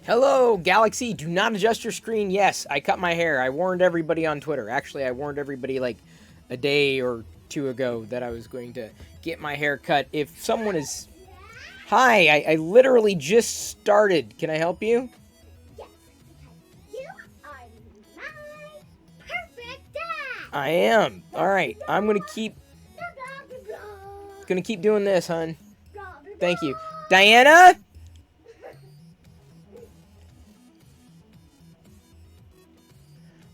Hello, Galaxy. Do not adjust your screen. Yes, I cut my hair. I warned everybody on Twitter. Actually, I warned everybody like a day or two ago that I was going to get my hair cut. If someone is... Hi, I literally just started. Can I help you? Yes, you are my perfect dad. I am. All right. I'm going to keep doing this, hon. Thank you. Diana?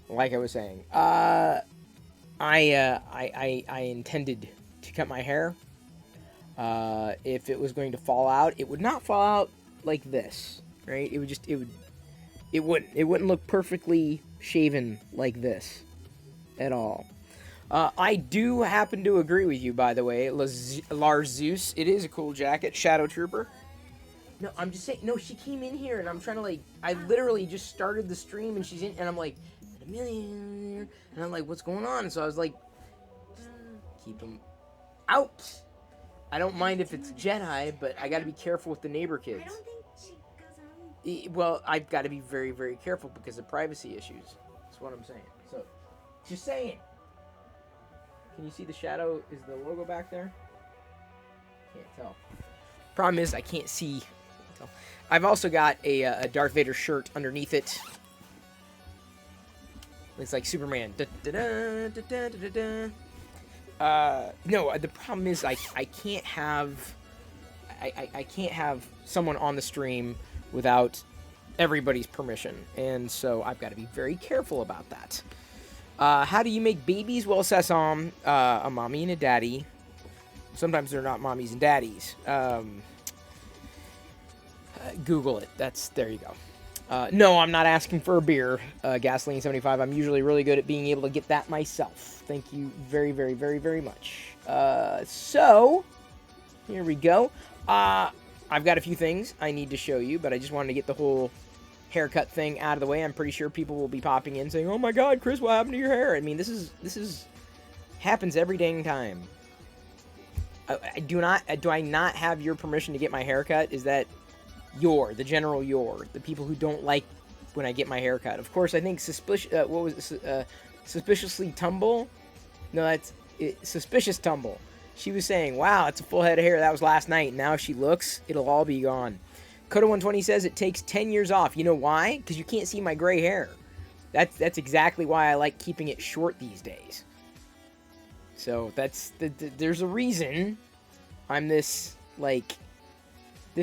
Like I was saying, I intended to cut my hair. If it was going to fall out, it would not fall out like this, right? It wouldn't look perfectly shaven like this at all. I do happen to agree with you, by the way, Lars Zeus. It is a cool jacket, Shadow Trooper. No, I'm just saying. No, she came in here, and I'm trying to like. I literally just started the stream, and she's in, and I'm like, and I'm like, what's going on? And so I was like, keep them out. I don't mind if it's Jedi, but I got to be careful with the neighbor kids. I don't think she goes on. Well, I've got to be very, very careful because of privacy issues. That's what I'm saying. So, just saying. Can you see the shadow? Is the logo back there? Can't tell. Problem is, I can't see. I've also got a Darth Vader shirt underneath it. Looks like Superman. No, the problem is I can't have I can't have someone on the stream without everybody's permission, and so I've got to be very careful about that. How do you make babies? Well, Sesam, a mommy and a daddy. Sometimes they're not mommies and daddies. Google it. There you go. No, I'm not asking for a beer. Gasoline 75. I'm usually really good at being able to get that myself. Thank you very, very, very, very much. So, here we go. I've got a few things I need to show you, but I just wanted to get the whole haircut thing out of the way. I'm pretty sure people will be popping in saying, "Oh my God, Chris, what happened to your hair?" I mean, this is happens every dang time. Do I not have your permission to get my haircut? Is that the people who don't like when I get my haircut? Of course, I think Suspiciously Tumble? No, that's Suspicious Tumble. She was saying, wow, that's a full head of hair. That was last night. Now if she looks, it'll all be gone. Coda120 says it takes 10 years off. You know why? Because you can't see my gray hair. That's exactly why I like keeping it short these days. So there's a reason I'm this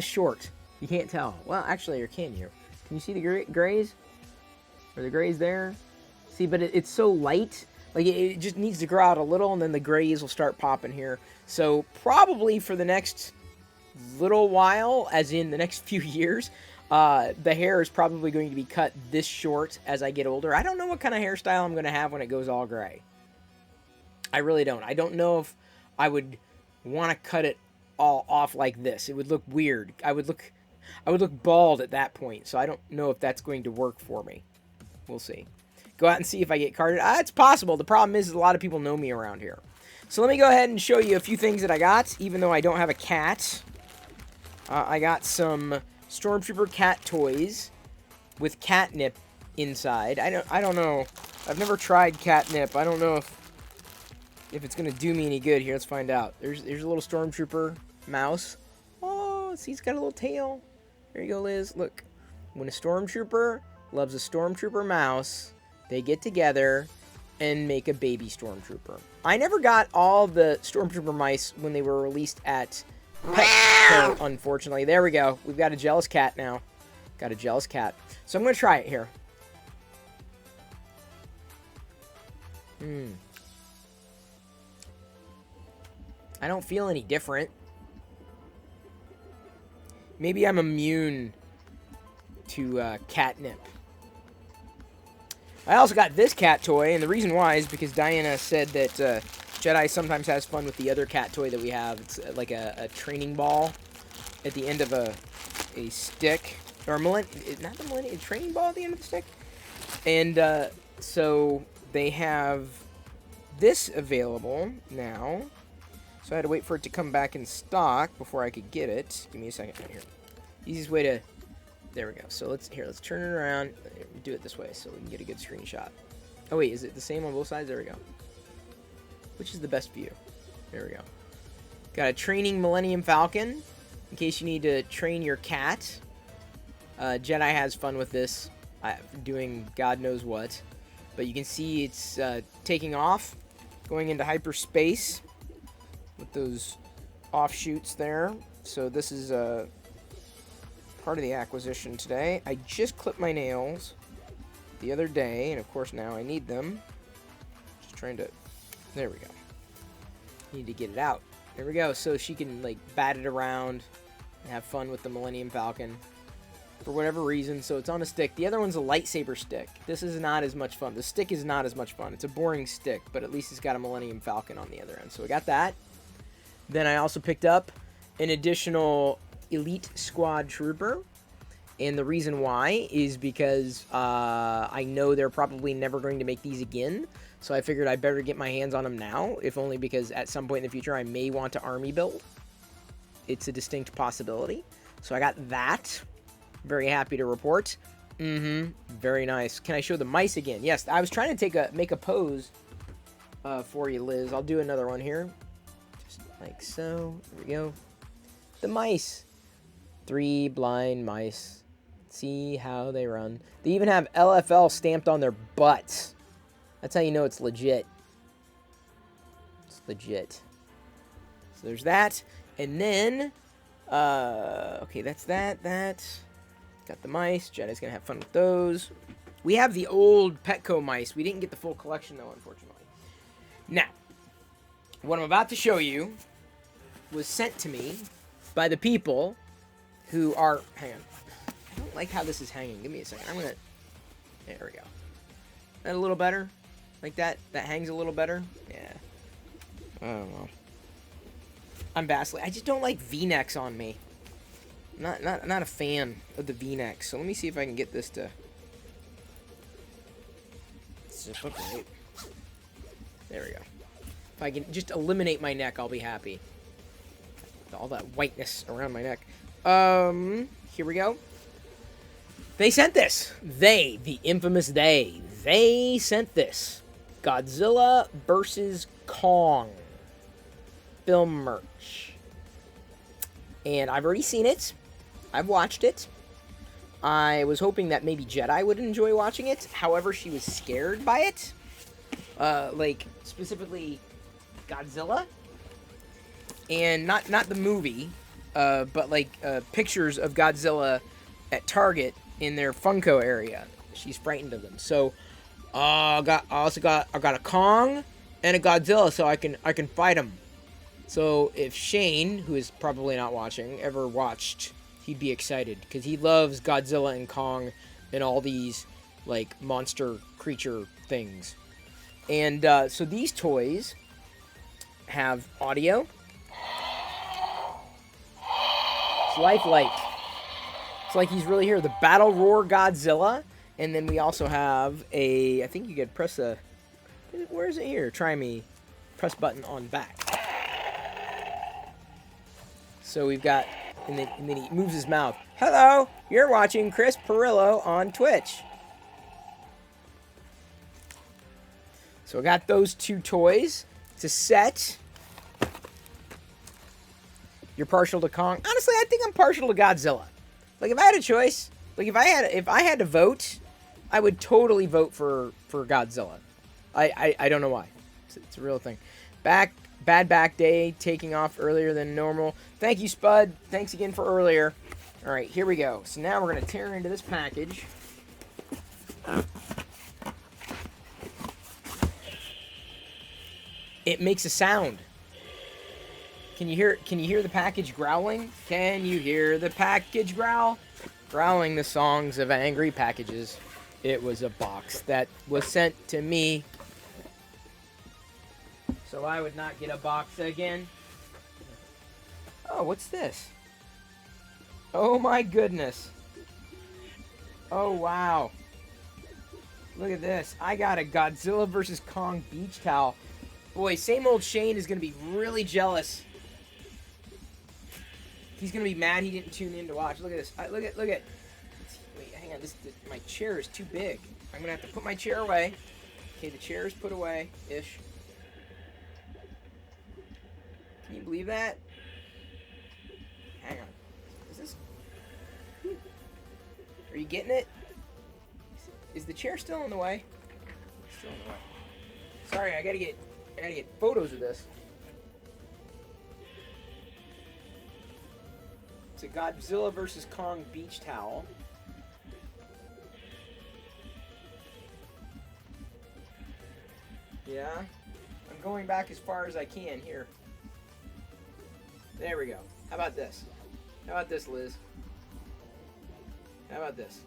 short. You can't tell. Well, actually, or can you? Can you see the grays? Are the grays there? See, but it's so light. Like, it just needs to grow out a little, and then the grays will start popping here. So, probably for the next little while, as in the next few years, the hair is probably going to be cut this short as I get older. I don't know what kind of hairstyle I'm going to have when it goes all gray. I really don't. I don't know if I would want to cut it all off like this. It would look weird. I would look bald at that point, so I don't know if that's going to work for me. We'll see. Go out and see if I get carded. It's possible. The problem is a lot of people know me around here. So let me go ahead and show you a few things that I got, even though I don't have a cat. I got some Stormtrooper cat toys with catnip inside. I don't know. I've never tried catnip. I don't know if it's going to do me any good here. Let's find out. There's a little Stormtrooper mouse. Oh, see, he's got a little tail. There you go, Liz. Look. When a Stormtrooper loves a Stormtrooper mouse, they get together and make a baby Stormtrooper. I never got all the Stormtrooper mice when they were released at Petco, unfortunately. There we go. We've got a jealous cat now. Got a jealous cat. So I'm going to try it here. I don't feel any different. Maybe I'm immune to catnip. I also got this cat toy, and the reason why is because Diana said that Jedi sometimes has fun with the other cat toy that we have. It's like a training ball at the end of a stick. Or not the millennium, training ball at the end of the stick. And so they have this available now. So I had to wait for it to come back in stock before I could get it. Give me a second right here. Easiest way to There we go. So let's turn it around. Do it this way so we can get a good screenshot. Oh wait, is it the same on both sides? There we go. Which is the best view? There we go. Got a training Millennium Falcon in case you need to train your cat. Jedi has fun with this, doing God knows what. But you can see it's taking off, going into hyperspace with those offshoots there. So this is part of the acquisition today. I just clipped my nails the other day, and of course now I need them. Just trying to... There we go. Need to get it out. There we go. So she can, like, bat it around and have fun with the Millennium Falcon for whatever reason. So it's on a stick. The other one's a lightsaber stick. This is not as much fun. The stick is not as much fun. It's a boring stick, but at least it's got a Millennium Falcon on the other end. So I got that. Then I also picked up an additional Elite Squad Trooper. And the reason why is because I know they're probably never going to make these again. So I figured I better get my hands on them now, if only because at some point in the future I may want to army build. It's a distinct possibility. So I got that. Very happy to report. Very nice. Can I show the mice again? Yes, I was trying to make a pose for you, Liz. I'll do another one here. Just like so. There we go. The mice. 3 blind mice. See how they run. They even have LFL stamped on their butts. That's how you know it's legit. It's legit. So there's that. And then, okay, that's that. Got the mice. Jedi's going to have fun with those. We have the old Petco mice. We didn't get the full collection, though, unfortunately. Now, what I'm about to show you was sent to me by the people who are... Hang on. I don't like how this is hanging. Give me a second. I'm going to... There we go. That a little better? Like that? That hangs a little better? Yeah. I don't know. I'm vastly... I just don't like V-necks on me. Not a fan of the V-necks. So let me see if I can get this to... zip up right. There we go. If I can just eliminate my neck, I'll be happy. All that whiteness around my neck. Here we go. They sent this. They, the infamous they sent this. Godzilla vs. Kong film merch. And I've already seen it. I've watched it. I was hoping that maybe Jedi would enjoy watching it. However, she was scared by it. Like, specifically Godzilla. And not the movie, but like pictures of Godzilla at Target in their Funko area. She's frightened of them. So I got a Kong and a Godzilla, so I can fight them. So if Shane, who is probably not watching, ever watched, he'd be excited because he loves Godzilla and Kong and all these like monster creature things. And so these toys have audio. It's lifelike. It's like he's really here. The Battle Roar Godzilla. And then we also have a... I think you could press a... Where is it here? Try me. Press button on back. So we've got... And then he moves his mouth. Hello! You're watching Chris Perillo on Twitch. So I got those 2 toys. It's a set. You're partial to Kong. Honestly, I think I'm partial to Godzilla. Like, if I had a choice, like, if I had to vote, I would totally vote for Godzilla. I don't know why. It's a real thing. Bad back day, taking off earlier than normal. Thank you, Spud. Thanks again for earlier. All right, here we go. So now we're going to tear into this package. It makes a sound. Can you hear the package growling? Can you hear the package growl? Growling the songs of angry packages. It was a box that was sent to me. So I would not get a box again. Oh, what's this? Oh my goodness. Oh wow. Look at this. I got a Godzilla vs. Kong beach towel. Boy, same old Shane is going to be really jealous. He's going to be mad he didn't tune in to watch. Look at this. Look at. my chair is too big. I'm gonna have to put my chair away. Okay, the chair is put away ish. Can you believe that? Hang on. Is this? Are you getting it? Is the chair still in the way? Still in the way. Sorry, I gotta get photos of this. It's a Godzilla vs. Kong beach towel. Yeah, I'm going back as far as I can here. There we go. How about this? How about this, Liz? How about this?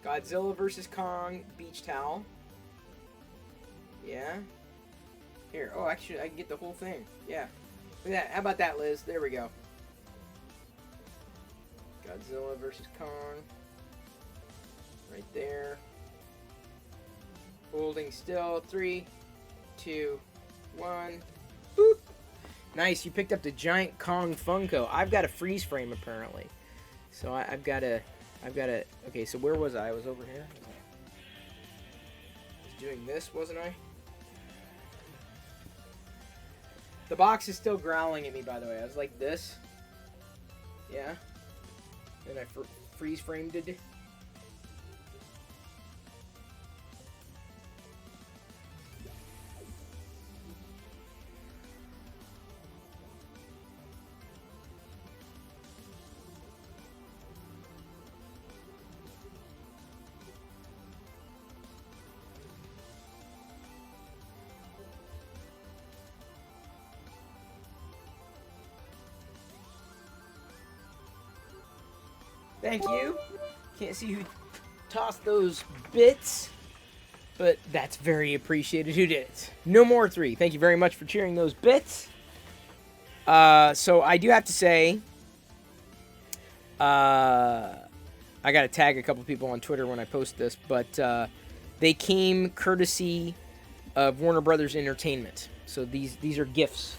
Godzilla vs. Kong beach towel. Yeah. Here. Oh, actually, I can get the whole thing. Yeah. Look at that. How about that, Liz? There we go. Godzilla vs. Kong. Right there. Holding still. 3, 2, 1. Boop. Nice. You picked up the giant Kong Funko. I've got a freeze frame apparently. So I've got to. Okay, so where was I? I was over here. I was doing this, wasn't I? The box is still growling at me, by the way. I was like this. Yeah. Then I freeze framed it. Thank you. Can't see who tossed those bits, but that's very appreciated. Who did it? No more 3. Thank you very much for cheering those bits. So I do have to say, I got to tag a couple people on Twitter when I post this, but they came courtesy of Warner Brothers Entertainment. So these are gifts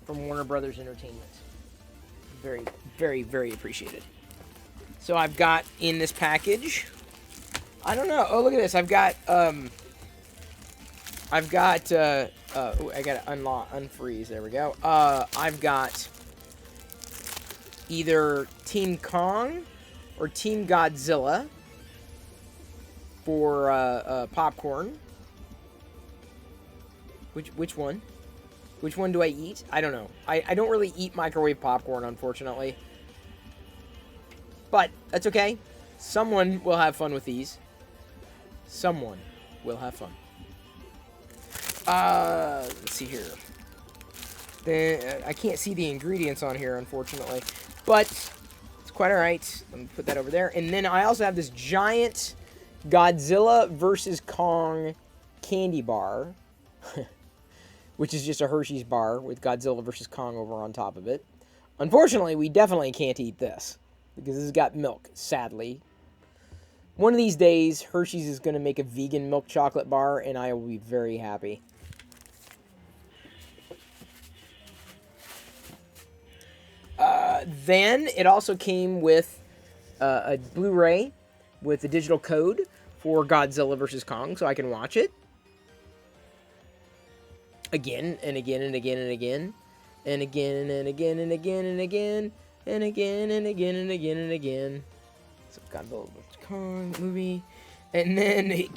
from Warner Brothers Entertainment. Very, very, very appreciated. So I've got in this package, I don't know. Oh, look at this. I got to unfreeze. There we go. I've got either Team Kong or Team Godzilla for popcorn. Which one? Which one do I eat? I don't know. I don't really eat microwave popcorn, unfortunately. But that's okay. Someone will have fun with these. Someone will have fun. Let's see here. I can't see the ingredients on here, unfortunately. But it's quite alright. Let me put that over there. And then I also have this giant Godzilla vs. Kong candy bar. Which is just a Hershey's bar with Godzilla vs. Kong over on top of it. Unfortunately, we definitely can't eat this. Because this has got milk, sadly. One of these days, Hershey's is going to make a vegan milk chocolate bar, and I will be very happy. Then, it also came with a Blu-ray with a digital code for Godzilla vs. Kong, so I can watch it. Again, and again, and again, and again. And again, and again, and again, and again. And again, and again, and again, and again. So Godzilla vs. Kong movie. And then they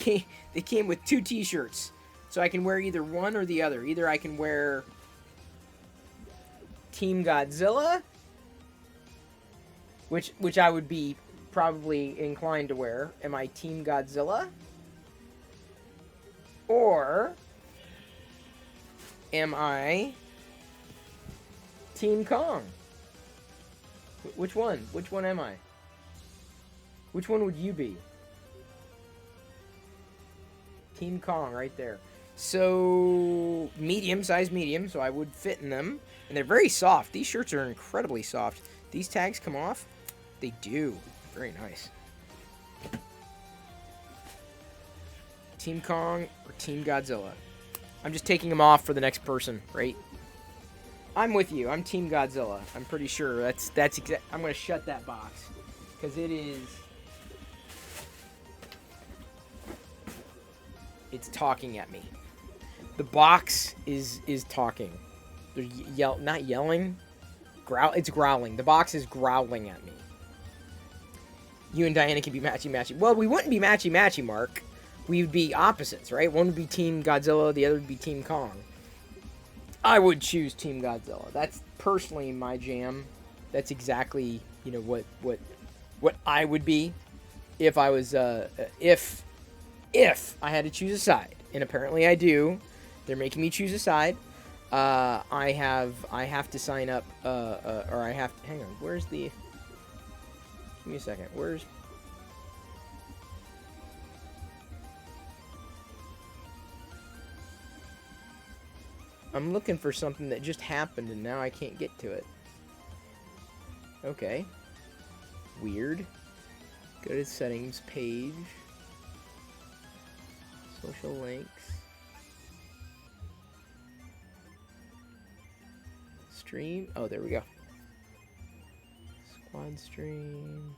came with 2 t-shirts. So I can wear either one or the other. Either I can wear Team Godzilla, which I would be probably inclined to wear. Am I Team Godzilla? Or am I Team Kong? Which one? Which one am I? Which one would you be? Team Kong right there. So, medium, size medium, so I would fit in them. And they're very soft. These shirts are incredibly soft. These tags come off? They do. Very nice. Team Kong or Team Godzilla? I'm just taking them off for the next person, right? I'm with you. I'm Team Godzilla. I'm pretty sure. That's exact. I'm gonna shut that box because it is It's talking at me. The box is talking. They're not yelling. It's growling. The box is growling at me. You and Diana can be matchy-matchy. Well, we wouldn't be matchy-matchy, Mark. We would be opposites, right? One would be Team Godzilla, the other would be Team Kong. I would choose Team Godzilla. That's personally my jam. That's exactly, you know, what I would be if I was if I had to choose a side. And apparently I do. They're making me choose a side. I have to sign up or I have to hang on. Where's the Give me a second. Where's... I'm looking for something that just happened and now I can't get to it. Okay. Weird. Go to settings page. Social links. Stream. Oh, there we go. Squad stream.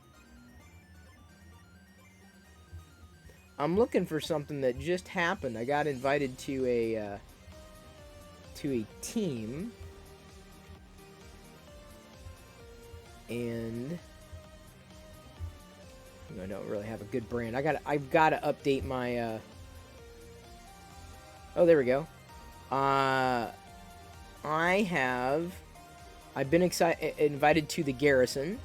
I'm looking for something that just happened. I got invited to a team, and I don't really have a good brand. I've got to update my. Oh, there we go. I've been invited to the Garrison,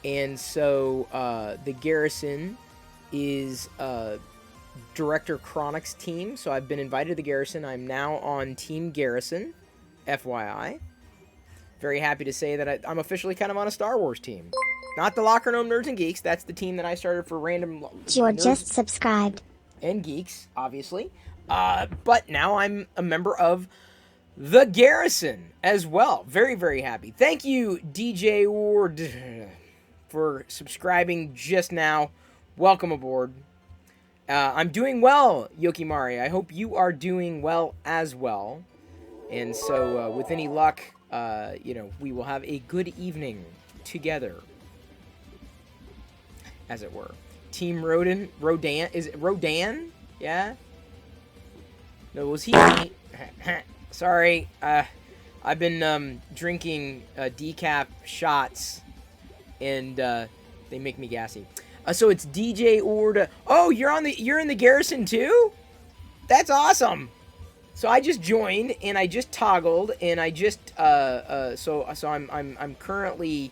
and so the Garrison is Director Chronic's team. So I've been invited to the Garrison. I'm now on Team Garrison, FYI. Very happy to say that I'm officially kind of on a Star Wars team. Not the Locker Room Nerds and Geeks. That's the team that I started for random. You're just subscribed. And geeks, obviously. But now I'm a member of the Garrison as well. Very, very happy. Thank you, DJ Ward, for subscribing just now. Welcome aboard. I'm doing well, Yokimari. I hope you are doing well as well. And so, with any luck, you know, we will have a good evening together, as it were. Team Rodan, is it Rodan? Yeah? No, was he? Sorry, I've been drinking decaf shots, and they make me gassy. So it's DJ Ord. Oh, you're in the Garrison too? That's awesome. So I just joined and I just toggled and I just so I'm currently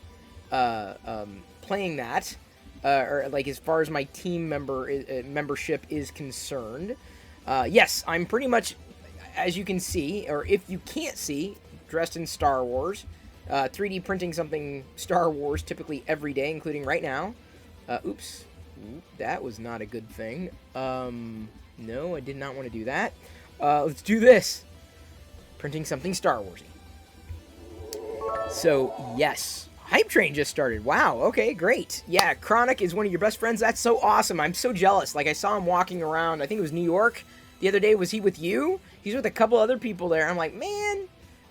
playing that, or like as far as my team membership is concerned. Yes, I'm pretty much, as you can see, or if you can't see, dressed in Star Wars. 3D printing something Star Wars typically every day, including right now. Oops. That was not a good thing. No, I did not want to do that. Let's do this. Printing something Star Warsy. So, yes. Hype Train just started. Wow, okay, great. Yeah, Chronic is one of your best friends. That's so awesome. I'm so jealous. Like, I saw him walking around, I think it was New York. The other day, was he with you? He's with a couple other people there. I'm like, man,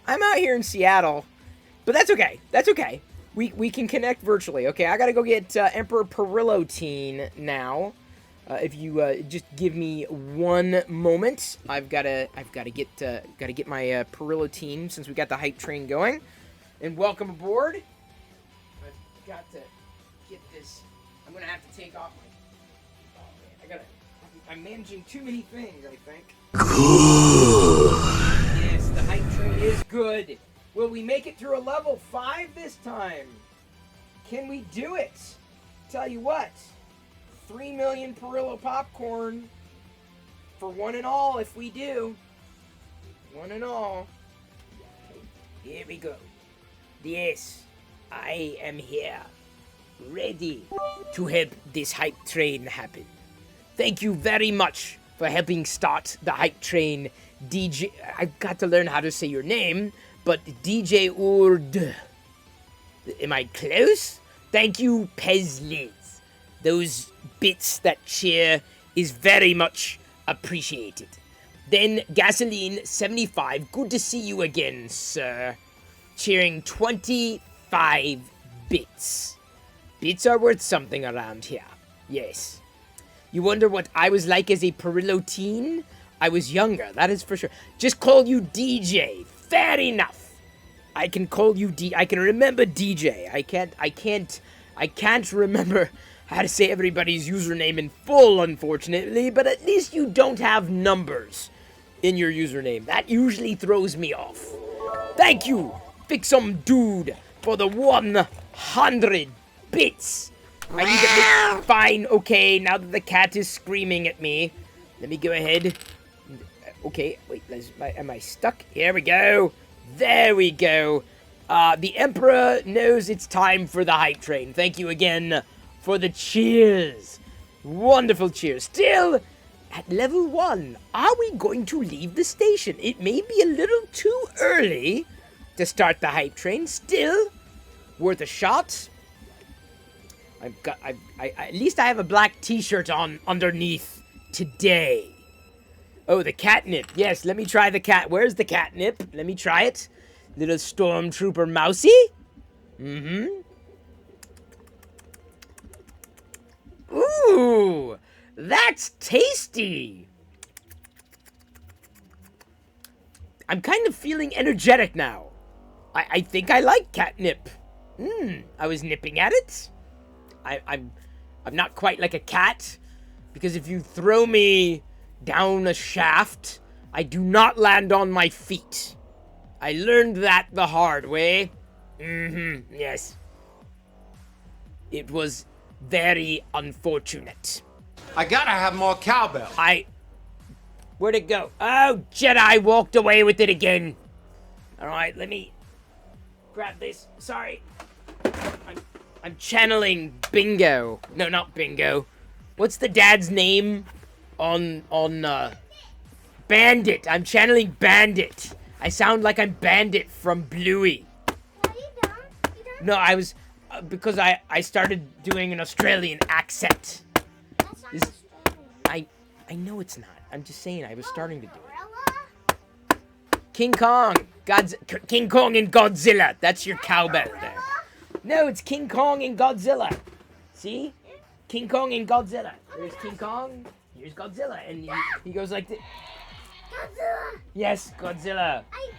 I'm out here in Seattle. But that's okay. That's okay. We can connect virtually. Okay, I gotta go get Emperor Perillo-tine now. If you just give me one moment, I've gotta get my Perillo-tine since we got the hype train going. And welcome aboard. I've got to get this. I'm gonna have to take off my. Oh man, I'm managing too many things. I think. Good. Yes, the hype train is good. Will we make it through a level 5 this time? Can we do it? Tell you what, 3 million Perillo popcorn for one and all if we do. One and all. Here we go. Yes, I am here, ready to help this hype train happen. Thank you very much for helping start the hype train, DJ. I've got to learn how to say your name. But DJ Ord, am I close? Thank you, Pezlis. Those bits that cheer is very much appreciated. Then Gasoline75, good to see you again, sir. Cheering 25 bits. Bits are worth something around here. Yes. You wonder what I was like as a Perillo teen? I was younger, that is for sure. Just call you DJ. Fair enough. I can call you I can remember DJ. I can't remember how to say everybody's username in full, unfortunately, but at least you don't have numbers in your username. That usually throws me off. Thank you, Fixum Dude, for the 100 bits. I need to make... Fine, okay, now that the cat is screaming at me, let me go ahead. Okay, wait, am I stuck? Here we go. There we go. The Emperor knows it's time for the hype train. Thank you again for the cheers. Wonderful cheers. Still, at level 1, are we going to leave the station? It may be a little too early to start the hype train. Still, worth a shot. At least I have a black t-shirt on underneath today. Oh, the catnip. Yes, let me try the cat. Where's the catnip? Let me try it. Little stormtrooper mousy. Ooh, that's tasty. I'm kind of feeling energetic now. I think I like catnip. I was nipping at it. I'm not quite like a cat, because if you throw me down a shaft, I do not land on my feet. I learned that the hard way. Yes. It was very unfortunate. I gotta have more cowbell. Where'd it go? Oh, Jedi walked away with it again. Alright, let me grab this. Sorry. I'm channeling Bingo. No, not Bingo. What's the dad's name on Bandit? I'm channeling Bandit. I sound like I'm Bandit from Bluey. No, you don't. No, I was because I started doing an Australian accent. That's not Australian. I know it's not. I'm just saying I was starting to do it. Gorilla? King Kong. King Kong and Godzilla. That's your cowbell there. No, it's King Kong and Godzilla. See? King Kong and Godzilla. There's King Kong. Here's Godzilla. And he goes like this. Godzilla! Yes, Godzilla. Oh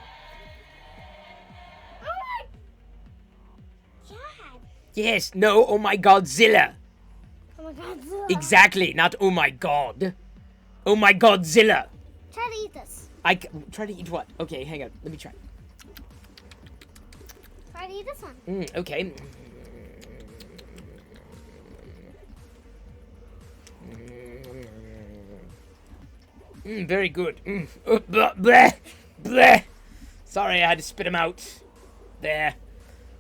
my God. Yes, no, oh my Godzilla. Oh my Godzilla. Exactly, not oh my God. Oh my Godzilla. Try to eat this. Try to eat what? Okay, hang on. Let me try. Try to eat this one. Okay. Very good. Bleh, bleh. Sorry, I had to spit them out. There.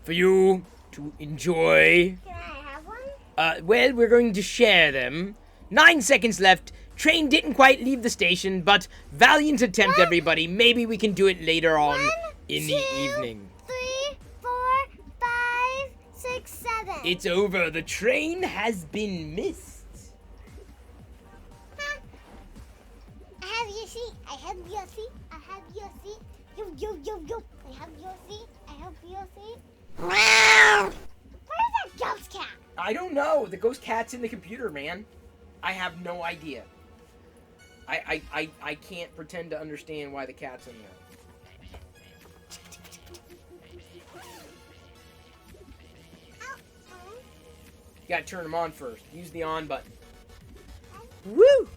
For you to enjoy. Can I have one? Well, we're going to share them. 9 seconds left. Train didn't quite leave the station, but valiant attempt, everybody. Maybe we can do it later on in the evening. 3, 4, 5, 6, 7. It's over. The train has been missed. I have your seat. I have your seat. I have your seat. Yo. I have your seat. I have your seat. Where's that ghost cat? I don't know. The ghost cat's in the computer, man. I have no idea. I can't pretend to understand why the cat's in there. You gotta turn them on first. Use the on button. Woo!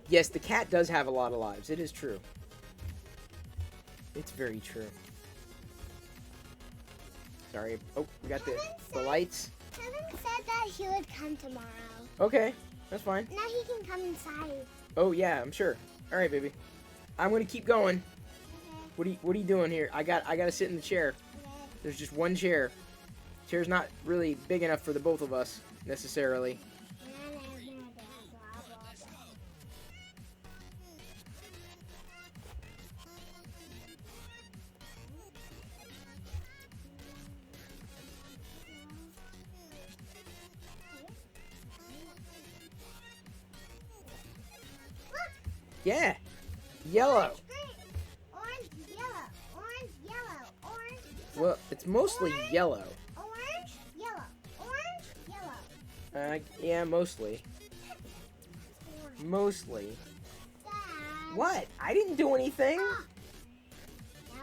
Yes, the cat does have a lot of lives. It is true. It's very true. Sorry. Oh, we got the lights. Kevin said that he would come tomorrow. Okay, that's fine. Now he can come inside. Oh yeah, I'm sure. All right, baby. I'm gonna keep going. Okay. What are you doing here? I gotta sit in the chair. Okay. There's just one chair. Chair's not really big enough for the both of us necessarily. Yeah. Yellow. Orange, yellow, orange, yellow, orange. Well, it's mostly yellow. Orange, yellow, orange, yellow. Yeah, mostly. Mostly. Dad. What? I didn't do anything. Ah. Now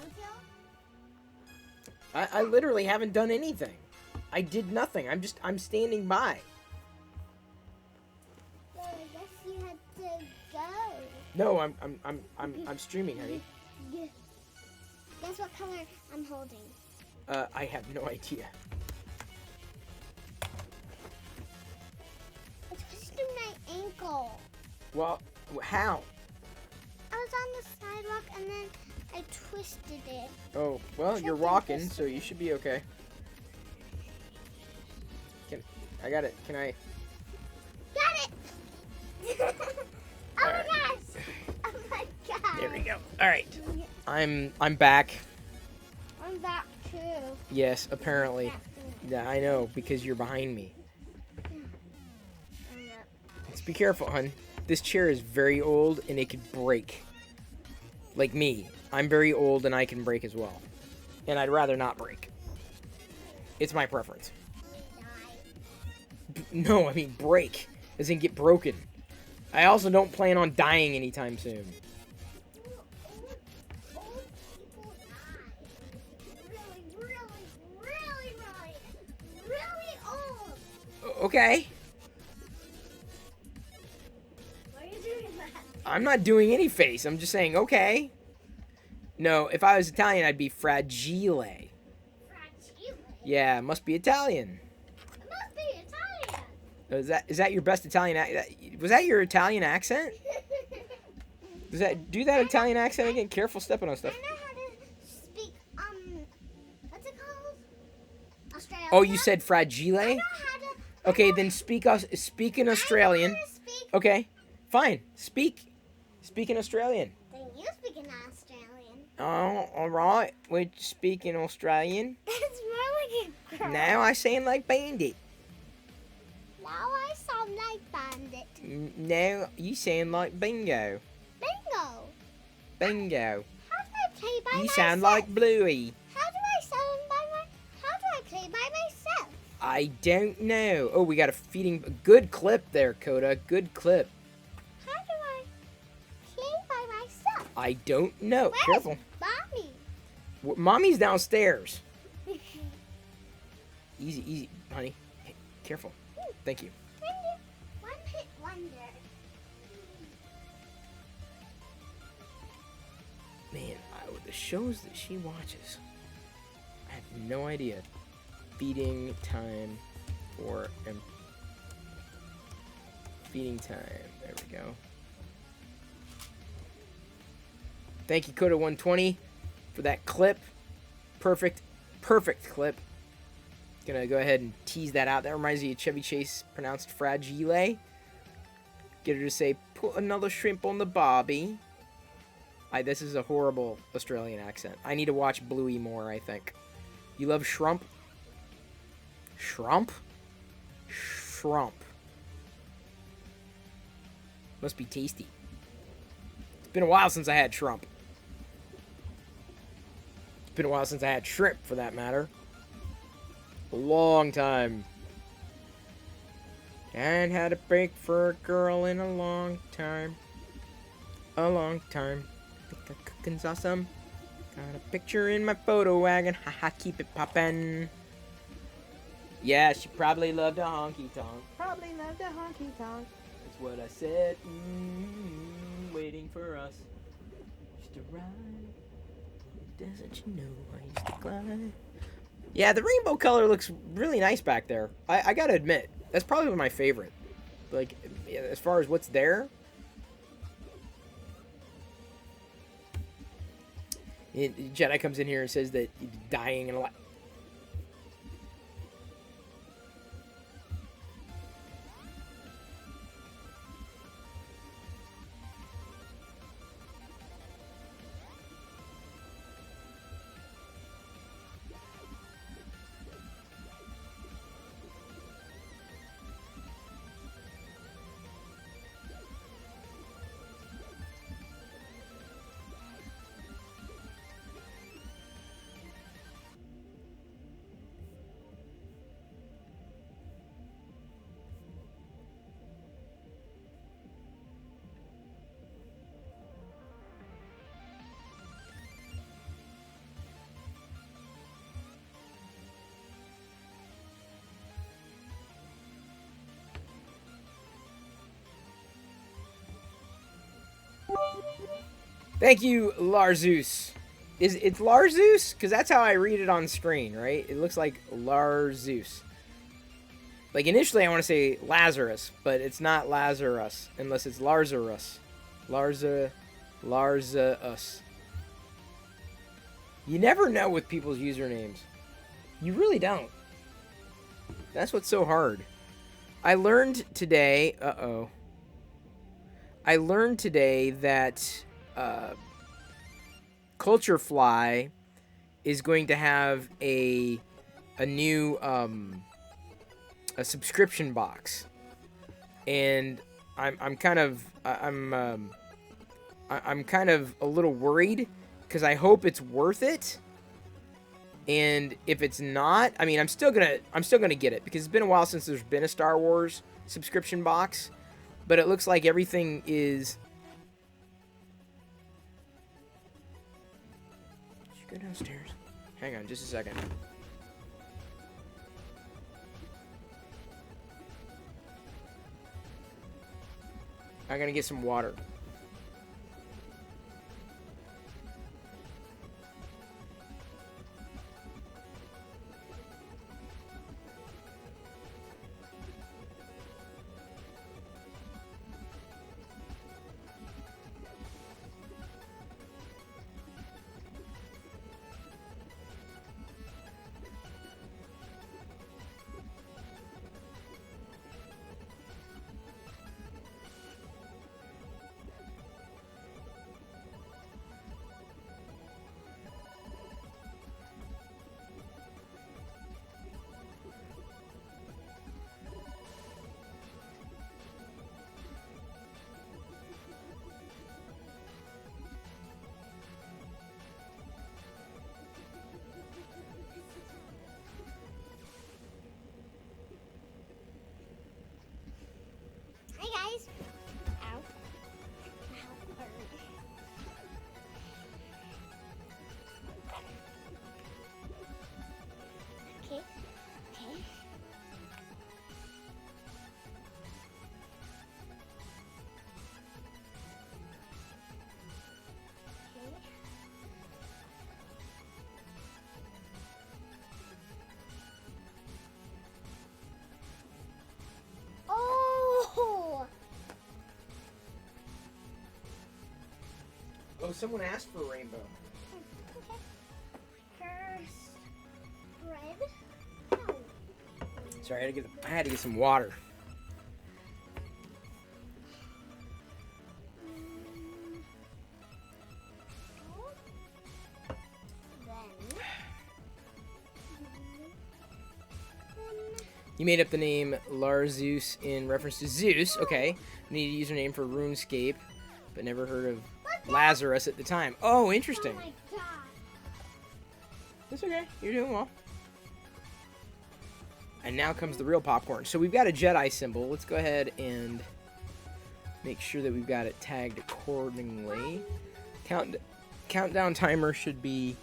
Joe? I literally haven't done anything. I did nothing. I'm standing by. Well, I guess you had to go. No, I'm streaming, honey. Yeah. Guess what color I'm holding? I have no idea. I twisted my ankle. Well, how? I was on the sidewalk and then I twisted it. Oh, well, you're walking, so you should be okay. I got it. Can I? Got it! Oh Alright. my gosh! Oh my gosh! There we go. All right. I'm back. I'm back too. Yes, apparently. Yeah, I know because you're behind me. Let's be careful, hun. This chair is very old and it could break. Like me. I'm very old and I can break as well. And I'd rather not break. It's my preference. No, I mean break. As in get broken. I also don't plan on dying anytime soon. Old people die. Really old. Okay. Why are you doing that? I'm not doing any face. I'm just saying, okay. No, if I was Italian, I'd be fragile. Fragile. Yeah, must be Italian. It must be Italian. Is that your best Italian? Was that your Italian accent? Do that Italian accent again? Careful stepping on stuff. I know how to speak, what's it called? Australian. Oh, you said fragile? I know how to. Okay, then speak in Australian. I know how to speak. Okay, fine. Speak in Australian. Then you speak in Australian. Oh, all right. We speak in Australian. That's more like a girl. Now I sound like Bandit. Now I sound like Bandit. Now you sound like Bingo. Bingo. Bingo. How do I play by You myself? sound like Bluey. How do I play by myself? I don't know. Oh, we got a good clip there, Coda. Good clip. How do I play by myself? I don't know. Where's Careful. Mommy? Mommy's downstairs. Easy, honey. Hey, careful. Thank you. One hit wonder. Man, the shows that she watches, I have no idea. Feeding time for feeding time. There we go. Thank you, Coda120, for that clip. Perfect clip. Gonna go ahead and tease that out. That reminds me of Chevy Chase pronounced fragile. Get her to say, put another shrimp on the barbie. This is a horrible Australian accent. I need to watch Bluey more, I think. You love shrimp? Shrump? Shrump. Must be tasty. It's been a while since I had shrimp. It's been a while since I had shrimp, for that matter. A long time. And had a break for a girl in a long time. A long time. Think the cooking's awesome. Got a picture in my photo wagon. Haha, keep it poppin'. Yeah, she probably loved a honky tonk. Probably loved a honky tonk. That's what I said. Waiting for us. Just to ride. Doesn't you know I used to glide? Yeah, the rainbow color looks really nice back there. I gotta admit, that's probably my favorite. Like, as far as what's there. Jedi comes in here and says that he's dying and a lot. Thank you, Larzeus. It's Larzeus? Because that's how I read it on screen, right? It looks like Larzeus. Like, initially I want to say Lazarus, but it's not Lazarus, unless it's Lazarus. Larzaus. You never know with people's usernames. You really don't. That's what's so hard. I learned today... I learned today that... Culture Fly is going to have a new a subscription box, and I'm kind of a little worried because I hope it's worth it. And if it's not, I mean, I'm still gonna get it because it's been a while since there's been a Star Wars subscription box, but it looks like everything is. Go downstairs. Hang on just a second. I'm gonna get some water. Hi guys. Ow. Okay. Okay. Oh! Oh, someone asked for a rainbow. Okay. First bread. No. Sorry, I had to get some water. You made up the name Larzeus in reference to Zeus. Okay. Need a username for RuneScape, but never heard of Lazarus at the time. Oh, interesting. Oh my god. That's okay. You're doing well. And now comes the real popcorn. So we've got a Jedi symbol. Let's go ahead and make sure that we've got it tagged accordingly. Countdown timer should be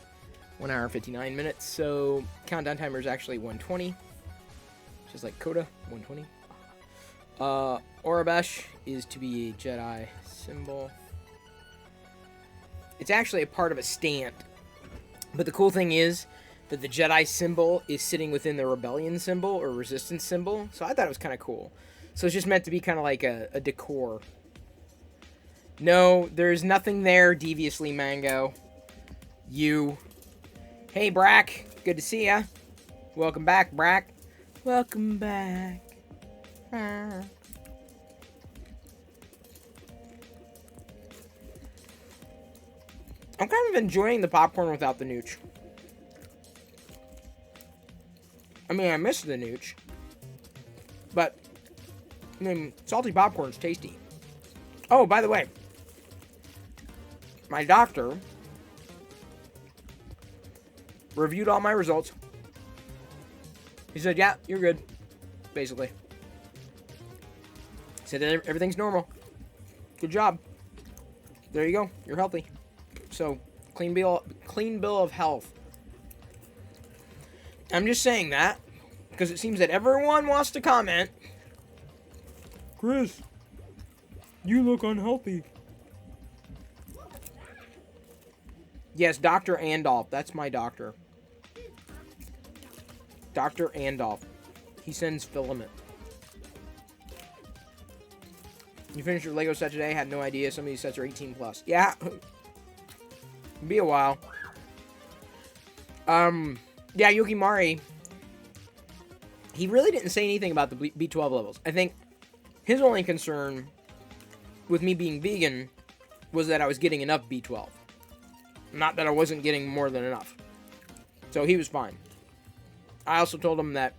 1 hour 59 minutes. So countdown timer is actually 120. Just like Coda, 120. Orabesh is to be a Jedi symbol. It's actually a part of a stand. But the cool thing is that the Jedi symbol is sitting within the Rebellion symbol or Resistance symbol. So I thought it was kind of cool. So it's just meant to be kind of like a decor. No, there's nothing there, Deviously Mango. You. Hey, Brack. Good to see ya. Welcome back, Brack. Welcome back. I'm kind of enjoying the popcorn without the nooch. I mean, I miss the nooch. But, I mean, salty popcorn's tasty. Oh, by the way, my doctor reviewed all my results. He said, yeah, you're good, basically. He said that everything's normal. Good job. There you go. You're healthy. So, clean bill of health. I'm just saying that because it seems that everyone wants to comment. Chris, you look unhealthy. Yes, Dr. Andolph. That's my doctor. Dr. Andolph. He sends filament. You finished your Lego set today? Had no idea. Some of these sets are 18 plus. Yeah. Be a while. Yeah, Yukimari. He really didn't say anything about the B12 levels. I think his only concern with me being vegan was that I was getting enough B12. Not that I wasn't getting more than enough. So he was fine. I also told him that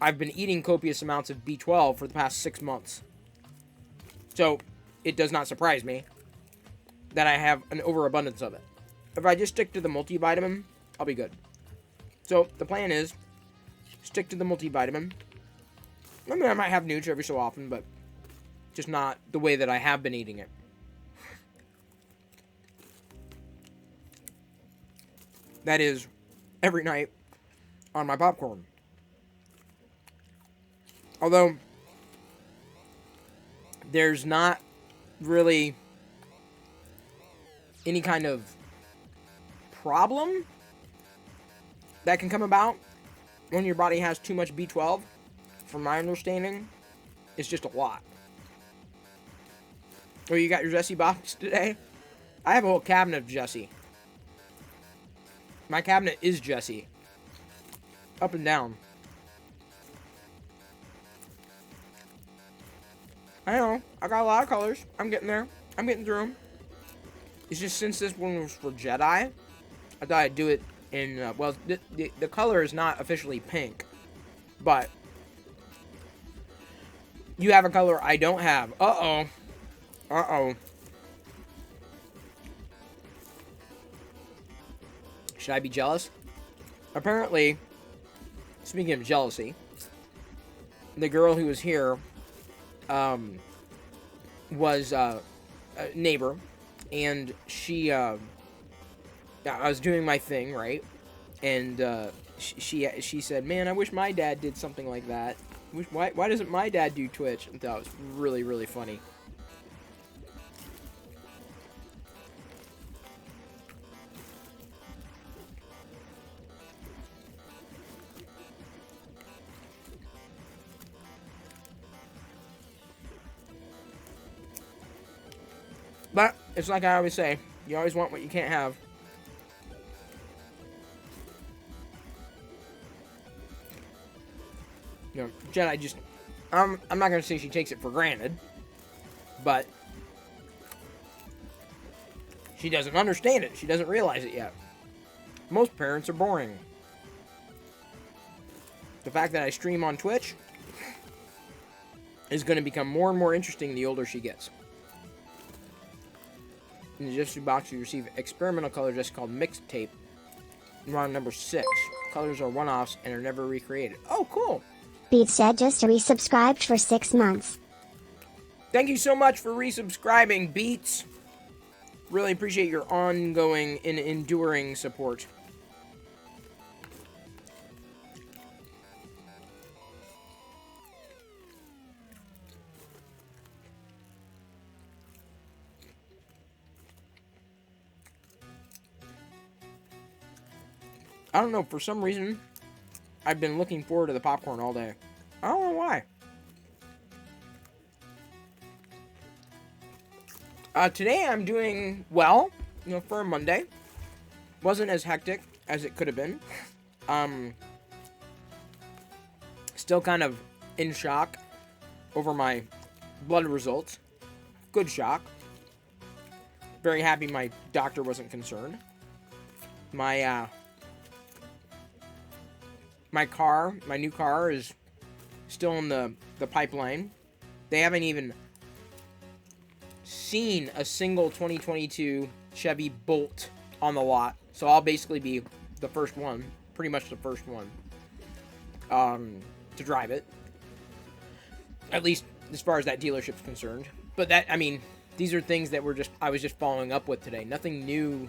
I've been eating copious amounts of B12 for the past 6 months. So it does not surprise me that I have an overabundance of it. If I just stick to the multivitamin, I'll be good. So the plan is stick to the multivitamin. I mean, I might have Nutra every so often, but just not the way that I have been eating it. That is every night on my popcorn. Although there's not really any kind of problem that can come about when your body has too much B12. From my understanding, it's just a lot. Oh, you got your Jessie box today? I have a whole cabinet of Jessie. My cabinet is Jessie. Up and down. I know. I got a lot of colors. I'm getting there. I'm getting through them. It's just since this one was for Jedi, I thought I'd do it in... well, the color is not officially pink. But you have a color I don't have. Uh-oh. Uh-oh. Should I be jealous? Apparently, speaking of jealousy, the girl who was here was a neighbor, and she I was doing my thing, right? And she said, "Man, I wish my dad did something like that. Why doesn't my dad do Twitch?" And that was really, really funny. But it's like I always say, you always want what you can't have. You know, Jedi just... I'm not going to say she takes it for granted, but she doesn't understand it. She doesn't realize it yet. Most parents are boring. The fact that I stream on Twitch is going to become more and more interesting the older she gets. In the Jessie box, you receive experimental color just called mixed tape. Round number 6. Colors are one-offs and are never recreated. Oh, cool. Beats said just resubscribed for 6 months. Thank you so much for resubscribing, Beats. Really appreciate your ongoing and enduring support. I don't know, for some reason, I've been looking forward to the popcorn all day. I don't know why. Today I'm doing well, you know, for a Monday. Wasn't as hectic as it could have been. Still kind of in shock over my blood results. Good shock. Very happy my doctor wasn't concerned. My new car is still in the pipeline. They haven't even seen a single 2022 Chevy Bolt on the lot. So I'll basically be the first one, pretty much the first one, to drive it. At least as far as that dealership's concerned. But that, I mean, these are things that I was just following up with today. Nothing new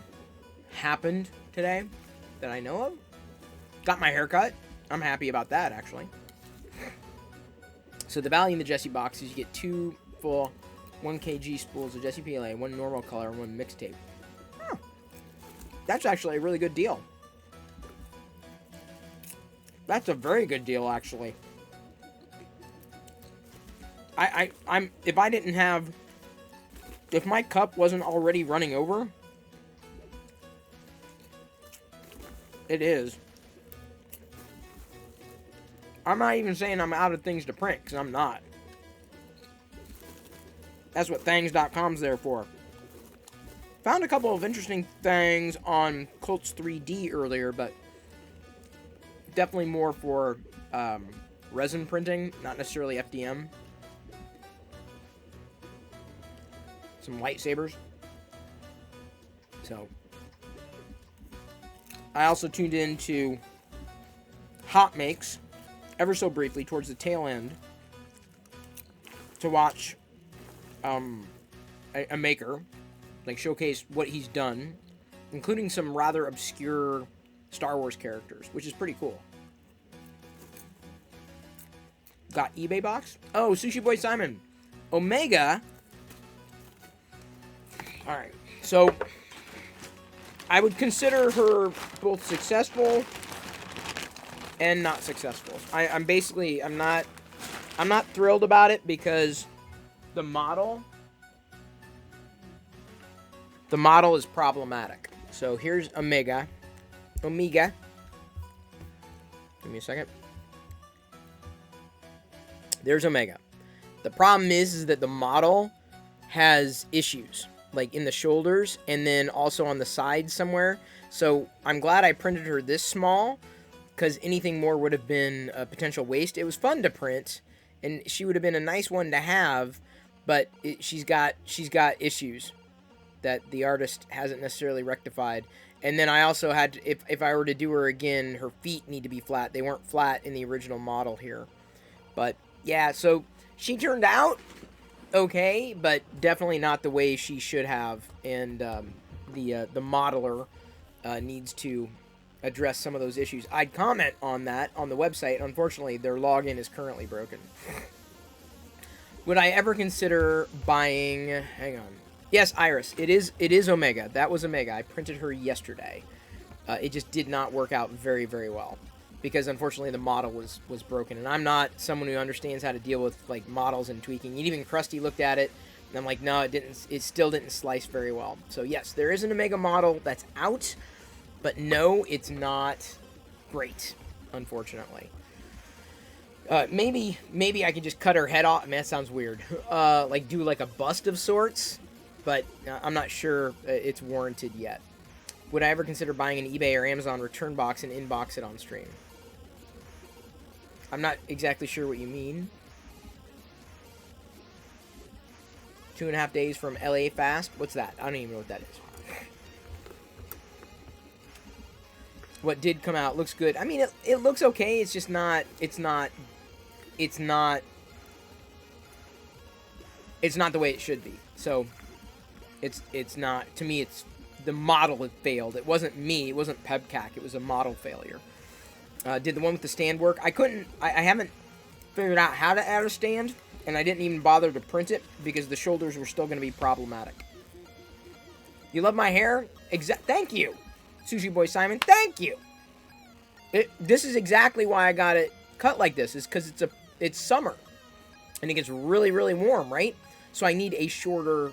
happened today that I know of. Got my hair cut. I'm happy about that, actually. So the value in the Jessie box is you get 2 full 1 kg spools of Jessie PLA, 1 normal color, and 1 mixtape. Oh. That's actually a really good deal. That's a very good deal, actually. If I didn't have, if my cup wasn't already running over, it is. I'm not even saying I'm out of things to print, because I'm not. That's what thangs.com's there for. Found a couple of interesting things on Colts 3D earlier, but definitely more for resin printing, not necessarily FDM. Some lightsabers. So, I also tuned into Hot Makes ever so briefly towards the tail end to watch a maker like showcase what he's done, including some rather obscure Star Wars characters, which is pretty cool. Got eBay box? Oh, Sushi Boy Simon. Omega. Alright, so I would consider her both successful and not successful. I'm not thrilled about it because the model is problematic. So here's Omega. Give me a second. There's Omega. The problem is that the model has issues, like in the shoulders and then also on the side somewhere. So I'm glad I printed her this small, because anything more would have been a potential waste. It was fun to print, and she would have been a nice one to have, but she's got issues that the artist hasn't necessarily rectified. And then I also had to, if I were to do her again, her feet need to be flat. They weren't flat in the original model here. But yeah, so she turned out okay, but definitely not the way she should have. And the modeler needs to address some of those issues. I'd comment on that on the website. Unfortunately, their login is currently broken. Would I ever consider buying... Hang on. Yes, Iris. It is Omega. That was Omega. I printed her yesterday. It just did not work out very, very well, because unfortunately the model was broken. And I'm not someone who understands how to deal with like models and tweaking. And even Krusty looked at it, and I'm like, no, it didn't. It still didn't slice very well. So yes, there is an Omega model that's out, but no, it's not great, unfortunately. Maybe I could just cut her head off. I mean, that sounds weird. Like do like a bust of sorts, but I'm not sure it's warranted yet. Would I ever consider buying an eBay or Amazon return box and inbox it on stream? I'm not exactly sure what you mean. 2.5 days from LA Fast? What's that? I don't even know what that is. What did come out looks good. I mean, it looks okay. It's just not. It's not the way it should be. So, it's not. To me, it's the model had failed. It wasn't me. It wasn't Pebcac. It was a model failure. Did the one with the stand work? I couldn't. I haven't figured out how to add a stand, and I didn't even bother to print it because the shoulders were still going to be problematic. You love my hair? Thank you, Sushi Boy Simon. Thank you. This is exactly why I got it cut like this. Is because it's summer, and it gets really, really warm, right? So I need a shorter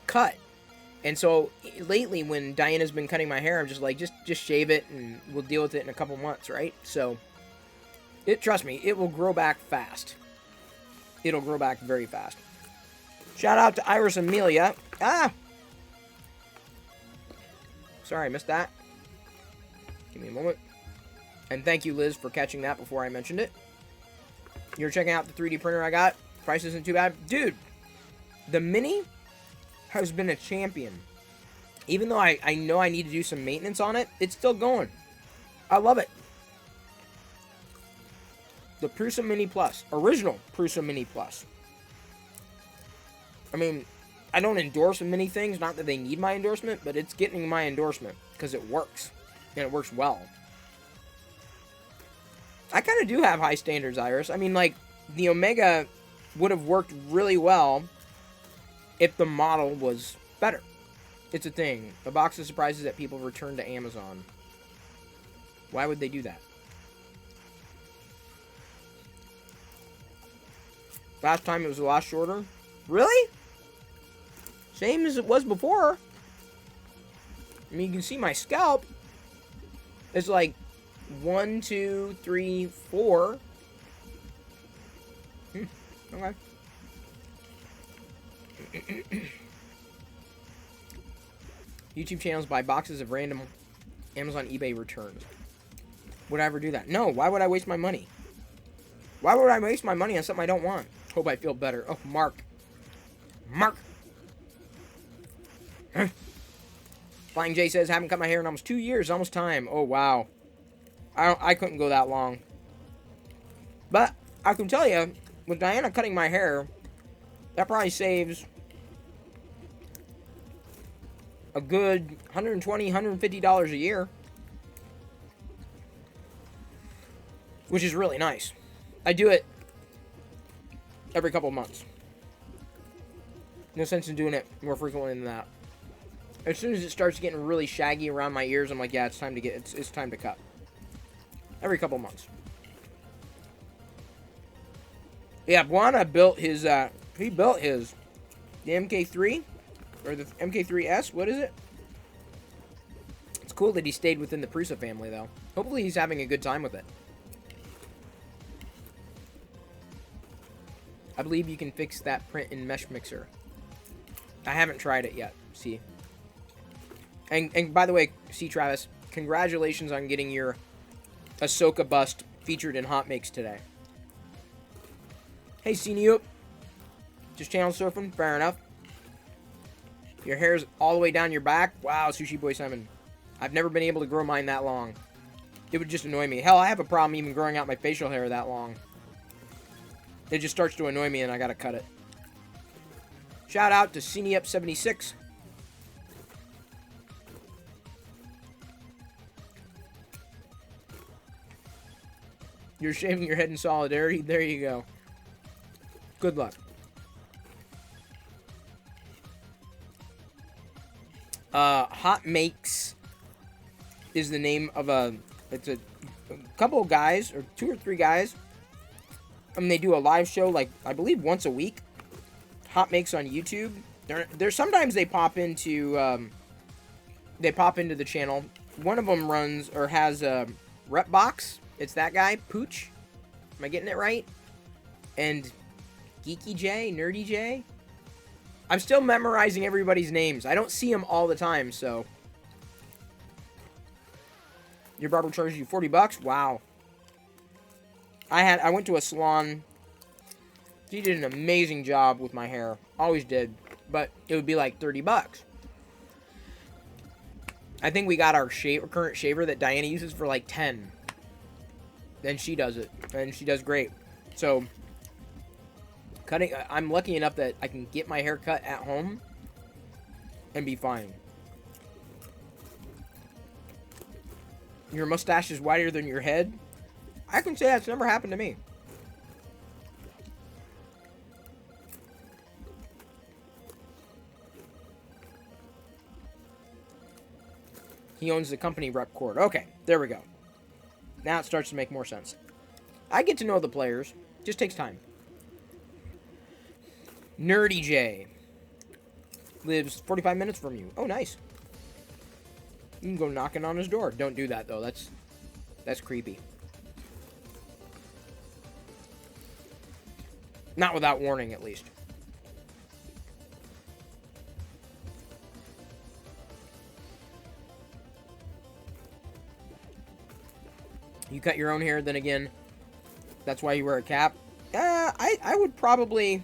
cut. And so lately, when Diana's been cutting my hair, I'm just like, just shave it, and we'll deal with it in a couple months, right? So, trust me, it will grow back fast. It'll grow back very fast. Shout out to Iris Amelia. Sorry, I missed that. Give me a moment. And thank you, Liz, for catching that before I mentioned it. You're checking out the 3D printer I got. Price isn't too bad. Dude, the Mini has been a champion. Even though I know I need to do some maintenance on it, it's still going. I love it. The Prusa Mini Plus. Original Prusa Mini Plus. I mean, I don't endorse many things. Not that they need my endorsement, but it's getting my endorsement because it works. And it works well. I kind of do have high standards, Iris. I mean, like, the Omega would have worked really well if the model was better. It's a thing. A box of surprises that people return to Amazon. Why would they do that? Last time it was a lot shorter. Really? Same as it was before. I mean, you can see my scalp. It's like 1, 2, 3, 4. Okay. YouTube channels buy boxes of random Amazon eBay returns. Would I ever do that? No. Why would I waste my money? Why would I waste my money on something I don't want? Hope I feel better. Oh, Mark. Mark. Flying J says, haven't cut my hair in almost 2 years. Almost time. Oh, wow. I couldn't go that long. But I can tell you, with Diana cutting my hair, that probably saves a good $120, $150 a year. Which is really nice. I do it every couple of months. No sense in doing it more frequently than that. As soon as it starts getting really shaggy around my ears, I'm like, yeah, it's time to it's time to cut. Every couple of months. Yeah, Buana built his he built his the MK3 or the MK3S, what is it? It's cool that he stayed within the Prusa family though. Hopefully he's having a good time with it. I believe you can fix that print in Mesh Mixer. I haven't tried it yet. See. And by the way, see Travis, congratulations on getting your Ahsoka bust featured in Hot Makes today. Hey, Seniup. Just channel surfing? Fair enough. Your hair's all the way down your back? Wow, Sushi Boy Simon. I've never been able to grow mine that long. It would just annoy me. Hell, I have a problem even growing out my facial hair that long. It just starts to annoy me and I gotta cut it. Shout out to CineUp76. You're shaving your head in solidarity? There you go. Good luck. Hot Makes is the name of it's a couple of guys, or 2 or 3 guys. I mean, they do a live show, like, I believe once a week. Hot Makes on YouTube. They're sometimes they pop into the channel. One of them runs, or has a rep box. It's that guy, Pooch. Am I getting it right? And Geeky J, Nerdy J. I'm still memorizing everybody's names. I don't see them all the time, so. Your barber charges you $40? Wow. I went to a salon. She did an amazing job with my hair. Always did. But it would be like $30. I think we got our current shaver that Diana uses for like 10. Then she does it. And she does great. So, I'm lucky enough that I can get my hair cut at home and be fine. Your mustache is wider than your head? I can say that's never happened to me. He owns the company Repcord. Okay, there we go. Now it starts to make more sense. I get to know the players. Just takes time. Nerdy J lives 45 minutes from you. Oh, nice. You can go knocking on his door. Don't do that, though. That's creepy. Not without warning, at least. You cut your own hair, then again, that's why you wear a cap. I would probably...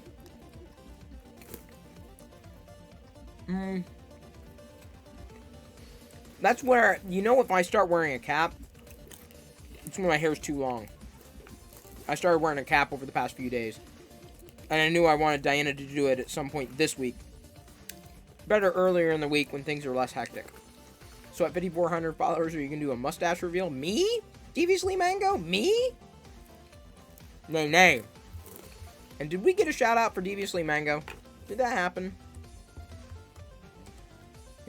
That's where, you know, if I start wearing a cap, it's when my hair's too long. I started wearing a cap over the past few days. And I knew I wanted Diana to do it at some point this week. Better earlier in the week when things are less hectic. So at 5,400 followers, are you going to do a mustache reveal? Me? Deviously Mango? Me? Nay, nay. And did we get a shout out for Deviously Mango? Did that happen?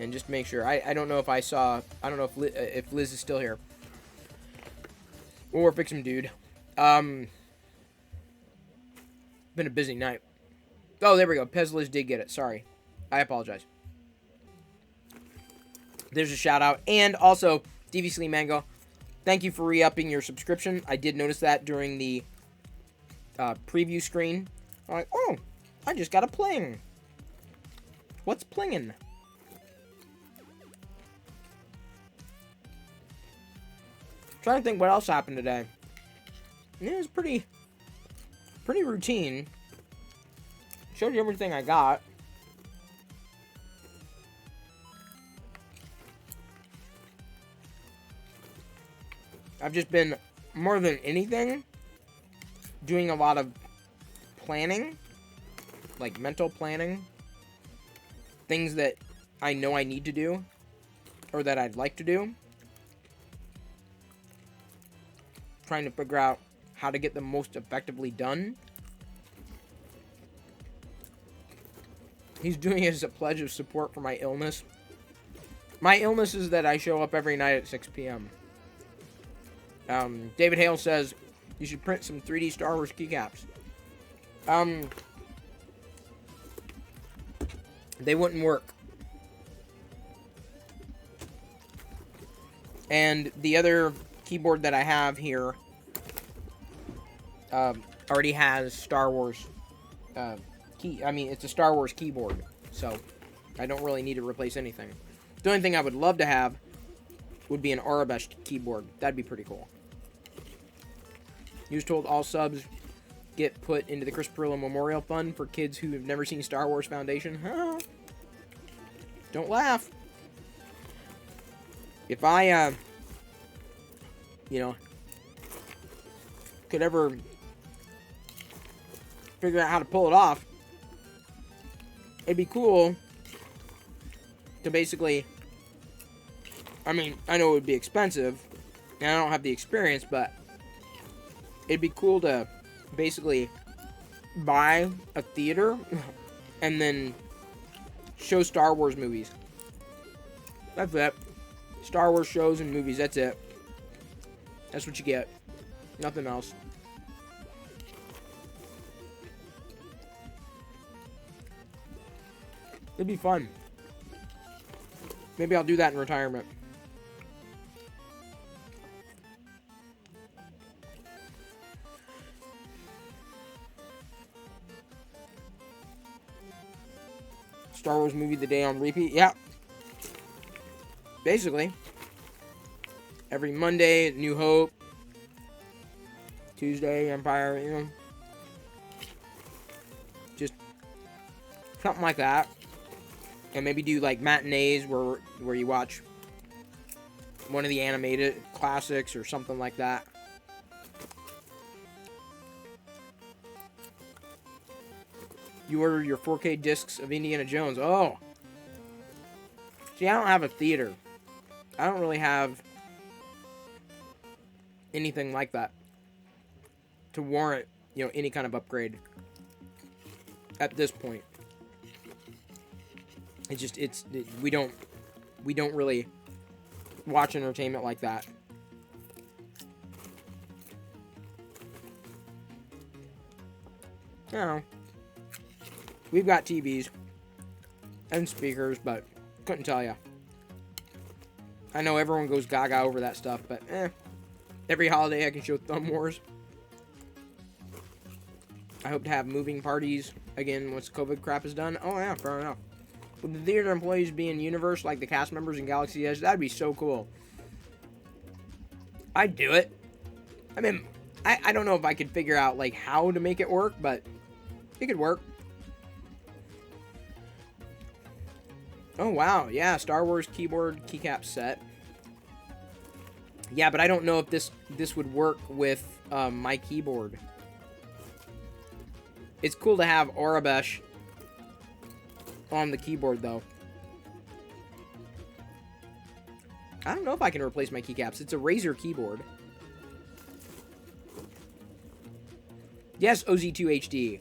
And just to make sure, I don't know if I don't know if Liz is still here. Or fix him, dude. Been a busy night. Oh, there we go. Pez Liz did get it. Sorry. I apologize. There's a shout out. And also, DVC Mango, thank you for re-upping your subscription. I did notice that during the preview screen. I'm like, oh, I just got a pling. What's plinging? Trying to think what else happened today. Yeah, it was pretty routine. Showed you everything I got. I've just been, more than anything, doing a lot of planning. Like mental planning. Things that I know I need to do. Or that I'd like to do. Trying to figure out how to get them most effectively done. He's doing it as a pledge of support for my illness. My illness is that I show up every night at 6 p.m. David Hale says you should print some 3D Star Wars keycaps. They wouldn't work. And the other keyboard that I have here already has Star Wars it's a Star Wars keyboard, so I don't really need to replace anything. The only thing I would love to have would be an Arabesh keyboard. That'd be pretty cool. He was told all subs get put into the Chris Perillo Memorial Fund for kids who have never seen Star Wars Foundation. Huh? Don't laugh. If I, could ever figure out how to pull it off, it'd be cool to basically, I mean, I know it would be expensive, and I don't have the experience, but it'd be cool to basically buy a theater and then show Star Wars movies. That's it. Star Wars shows and movies, that's it. That's what you get. Nothing else. It'd be fun. Maybe I'll do that in retirement. Star Wars movie the day on repeat. Yeah. Basically. Every Monday, New Hope. Tuesday, Empire, Just something like that. And maybe do like matinees where you watch one of the animated classics or something like that. You order your 4K discs of Indiana Jones. Oh. See, I don't have a theater. I don't really have anything like that to warrant, any kind of upgrade at this point. We don't really watch entertainment like that. We've got TVs and speakers, but couldn't tell you. I know everyone goes gaga over that stuff, but every holiday I can show Thumb Wars. I hope to have moving parties again once COVID crap is done. Oh yeah, fair enough. Would the theater employees be in universe like the cast members in Galaxy Edge? That'd be so cool. I'd do it. I mean, I don't know if I could figure out like how to make it work, but it could work. Oh wow, yeah, Star Wars keyboard keycap set. Yeah, but I don't know if this would work with my keyboard. It's cool to have Arabesh on the keyboard, though. I don't know if I can replace my keycaps. It's a Razer keyboard. Yes, OZ2 HD.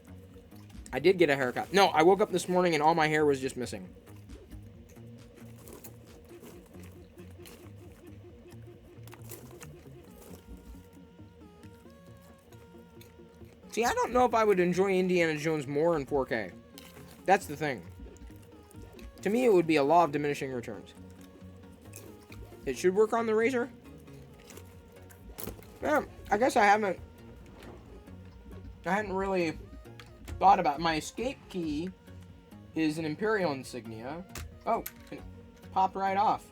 I did get a haircut. No, I woke up this morning and all my hair was just missing. See, I don't know if I would enjoy Indiana Jones more in 4K. That's the thing. To me, it would be a law of diminishing returns. It should work on the Razor. Yeah, I guess I hadn't really thought about my escape key is an Imperial insignia. Oh, it popped right off.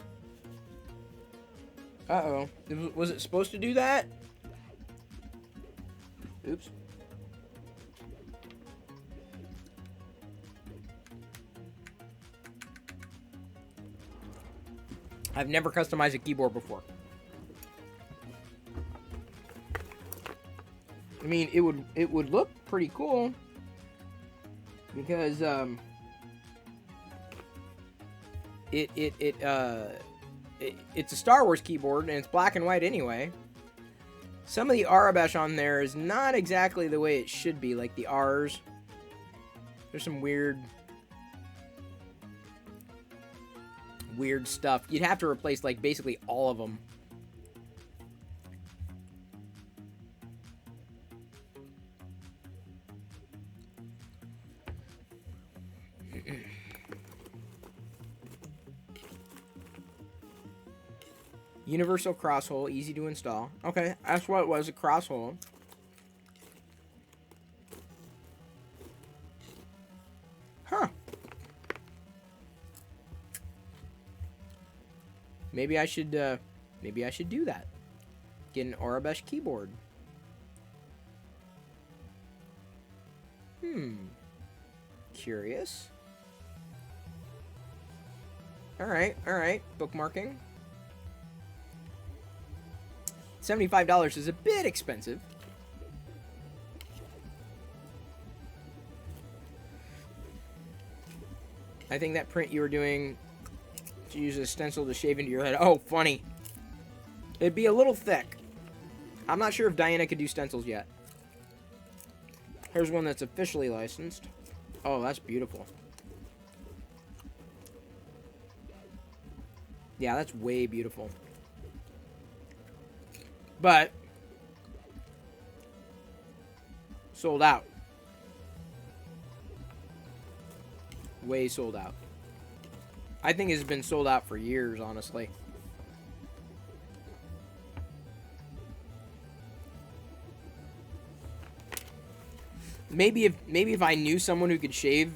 Uh-oh. Was it supposed to do that? Oops. I've never customized a keyboard before. I mean, it would look pretty cool because it's a Star Wars keyboard and it's black and white anyway. Some of the Arabesh on there is not exactly the way it should be, like the R's. There's some weird stuff. You'd have to replace like basically all of them. Universal cross hole, easy to install. Okay, that's what it was, a cross hole. Huh. Maybe I should do that. Get an Arabesh keyboard. Curious. Alright, bookmarking. $75 is a bit expensive. I think that print you were doing to use a stencil to shave into your head. Oh, funny. It'd be a little thick. I'm not sure if Diana could do stencils yet. Here's one that's officially licensed. Oh, that's beautiful. Yeah, that's way beautiful. But sold out. Way sold out. I think it's been sold out for years, honestly. Maybe if I knew someone who could shave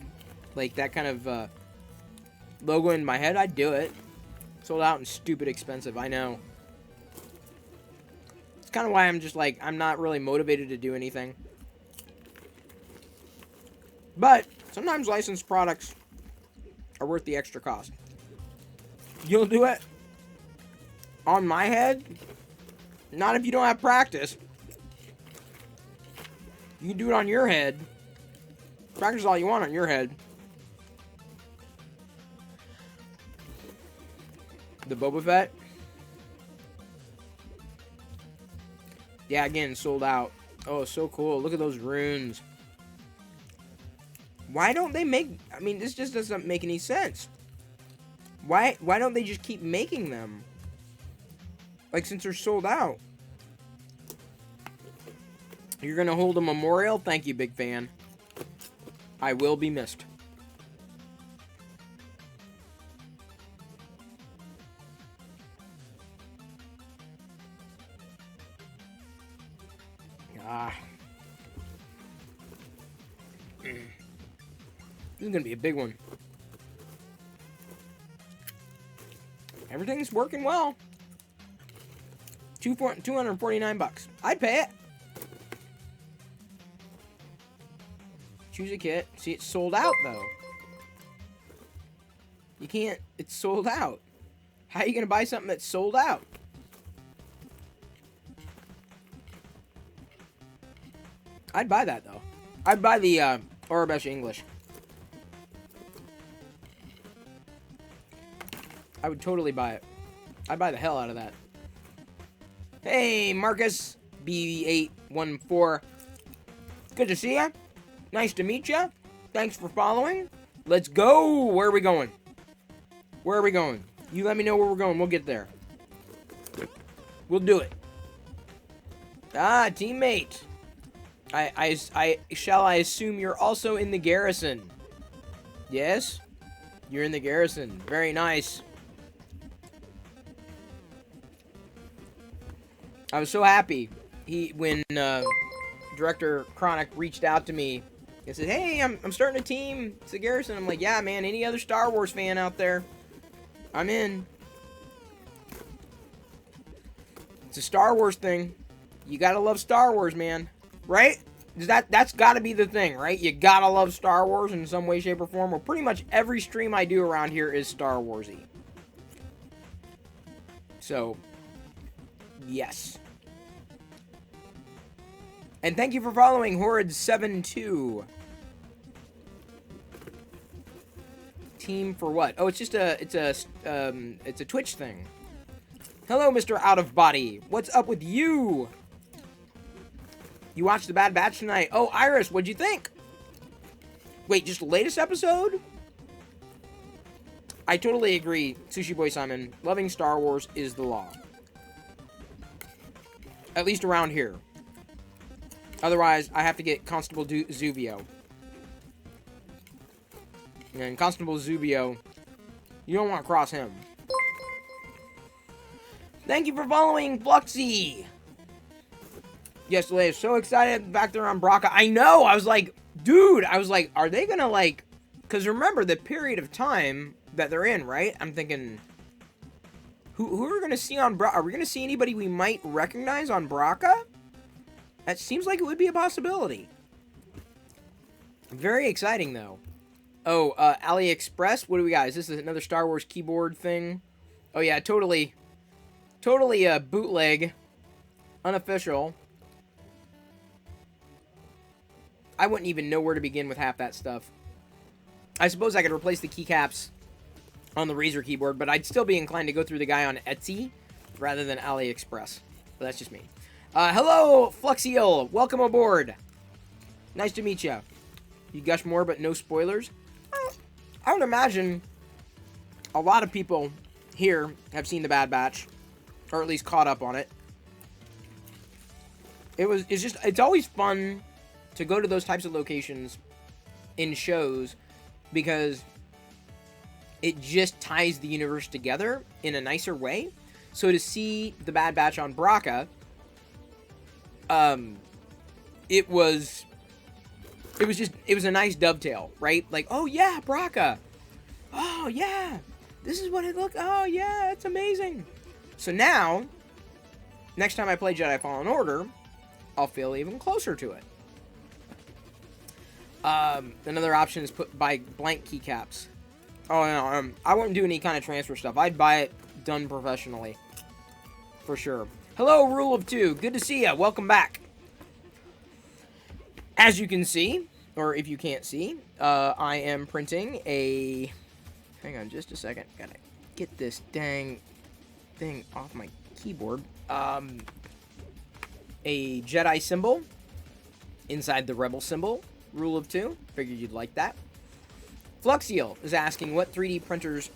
like that kind of logo in my head, I'd do it. Sold out and stupid expensive, I know. Kind of why I'm just like, I'm not really motivated to do anything. But sometimes licensed products are worth the extra cost. You'll do it on my head? Not if you don't have practice. You can do it on your head. Practice all you want on your head. The Boba Fett? Yeah, again, sold out. Oh, so cool. Look at those runes. Why don't they make... I mean, this just doesn't make any sense. Why don't they just keep making them? Like, since they're sold out. You're going to hold a memorial? Thank you, big fan. I will be missed. This is gonna be a big one. Everything's working well. $249. I'd pay it. Choose a kit. See, it's sold out though. You can't. It's sold out. How are you gonna buy something that's sold out? I'd buy that though. I'd buy the Arabesh English. I would totally buy it. I'd buy the hell out of that. Hey, Marcus B814. Good to see ya. Nice to meet ya. Thanks for following. Let's go. Where are we going? Where are we going? You let me know where we're going. We'll get there. We'll do it. Ah, teammate. I assume you're also in the garrison? Yes? You're in the garrison. Very nice. I was so happy when Director Chronic reached out to me and said, "Hey, I'm starting a team. It's the garrison." I'm like, "Yeah, man. Any other Star Wars fan out there? I'm in." It's a Star Wars thing. You gotta love Star Wars, man. Right? That's gotta be the thing, right? You gotta love Star Wars in some way, shape, or form. Well, pretty much every stream I do around here is Star Warsy. So, yes. And thank you for following Horrid72. Team for what? Oh, it's just it's a Twitch thing. Hello, Mr. Out of Body. What's up with you? You watched The Bad Batch tonight. Oh, Iris, what'd you think? Wait, just the latest episode? I totally agree, Sushi Boy Simon. Loving Star Wars is the law. At least around here. Otherwise, I have to get Constable Zuvio. And Constable Zuvio, you don't want to cross him. Thank you for following, Fluxy! Yes, Leia, so excited back there on Braca. I know! I was like, dude! I was like, are they gonna, like... Because remember, the period of time that they're in, right? I'm thinking... Who are we gonna see on Braca? Are we gonna see anybody we might recognize on Braca? That seems like it would be a possibility. Very exciting, though. Oh, AliExpress? What do we got? Is this another Star Wars keyboard thing? Oh, yeah, totally bootleg. Unofficial. I wouldn't even know where to begin with half that stuff. I suppose I could replace the keycaps on the Razer keyboard, but I'd still be inclined to go through the guy on Etsy rather than AliExpress. But that's just me. Hello, Fluxiel. Welcome aboard. Nice to meet you. You gush more, but no spoilers? I would imagine a lot of people here have seen The Bad Batch, or at least caught up on it. It's always fun to go to those types of locations in shows because it just ties the universe together in a nicer way. So to see The Bad Batch on Braca, it was a nice dovetail, right? Like, oh yeah, Braca. Oh yeah, this is what it looked. Oh yeah, it's amazing. So now, next time I play Jedi Fallen Order, I'll feel even closer to it. Another option is buy blank keycaps. Oh no, I wouldn't do any kind of transfer stuff. I'd buy it done professionally, for sure. Hello, Rule of Two. Good to see ya. Welcome back. As you can see, or if you can't see, I am printing a... Hang on just a second. Gotta get this dang thing off my keyboard. A Jedi symbol inside the Rebel symbol. Rule of Two. Figured you'd like that. Fluxiel is asking what 3D printers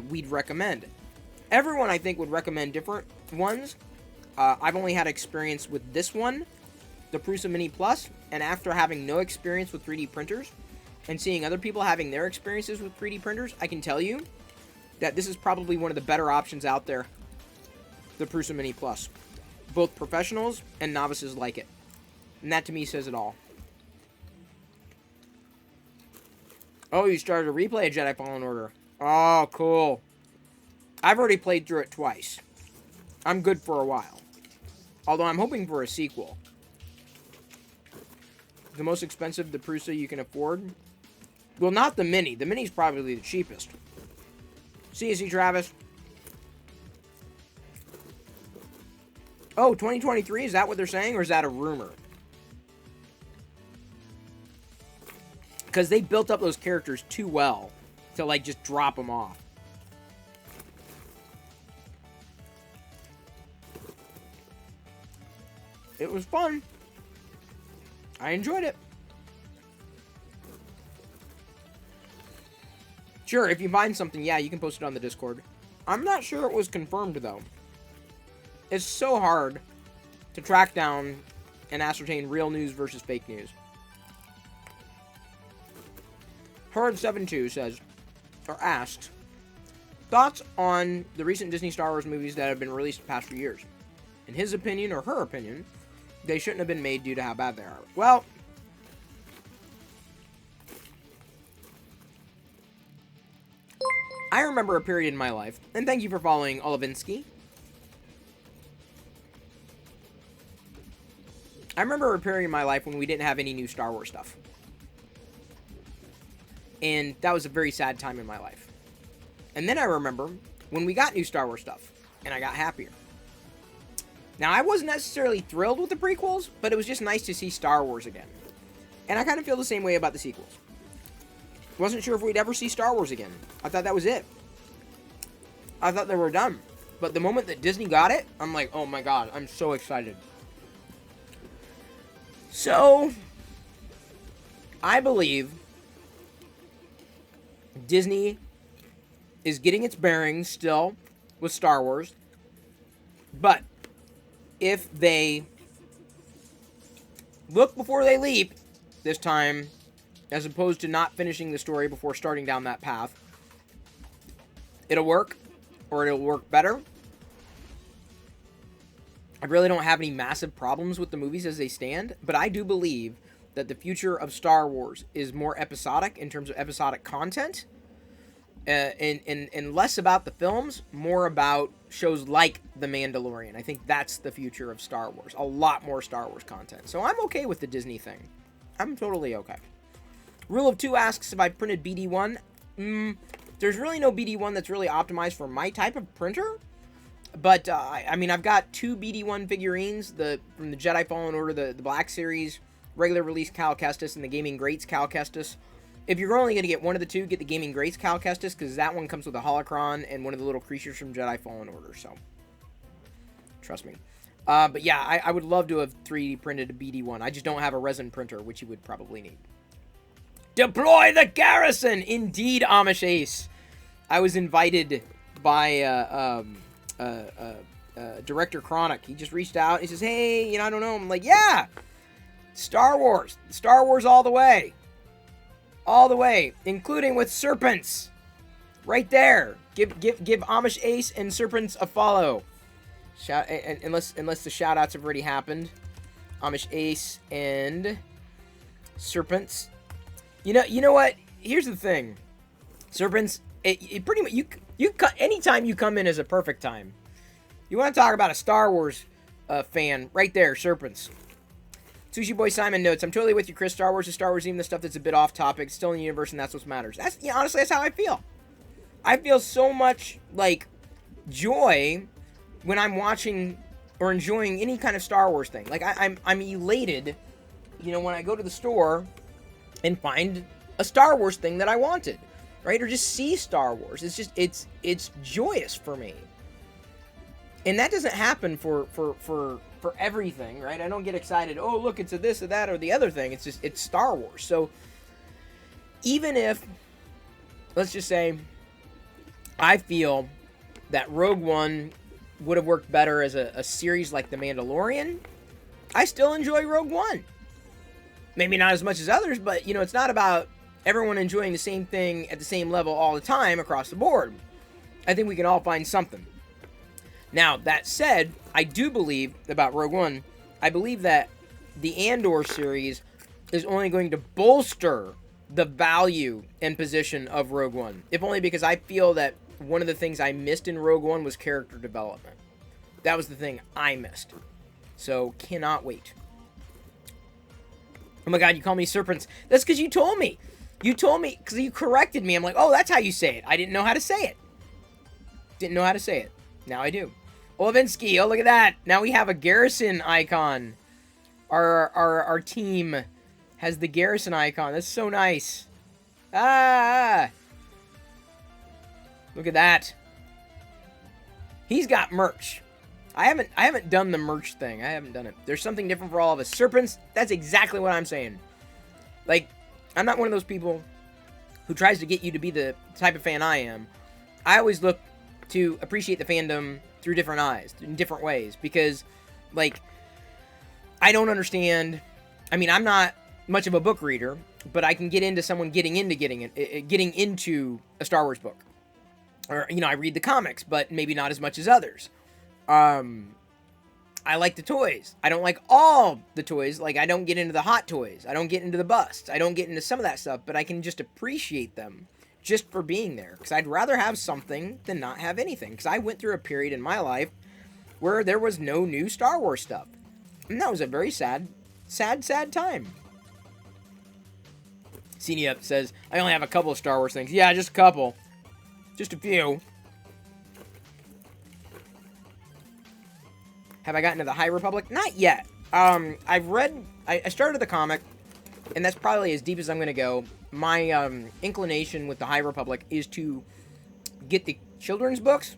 we'd recommend. Everyone, I think, would recommend different ones. I've only had experience with this one, the Prusa Mini Plus, and after having no experience with 3D printers and seeing other people having their experiences with 3D printers, I can tell you that this is probably one of the better options out there, the Prusa Mini Plus. Both professionals and novices like it. And that to me says it all. Oh, you started to replay a Jedi Fallen Order. Oh, cool. I've already played through it twice. I'm good for a while. Although I'm hoping for a sequel. The most expensive, the Prusa you can afford? Well, not the Mini. The Mini's probably the cheapest. See you, Travis. Oh, 2023? Is that what they're saying? Or is that a rumor? Because they built up those characters too well to, like, just drop them off. It was fun. I enjoyed it. Sure, if you find something, yeah, you can post it on the Discord. I'm not sure it was confirmed, though. It's so hard to track down and ascertain real news versus fake news. Herd72 says, or asked, thoughts on the recent Disney Star Wars movies that have been released the past few years. In his opinion, or her opinion, they shouldn't have been made due to how bad they are. Well, I remember a period in my life, and thank you for following Olivinsky. I remember a period in my life when we didn't have any new Star Wars stuff. And that was a very sad time in my life. And then I remember when we got new Star Wars stuff, and I got happier. Now, I wasn't necessarily thrilled with the prequels, but it was just nice to see Star Wars again. And I kind of feel the same way about the sequels. Wasn't sure if we'd ever see Star Wars again. I thought that was it. I thought they were done. But the moment that Disney got it, I'm like, oh my god, I'm so excited. So, I believe Disney is getting its bearings still with Star Wars. But if they look before they leap this time, as opposed to not finishing the story before starting down that path, it'll work, or it'll work better. I really don't have any massive problems with the movies as they stand, but I do believe that the future of Star Wars is more episodic in terms of episodic content, and less about the films, more about shows like The Mandalorian. I think that's the future of Star Wars. A lot more Star Wars content. So I'm okay with the Disney thing. I'm totally okay. Rule of Two asks if I printed BD1. There's really no BD1 that's really optimized for my type of printer. But, I mean, I've got 2 BD1 figurines, from the Jedi Fallen Order, the Black Series, regular release Cal Kestis, and the Gaming Greats Cal Kestis. If you're only going to get one of the two, get the Gaming Greats Cal Kestis, because that one comes with a holocron and one of the little creatures from Jedi Fallen Order, so trust me. But yeah, I would love to have 3D printed a BD1. I just don't have a resin printer, which you would probably need. Deploy the garrison! Indeed, Amish Ace. I was invited by Director Chronic. He just reached out. He says, hey, I don't know. I'm like, yeah! Star Wars. Star Wars all the way. All the way, including with Serpents. Right there. Give Amish Ace and Serpents a follow. Unless the shout-outs have already happened. Amish Ace and Serpents. You know what? Here's the thing. Serpents, it pretty much, anytime you come in is a perfect time. You want to talk about a Star Wars fan, right there, Serpents. Sushi Boy Simon notes, I'm totally with you, Chris. Star Wars is Star Wars, even the stuff that's a bit off topic, still in the universe, and that's what matters. Honestly, that's how I feel. I feel so much, joy when I'm watching or enjoying any kind of Star Wars thing. I'm elated, when I go to the store and find a Star Wars thing that I wanted, right? Or just see Star Wars. It's joyous for me. And that doesn't happen for everything, right? I don't get excited, oh, look, it's a this or that or the other thing. It's Star Wars. So even if, let's just say, I feel that Rogue One would have worked better as a series like The Mandalorian, I still enjoy Rogue One. Maybe not as much as others, but, it's not about everyone enjoying the same thing at the same level all the time across the board. I think we can all find something. Now, that said, I do believe about Rogue One, I believe that the Andor series is only going to bolster the value and position of Rogue One. If only because I feel that one of the things I missed in Rogue One was character development. That was the thing I missed. So, cannot wait. Oh my god, you call me Serpents. That's because you told me. You told me, because you corrected me. I'm like, oh, that's how you say it. I didn't know how to say it. Didn't know how to say it. Now I do. Olavinsky, oh, look at that. Now we have a Garrison icon. Our team has the Garrison icon. That's so nice. Ah! Look at that. He's got merch. I haven't done the merch thing. I haven't done it. There's something different for all of us. Serpents, that's exactly what I'm saying. I'm not one of those people who tries to get you to be the type of fan I am. I always look to appreciate the fandom through different eyes, in different ways, because, I don't understand. I mean, I'm not much of a book reader, but I can get into someone getting into a Star Wars book. Or, you know, I read the comics, but maybe not as much as others. I like the toys. I don't like all the toys. Like, I don't get into the hot toys. I don't get into the busts. I don't get into some of that stuff, but I can just appreciate them just for being there. Because I'd rather have something than not have anything. Because I went through a period in my life where there was no new Star Wars stuff. And that was a very sad time. Cenia says, I only have a couple of Star Wars things. Yeah, just a couple. Just a few. Have I gotten to the High Republic? Not yet. I started the comic, and that's probably as deep as I'm going to go. My inclination with the High Republic is to get the children's books.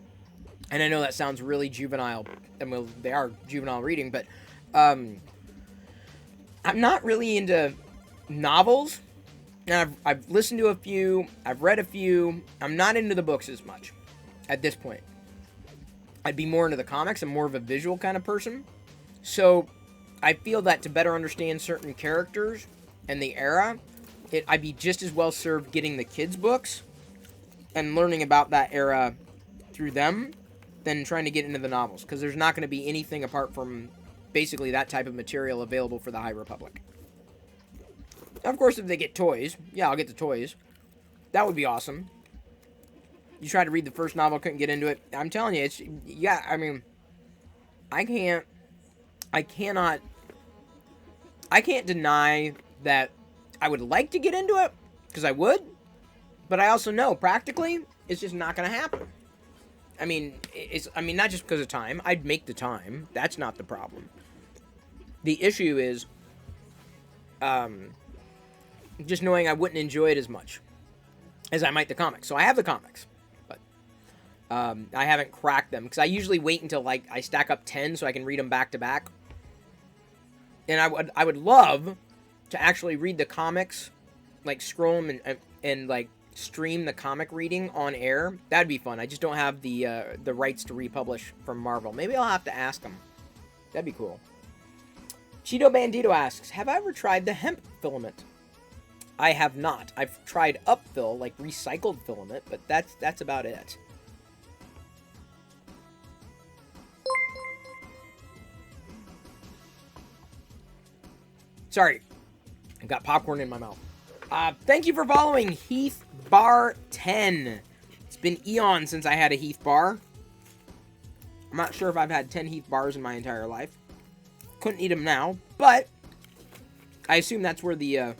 And I know that sounds really juvenile. I mean, they are juvenile reading, but I'm not really into novels. And I've listened to a few. I've read a few. I'm not into the books as much at this point. I'd be more into the comics. I'm more of a visual kind of person. So I feel that to better understand certain characters and the era, I'd be just as well served getting the kids' books and learning about that era through them than trying to get into the novels. Because there's not going to be anything apart from basically that type of material available for the High Republic. Of course, if they get toys, yeah, I'll get the toys. That would be awesome. You tried to read the first novel, couldn't get into it. I'm telling you, I mean, I can't deny that I would like to get into it, because I would, but I also know, practically, it's just not going to happen. I mean, not just because of time. I'd make the time. That's not the problem. The issue is, just knowing I wouldn't enjoy it as much as I might the comics. So I have the comics, but I haven't cracked them because I usually wait until like I stack up 10 so I can read them back to back. And I would love to actually read the comics, like scroll them and like stream the comic reading on air. That'd be fun. I just don't have the rights to republish from Marvel. Maybe I'll have to ask them. That'd be cool. Cheeto Bandito asks, have I ever tried the hemp filament? I have not. I've tried upfill, like recycled filament, but that's about it. Sorry, I got popcorn in my mouth. Thank you for following Heath Bar 10. It's been eons since I had a Heath Bar. I'm not sure if I've had 10 Heath Bars in my entire life. Couldn't eat them now, but I assume that's where the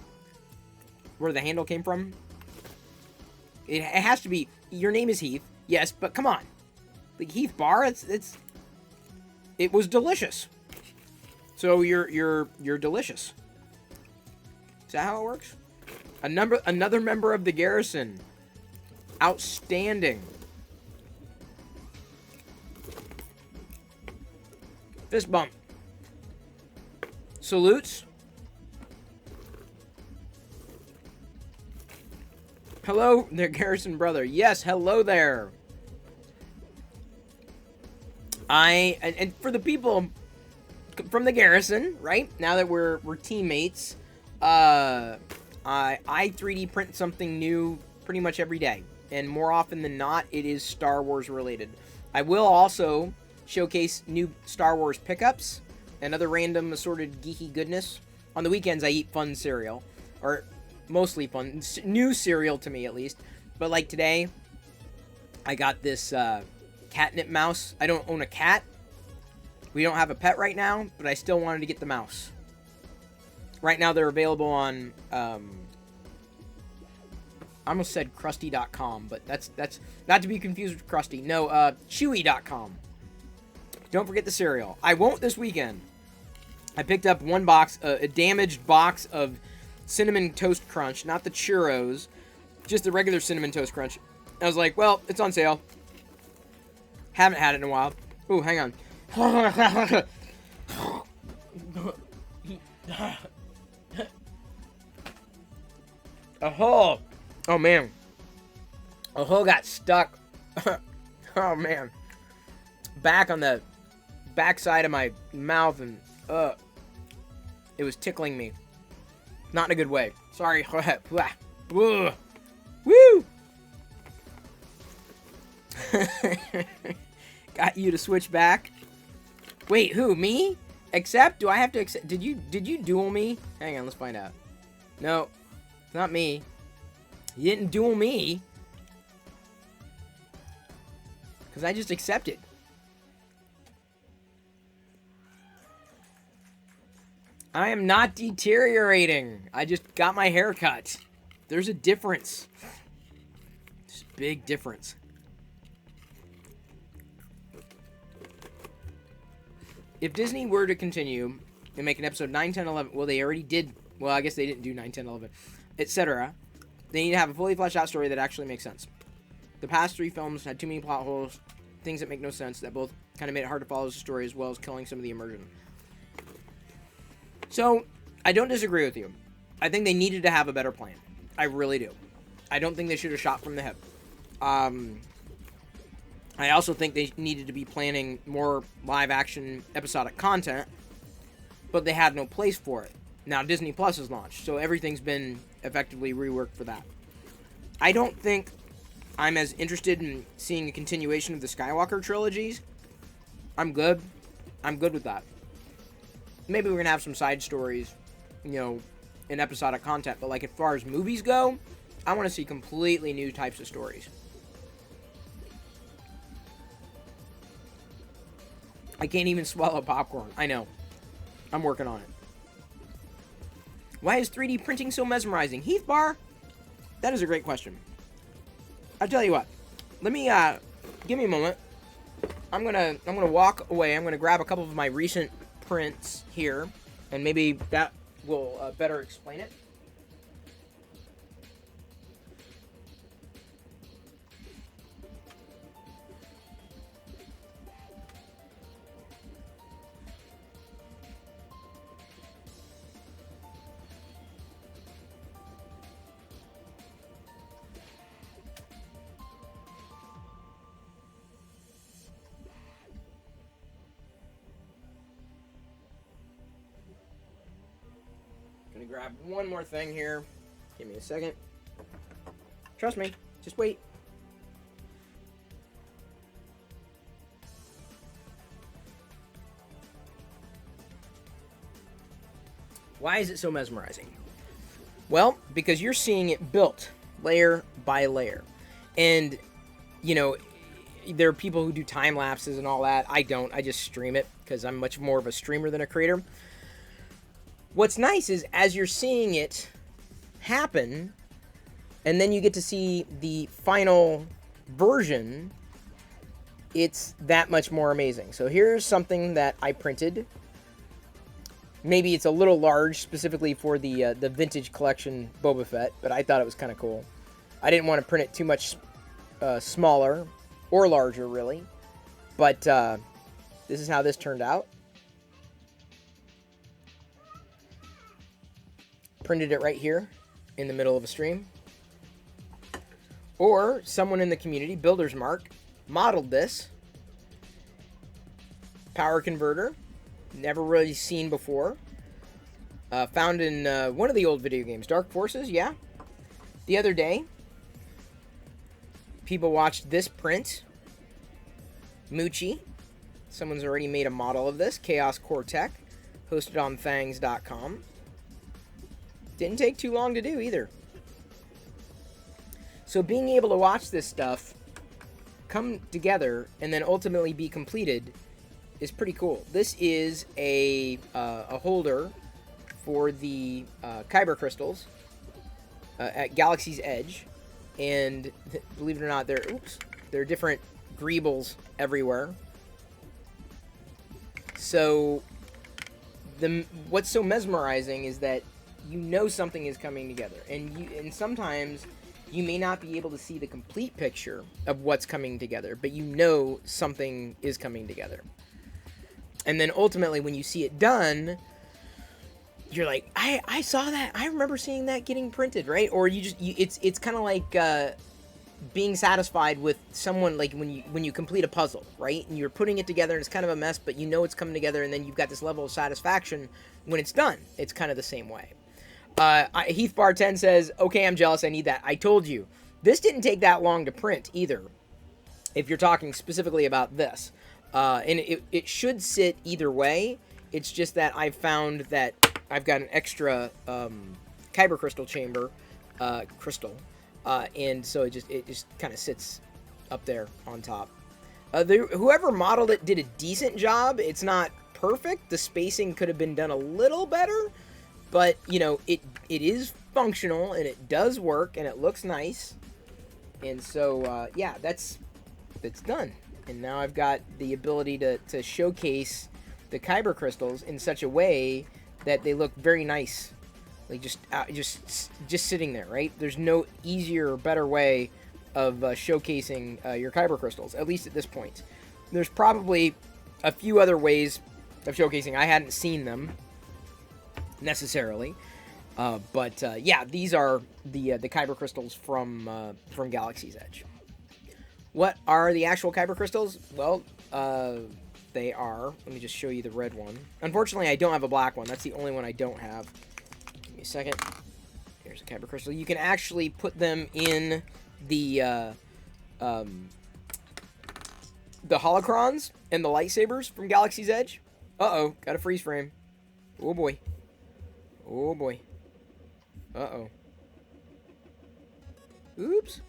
handle came from. It has to be. Your name is Heath, yes, but come on, the Heath Bar. It was delicious. So you're delicious. Is that how it works? Another member of the garrison. Outstanding. Fist bump. Salutes. Hello there, Garrison brother. Yes, hello there. And for the people from the Garrison, right? Now that we're teammates, I 3D print something new pretty much every day. And more often than not, it is Star Wars related. I will also showcase new Star Wars pickups and other random assorted geeky goodness. On the weekends, I eat fun cereal. Or mostly fun. New cereal to me, at least. But like today, I got this catnip mouse. I don't own a cat. We don't have a pet right now, but I still wanted to get the mouse. Right now, they're available on... I almost said Krusty.com, but that's not to be confused with Krusty. No, Chewy.com. Don't forget the cereal. I won't this weekend. I picked up one box, a damaged box of Cinnamon Toast Crunch, not the churros, just the regular Cinnamon Toast Crunch. I was like, well, it's on sale. Haven't had it in a while. Ooh, hang on. Oh, man. Oh, got stuck. Oh, man. Back on the backside of my mouth and, It was tickling me. Not in a good way. Sorry. Woo! Got you to switch back. Wait, who? Me? Accept? Do I have to accept? Did you duel me? Hang on, let's find out. No, it's not me. You didn't duel me. Because I just accepted. I am not deteriorating. I just got my hair cut. There's a difference. There's a big difference. If Disney were to continue and make an episode 9, 10, 11, well, they already did. Well, I guess they didn't do 9, 10, 11, etc. They need to have a fully fleshed out story that actually makes sense. The past 3 films had too many plot holes, things that make no sense, that both kind of made it hard to follow the story as well as killing some of the immersion. So, I don't disagree with you. I think they needed to have a better plan. I really do. I don't think they should have shot from the hip. I also think they needed to be planning more live-action episodic content, but they had no place for it. Now, Disney Plus is launched, so everything's been effectively reworked for that. I don't think I'm as interested in seeing a continuation of the Skywalker trilogies. I'm good. I'm good with that. Maybe we're going to have some side stories, you know, in episodic content, but like as far as movies go, I want to see completely new types of stories. I can't even swallow popcorn. I know. I'm working on it. Why is 3D printing so mesmerizing? Heath Bar? That is a great question. I'll tell you what. Let me, give me a moment. I'm gonna walk away. I'm gonna grab a couple of my recent prints here, and maybe that will better explain it. Gonna grab one more thing here. Give me a second. Trust me. Just wait. Why is it so mesmerizing? Well, because you're seeing it built layer by layer. And, you know, there are people who do time lapses and all that. I don't. I just stream it because I'm much more of a streamer than a creator. What's nice is as you're seeing it happen, and then you get to see the final version, it's that much more amazing. So here's something that I printed. Maybe it's a little large, specifically for the Vintage Collection Boba Fett, but I thought it was kind of cool. I didn't want to print it too much smaller or larger, really. But this is how this turned out. Printed it right here in the middle of a stream. Or someone in the community, Builder's Mark, modeled this. Power converter. Never really seen before. Found in one of the old video games. Dark Forces, yeah. The other day, people watched this print. Moochie. Someone's already made a model of this. Chaos Core Tech. Hosted on Fangs.com. Didn't take too long to do either. So being able to watch this stuff come together and then ultimately be completed is pretty cool. This is a holder for the Kyber crystals at Galaxy's Edge, and believe it or not, there are different greebles everywhere. So what's so mesmerizing is that you know something is coming together, and sometimes you may not be able to see the complete picture of what's coming together, but you know something is coming together. And then ultimately, when you see it done, you're like, I saw that. I remember seeing that getting printed, right? Or it's kind of like being satisfied with someone, like when you complete a puzzle, right? And you're putting it together and it's kind of a mess, but you know it's coming together, and then you've got this level of satisfaction when it's done. It's kind of the same way. Heath Bar 10 says, okay, I'm jealous, I need that. I told you. This didn't take that long to print either, if you're talking specifically about this. And it should sit either way. It's just that I found that I've got an extra kyber crystal chamber crystal. And so it just kind of sits up there on top. Whoever modeled it did a decent job. It's not perfect. The spacing could have been done a little better, but you know, it is functional and it does work and it looks nice. And so yeah, it's done. And now I've got the ability to showcase the kyber crystals in such a way that they look very nice. Like just sitting there, right? There's no easier or better way of showcasing your kyber crystals, at least at this point. There's probably a few other ways of showcasing. I hadn't seen them necessarily, but yeah, these are the kyber crystals from Galaxy's Edge. What are the actual kyber crystals? Well, they are. Let me just show you the red one. Unfortunately, I don't have a black one. That's the only one I don't have. Give me a second. Here's a kyber crystal. You can actually put them in the holocrons and the lightsabers from Galaxy's Edge. Uh-oh, got a freeze frame. Oh boy. Oh boy. Uh-oh. Oops.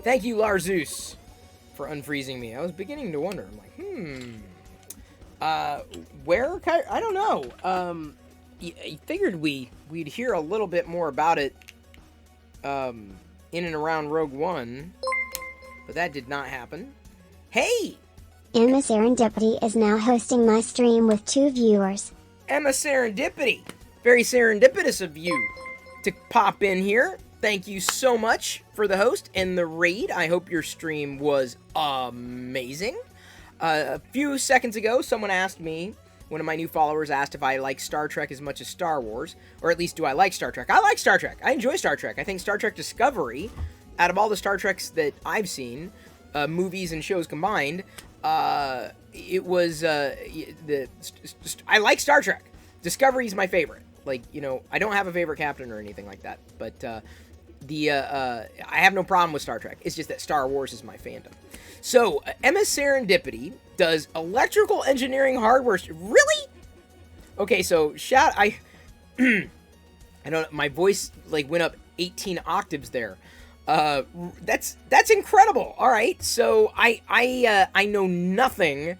Thank you, Larzeus, for unfreezing me. I was beginning to wonder. I'm like, where? I don't know. I figured we'd hear a little bit more about it, in and around Rogue One, but that did not happen. Hey! Emma Serendipity is now hosting my stream with 2 viewers. Emma Serendipity. Very serendipitous of you to pop in here. Thank you so much for the host and the raid. I hope your stream was amazing. A few seconds ago, someone asked me, one of my new followers asked if I like Star Trek as much as Star Wars, or at least do I like Star Trek. I like Star Trek. I enjoy Star Trek. I think Star Trek Discovery, out of all the Star Treks that I've seen, movies and shows combined, it was, I like Star Trek. Discovery's my favorite. Like, you know, I don't have a favorite captain or anything like that, but I have no problem with Star Trek. It's just that Star Wars is my fandom. So, Emma Serendipity does electrical engineering hardware. Really? Okay, so I don't. My voice like went up 18 octaves there. That's incredible. All right, so I know nothing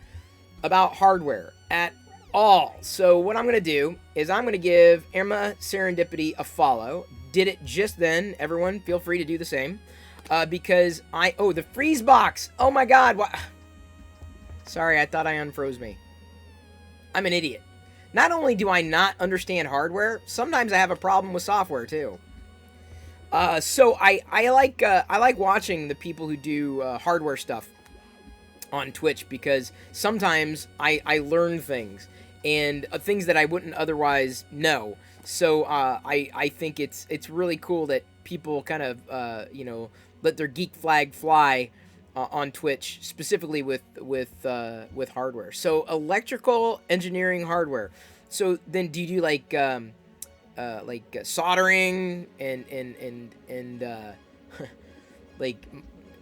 about hardware at all. So what I'm gonna do is I'm gonna give Emma Serendipity a follow. Did it just then. Everyone, feel free to do the same. Because the freeze box. Oh my God. What? Sorry, I thought I unfroze me. I'm an idiot. Not only do I not understand hardware, sometimes I have a problem with software too. So I like watching the people who do hardware stuff on Twitch, because sometimes I learn things and things that I wouldn't otherwise know. So I think it's really cool that people kind of let their geek flag fly on Twitch, specifically with hardware. So electrical engineering hardware. So then do you do like soldering and like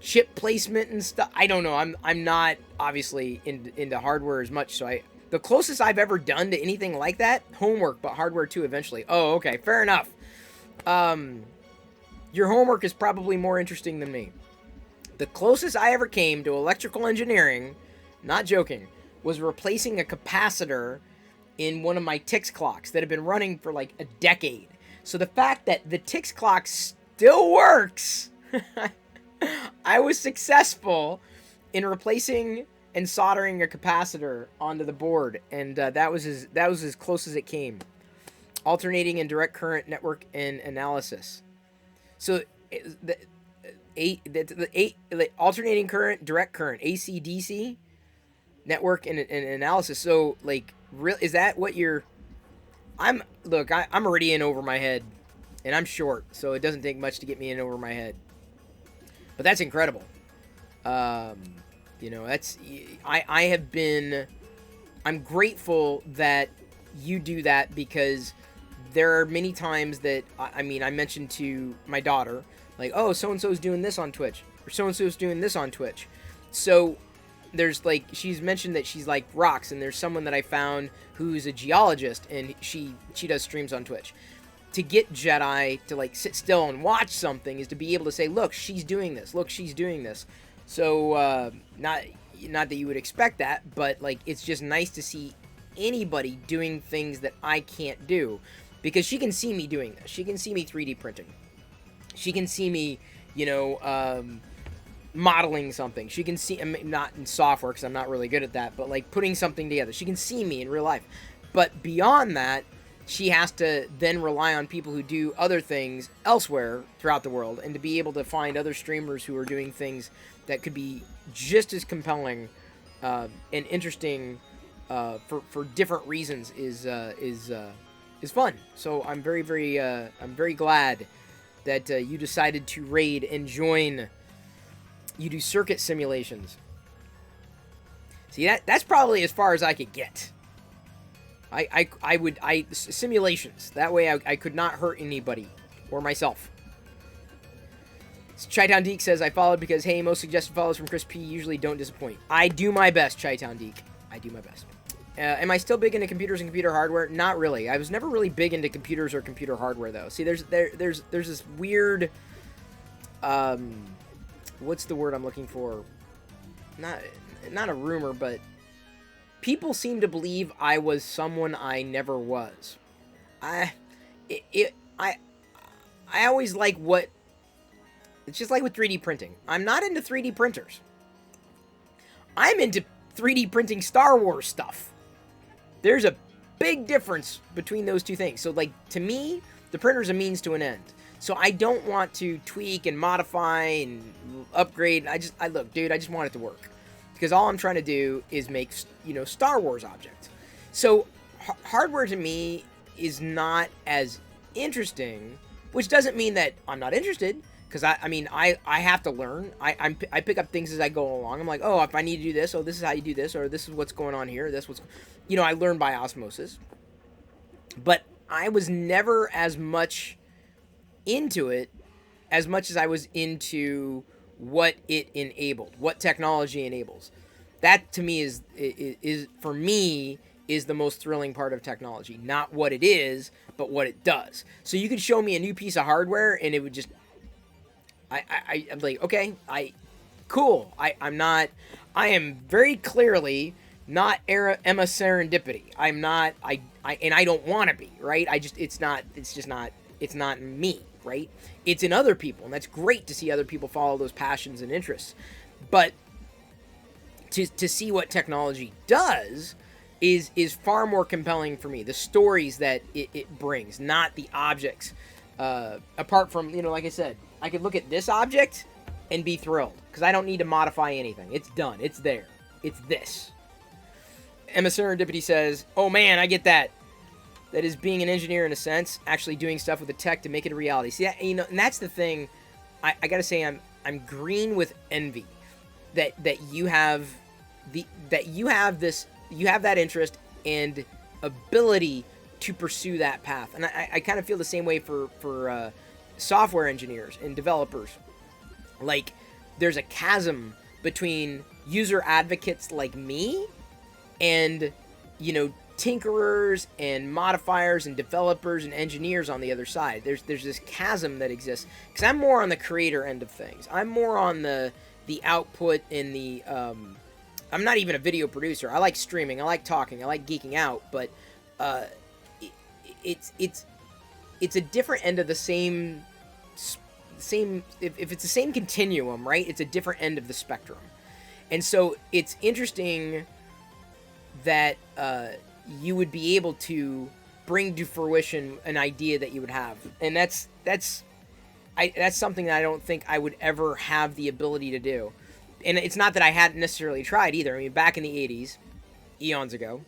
chip placement and stuff? I don't know. I'm not obviously into hardware as much, so The closest I've ever done to anything like that, homework, but hardware too eventually. Oh, okay, fair enough. Your homework is probably more interesting than me. The closest I ever came to electrical engineering, not joking, was replacing a capacitor in one of my Tix clocks that had been running for like a decade. So the fact that the Tix clock still works, I was successful in replacing and soldering a capacitor onto the board, and that was as close as it came. Alternating and direct current network and analysis. So the alternating current, direct current, AC/DC network and analysis. So like, real is that what you're? I'm already in over my head, and I'm short, so it doesn't take much to get me in over my head. But that's incredible. That's I'm grateful that you do that, because there are many times that I mentioned to my daughter, like, oh, so and so's doing this on Twitch, or so and so's doing this on Twitch. So there's like, she's mentioned that she's like rocks, and there's someone that I found who's a geologist, and she does streams on Twitch. To get Jedi to like sit still and watch something is to be able to say, look, she's doing this. Look, she's doing this. So not that you would expect that, but like, it's just nice to see anybody doing things that I can't do, because she can see me doing this. She can see me 3D printing. She can see me, modeling something. She can see, not in software because I'm not really good at that, but like putting something together. She can see me in real life. But beyond that, she has to then rely on people who do other things elsewhere throughout the world, and to be able to find other streamers who are doing things that could be just as compelling and interesting for different reasons is fun. So I'm very glad that you decided to raid and join. You do circuit simulations. See, that's probably as far as I could get. Simulations. That way I could not hurt anybody or myself. So Chi-Town Deke says, I followed because, hey, most suggested follows from Chris P usually don't disappoint. I do my best, Chi-Town Deke. I do my best. Am I still big into computers and computer hardware? Not really. I was never really big into computers or computer hardware, though. See, there's this weird, what's the word I'm looking for? Not a rumor, but people seem to believe I was someone I never was. I always like what. It's just like with 3D printing. I'm not into 3D printers. I'm into 3D printing Star Wars stuff. There's a big difference between those two things. So, like, to me, the printer's a means to an end. So I don't want to tweak and modify and upgrade. I look, dude, I just want it to work. Because all I'm trying to do is make, Star Wars objects. So hardware to me is not as interesting, which doesn't mean that I'm not interested. Because I have to learn. I pick up things as I go along. I'm like, oh, if I need to do this, oh, this is how you do this, or this is what's going on here. This what's, I learn by osmosis. But I was never as much into it as much as I was into what it enabled, what technology enables. That to me is for me is the most thrilling part of technology. Not what it is, but what it does. So you could show me a new piece of hardware and it would just, I'm like, okay, cool. I am very clearly not Emma Serendipity. I'm not, and I don't want to be, right? It's not me, right? It's in other people, and that's great to see other people follow those passions and interests. But to see what technology does is far more compelling for me. The stories that it brings, not the objects. Apart from, like I said, I could look at this object and be thrilled because I don't need to modify anything. It's done. It's there. It's this. Emma Serendipity says, oh man, I get that. That is being an engineer in a sense, actually doing stuff with the tech to make it a reality. See, and that's the thing. I gotta say, I'm green with envy that you have that interest and ability to pursue that path. And I kind of feel the same way for software engineers and developers. Like, there's a chasm between user advocates like me and you know, tinkerers and modifiers and developers and engineers on the other side. There's this chasm that exists, because I'm more on the creator end of things. I'm more on the output and the I'm not even a video producer. I like streaming, I like talking, I like geeking out, but it's a different end of the same if it's the same continuum, right? It's a different end of the spectrum. And so it's interesting that you would be able to bring to fruition an idea that you would have, and that's something that I don't think I would ever have the ability to do. And it's not that I hadn't necessarily tried either. I mean, back in the 80s, eons ago,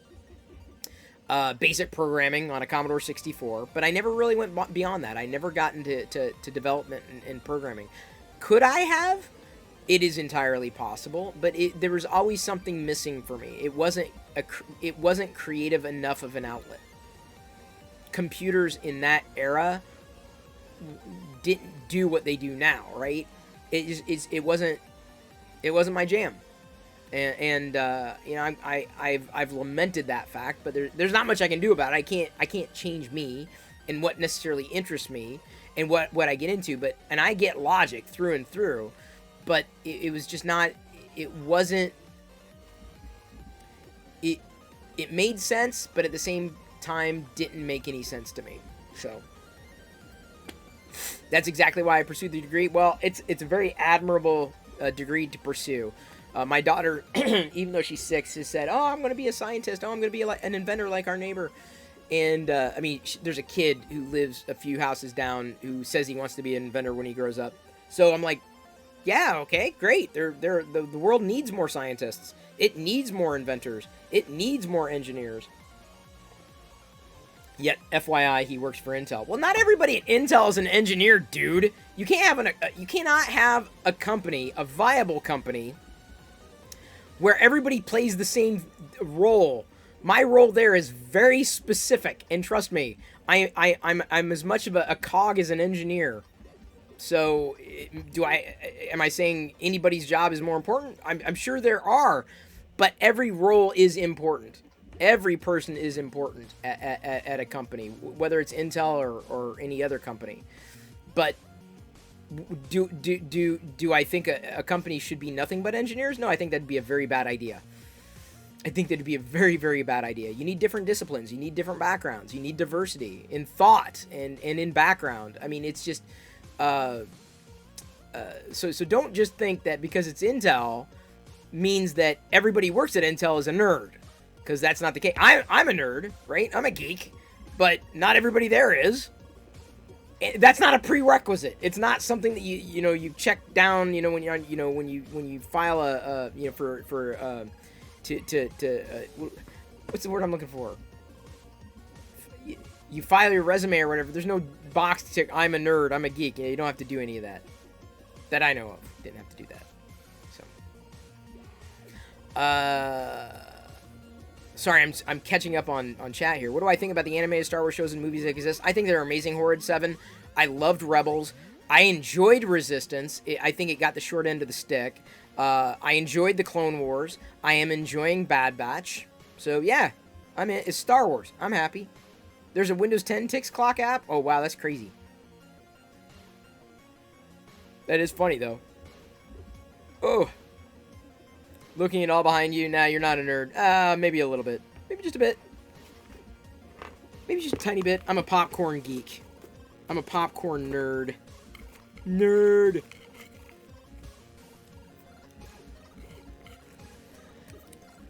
basic programming on a Commodore 64, but I never really went beyond that. I never got into development and programming. Could I have? It is entirely possible, but there was always something missing for me. It wasn't creative enough of an outlet. Computers in that era didn't do what they do now, right? It wasn't my jam, and you know, I've lamented that fact, but there's not much I can do about it. I can't change me and what necessarily interests me and what I get into, and I get logic through and through. But it was just not, it wasn't, it made sense, but at the same time didn't make any sense to me. So that's exactly why I pursued the degree. Well, it's a very admirable degree to pursue. My daughter, even though she's 6, has said, oh, I'm going to be a scientist. Oh, I'm going to be an inventor like our neighbor. And, I mean, there's a kid who lives a few houses down who says he wants to be an inventor when he grows up. So I'm like, yeah, okay, great. The world needs more scientists. It needs more inventors. It needs more engineers. Yet, FYI, he works for Intel. Well, not everybody at Intel is an engineer, dude. You cannot have a company, a viable company, where everybody plays the same role. My role there is very specific, and trust me, I'm as much of a cog as an engineer. So, am I saying anybody's job is more important? I'm sure there are, but every role is important. Every person is important at a company, whether it's Intel or any other company. But do I think a company should be nothing but engineers? No, I think that'd be a very bad idea. I think that'd be a very, very bad idea. You need different disciplines. You need different backgrounds. You need diversity in thought and in background. I mean, it's just... So don't just think that because it's Intel means that everybody works at Intel is a nerd, because that's not the case. I'm a nerd, right? I'm a geek, but not everybody there is. That's not a prerequisite. It's not something that you check down, when you file a what's the word I'm looking for? You file your resume or whatever. There's no box to tick. I'm a nerd. I'm a geek. You don't have to do any of that. That I know of. Didn't have to do that. So, sorry, I'm catching up on chat here. What do I think about the animated Star Wars shows and movies that exist? I think they're amazing. Horde 7. I loved Rebels. I enjoyed Resistance. I think it got the short end of the stick. I enjoyed the Clone Wars. I am enjoying Bad Batch. So yeah, it's Star Wars. I'm happy. There's a Windows 10 ticks clock app. Oh, wow, that's crazy. That is funny, though. Oh. Looking at all behind you. Nah, you're not a nerd. Maybe a little bit. Maybe just a bit. Maybe just a tiny bit. I'm a popcorn geek. I'm a popcorn nerd. Nerd.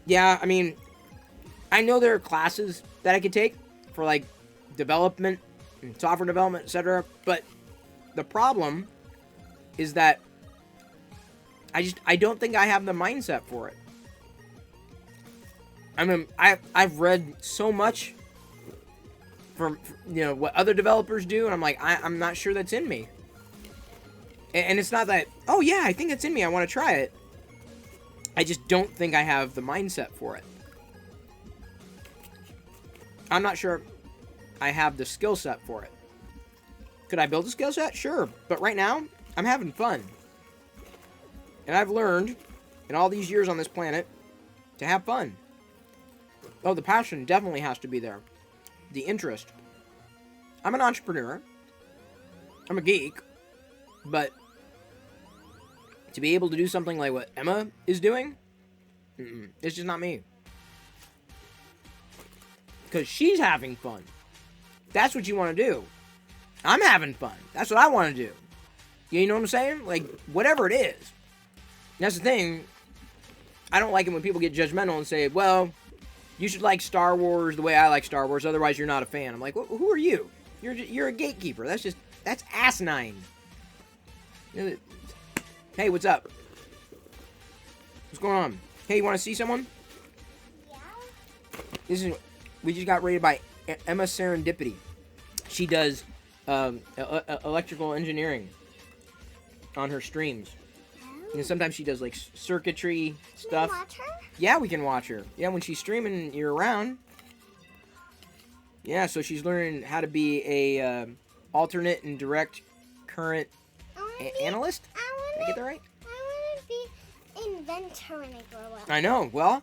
Yeah, I mean, I know there are classes that I could take for, like, development and software development, etc. But the problem is that I don't think I have the mindset for it. I mean, I've read so much from what other developers do, and I'm like, I'm not sure that's in me. And it's not that, oh yeah, I think it's in me, I want to try it. I just don't think I have the mindset for it. I'm not sure I have the skill set for it. Could I build a skill set? Sure. But right now, I'm having fun. And I've learned, in all these years on this planet, to have fun. Oh, the passion definitely has to be there. The interest. I'm an entrepreneur. I'm a geek. But to be able to do something like what Emma is doing, it's just not me. Because she's having fun. That's what you want to do. I'm having fun. That's what I want to do. You know what I'm saying? Like, whatever it is. That's the thing. I don't like it when people get judgmental and say, well, you should like Star Wars the way I like Star Wars, otherwise you're not a fan. I'm like, well, who are you? You're a gatekeeper. That's asinine. Hey, what's up? What's going on? Hey, you want to see someone? Yeah. We just got rated by Emma Serendipity. She does electrical engineering on her streams. And sometimes she does like circuitry stuff. Can we watch her? Yeah, we can watch her. Yeah, when she's streaming, you're around. Yeah, so she's learning how to be a alternate and direct current analyst. Did I get that right? I want to be inventor when I grow up. I know. Well,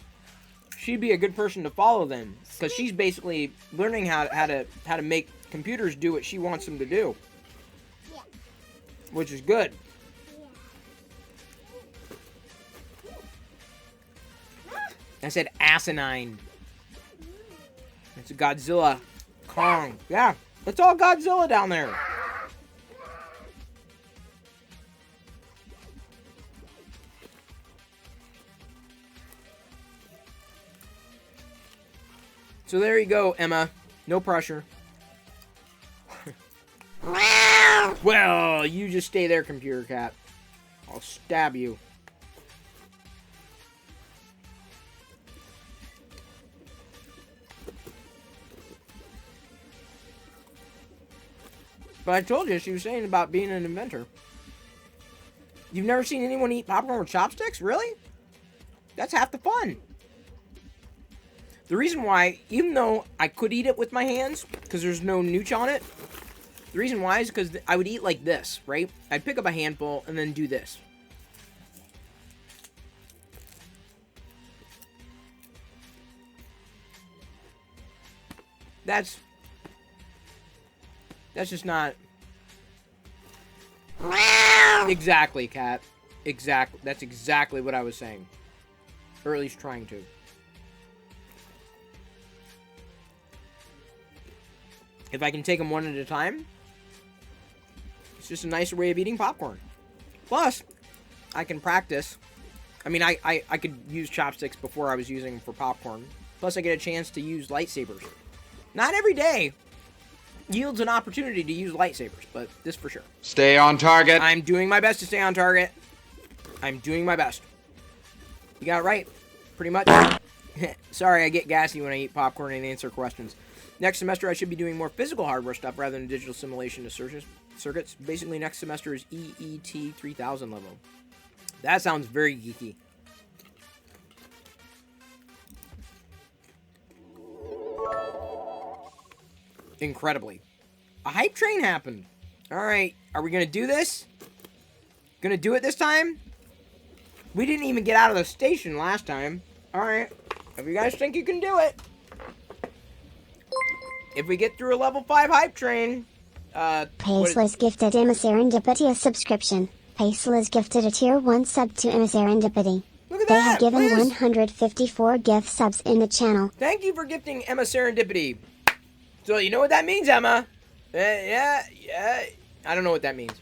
she'd be a good person to follow then, because she's basically learning how to make computers do what she wants them to do. Yeah. Which is good. I said asinine. It's a Godzilla. Kong. Yeah, it's all Godzilla down there. So there you go, Emma. No pressure. Well, you just stay there, computer cat. I'll stab you. But I told you, she was saying about being an inventor. You've never seen anyone eat popcorn with chopsticks? Really? That's half the fun. The reason why, even though I could eat it with my hands, because there's no nooch on it, the reason why is because I would eat like this, right? I'd pick up a handful and then do this. That's just not... Exactly, cat. Exactly. That's exactly what I was saying. Or at least trying to. If I can take them one at a time, it's just a nicer way of eating popcorn. Plus, I can practice. I mean, I could use chopsticks before I was using them for popcorn. Plus, I get a chance to use lightsabers. Not every day yields an opportunity to use lightsabers, but this for sure. Stay on target. I'm doing my best to stay on target. I'm doing my best. You got it right, pretty much. Sorry, I get gassy when I eat popcorn and answer questions. Next semester, I should be doing more physical hardware stuff rather than digital simulation to circuits. Basically, next semester is EET 3000 level. That sounds very geeky. Incredibly. A hype train happened. Alright, are we gonna do this? Gonna do it this time? We didn't even get out of the station last time. Alright, if you guys think you can do it. If we get through a level 5 hype train, Paceless gifted Emma Serendipity a subscription. Paceless gifted a tier 1 sub to Emma Serendipity. Look at They that, have given Liz. 154 gift subs in the channel. Thank you for gifting Emma Serendipity. So, you know what that means, Emma? Yeah. I don't know what that means.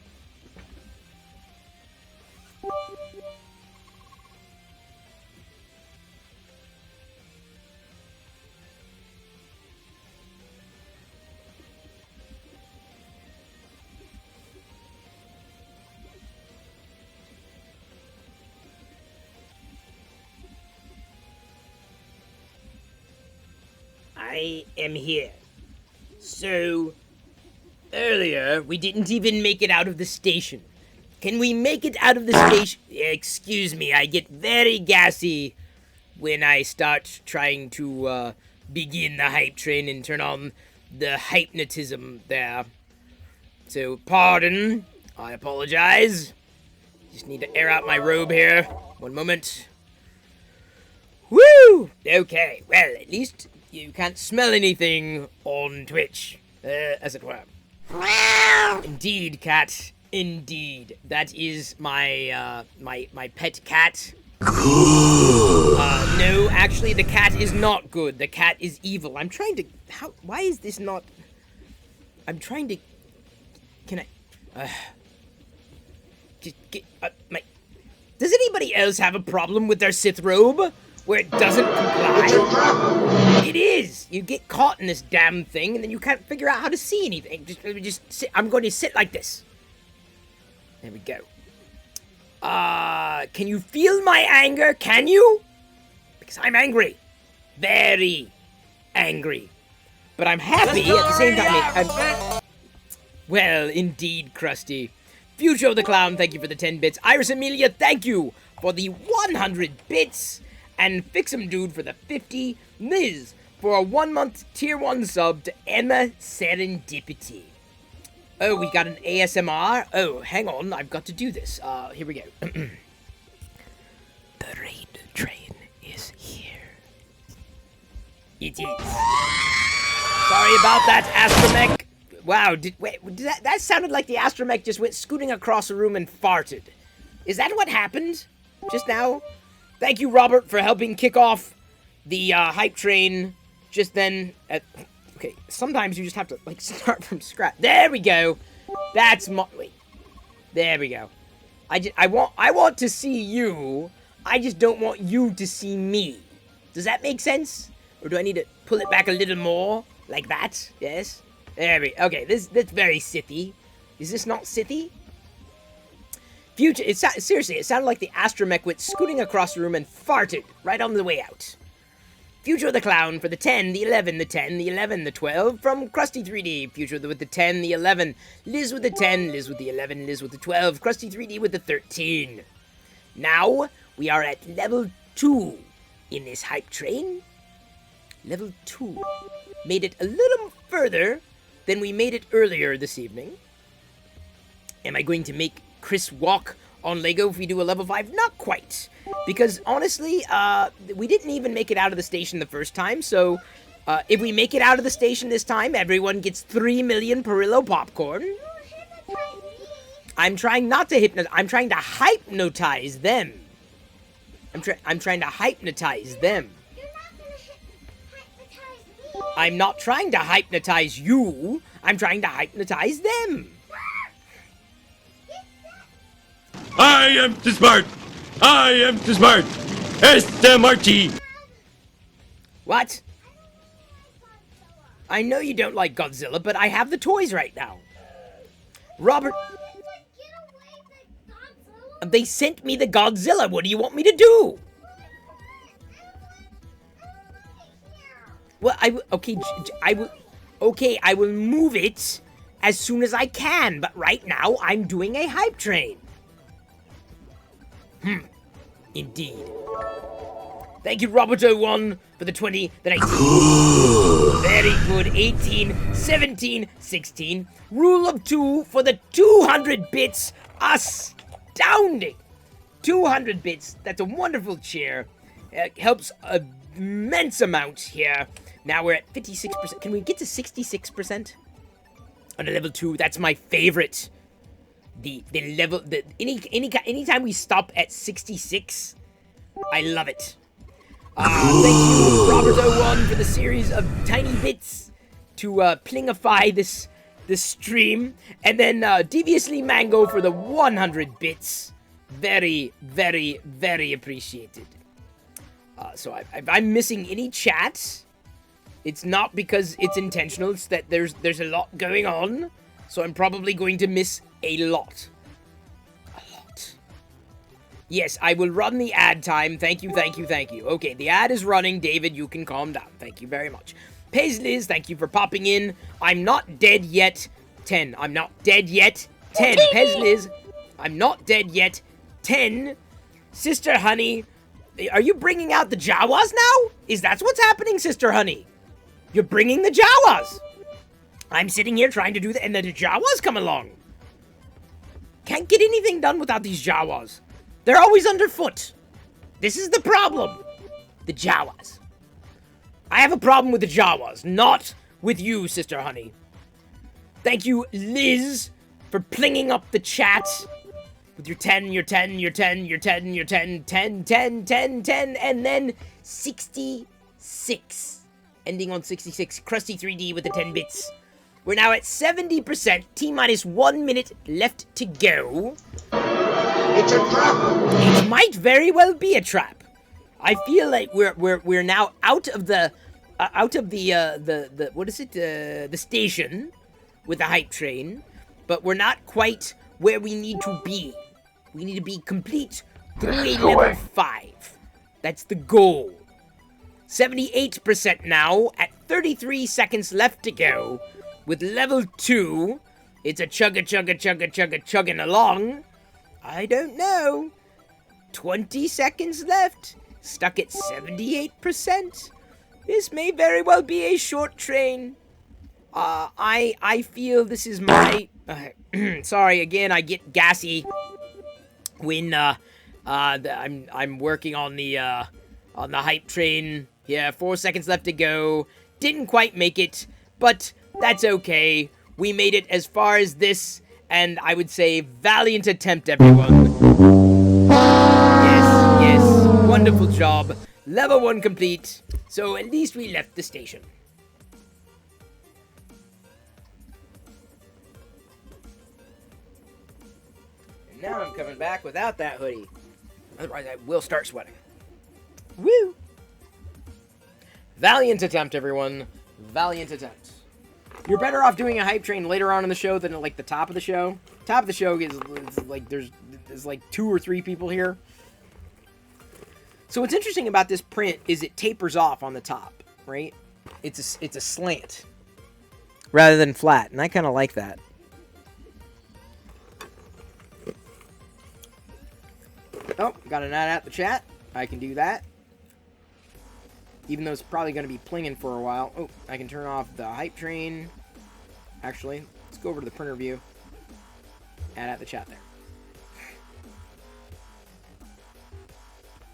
I am here. So, earlier, we didn't even make it out of the station. Can we make it out of the station? Excuse me, I get very gassy when I start trying to begin the hype train and turn on the hypnotism there. So, pardon. I apologize. Just need to air out my robe here. One moment. Woo! Whew! Okay, well, at least you can't smell anything on Twitch, as it were. Indeed, cat. Indeed. That is my, my pet cat. No, actually, the cat is not good. The cat is evil. I'm trying to... Why is this not... I'm trying to... Can I... Just get... Does anybody else have a problem with their Sith robe? Where it doesn't comply? It is! You get caught in this damn thing, and then you can't figure out how to see anything. Just sit. I'm going to sit like this. There we go. Can you feel my anger? Can you? Because I'm angry. Very angry. But I'm happy at the same time. Well, indeed, Krusty. Future the Clown, thank you for the 10 bits. Iris Amelia, thank you for the 100 bits. And Fix'em Dude for the 50. Liz for a 1-month tier 1 sub to Emma Serendipity. Oh, we got an ASMR? Oh, hang on, I've got to do this. Here we go. The raid train is here. It is. Sorry about that, Astromech. Wow, that sounded like the Astromech just went scooting across the room and farted. Is that what happened just now? Thank you, Robert, for helping kick off the hype train just then. Okay, sometimes you just have to, like, start from scratch. There we go. That's wait. There we go. I want to see you. I just don't want you to see me. Does that make sense? Or do I need to pull it back a little more? Like that? Yes? There we go. Okay, that's very Sithy. Is this not Sithy? Seriously, it sounded like the Astromech went scooting across the room and farted right on the way out. Future the Clown for the 10, the 11, the 10, the 11, the 12 from Krusty 3D. Future with the 10, the 11. Liz with the 10, Liz with the 11, Liz with the 12. Krusty 3D with the 13. Now, we are at level 2 in this hype train. Level 2. Made it a little further than we made it earlier this evening. Am I going to make Chris walk on Lego if we do a level 5? Not quite. Because, honestly, we didn't even make it out of the station the first time, so if we make it out of the station this time, everyone gets 3 million Perillo popcorn. I'm trying not to hypnotize. I'm trying to hypnotize them. I'm trying to hypnotize them. I'm not trying to hypnotize you. I'm trying to hypnotize them. I am too smart. I am too smart. SMRT. What? I know you don't like Godzilla, but I have the toys right now. Robert... They sent me the Godzilla. What do you want me to do? Well, I will move it as soon as I can, but right now I'm doing a hype train. Indeed. Thank you, Robert01, for the 20, the 19. Very good. 18, 17, 16. Rule of 2 for the 200 bits. Astounding. 200 bits. That's a wonderful cheer. It helps an immense amount here. Now we're at 56%. Can we get to 66%? On a level 2, that's my favorite. Anytime we stop at 66, I love it. Thank you, Robert01, for the series of tiny bits to plingify this stream, and then Deviously Mango for the 100 bits. Very, very, very appreciated. So if I'm missing any chat, it's not because it's intentional. It's that there's a lot going on, so I'm probably going to miss a lot. Yes, I will run the ad time. Thank you, thank you, thank you. Okay, the ad is running. David, you can calm down. Thank you very much. Paisley's, thank you for popping in. I'm not dead yet. 10. I'm not dead yet. 10. Paisley's, I'm not dead yet. 10. Sister Honey, are you bringing out the Jawas now? Is that what's happening, Sister Honey? You're bringing the Jawas. I'm sitting here trying to do that, and the Jawas come along. Can't get anything done without these Jawas. They're always underfoot. This is the problem. the Jawas. I have a problem with the Jawas, not with you, Sister Honey. Thank you, Liz, for plinging up the chat with your 10, your 10, your 10, your 10, your 10, 10, 10, 10, 10, and then 66. Ending on 66. Krusty 3D with the 10 bits. We're now at 70%. T-minus 1 minute left to go. It's a trap. It might very well be a trap. I feel like we're now out of the what is it, the station with the hype train, but we're not quite where we need to be. We need to be complete through a level 5. That's the goal. 78% now at 33 seconds left to go. With level 2, it's a chugging along. I don't know. 20 seconds left. Stuck at 78%. This may very well be a short train. I feel this is my... sorry, again, I get gassy when I'm working on the hype train. Yeah, 4 seconds left to go. Didn't quite make it, but that's okay. We made it as far as this, and I would say valiant attempt, everyone. Yes, wonderful job. Level 1 complete, so at least we left the station. And now I'm coming back without that hoodie. Otherwise, I will start sweating. Woo! Valiant attempt, everyone. Valiant attempt. You're better off doing a hype train later on in the show than at, like, the top of the show. Top of the show is like, there's like 2 or 3 people here. So what's interesting about this print is it tapers off on the top, right? It's a slant rather than flat, and I kind of like that. Oh, got an ad at the chat. I can do that. Even though it's probably going to be plinging for a while. Oh, I can turn off the hype train. Actually, let's go over to the printer view. Add at the chat there.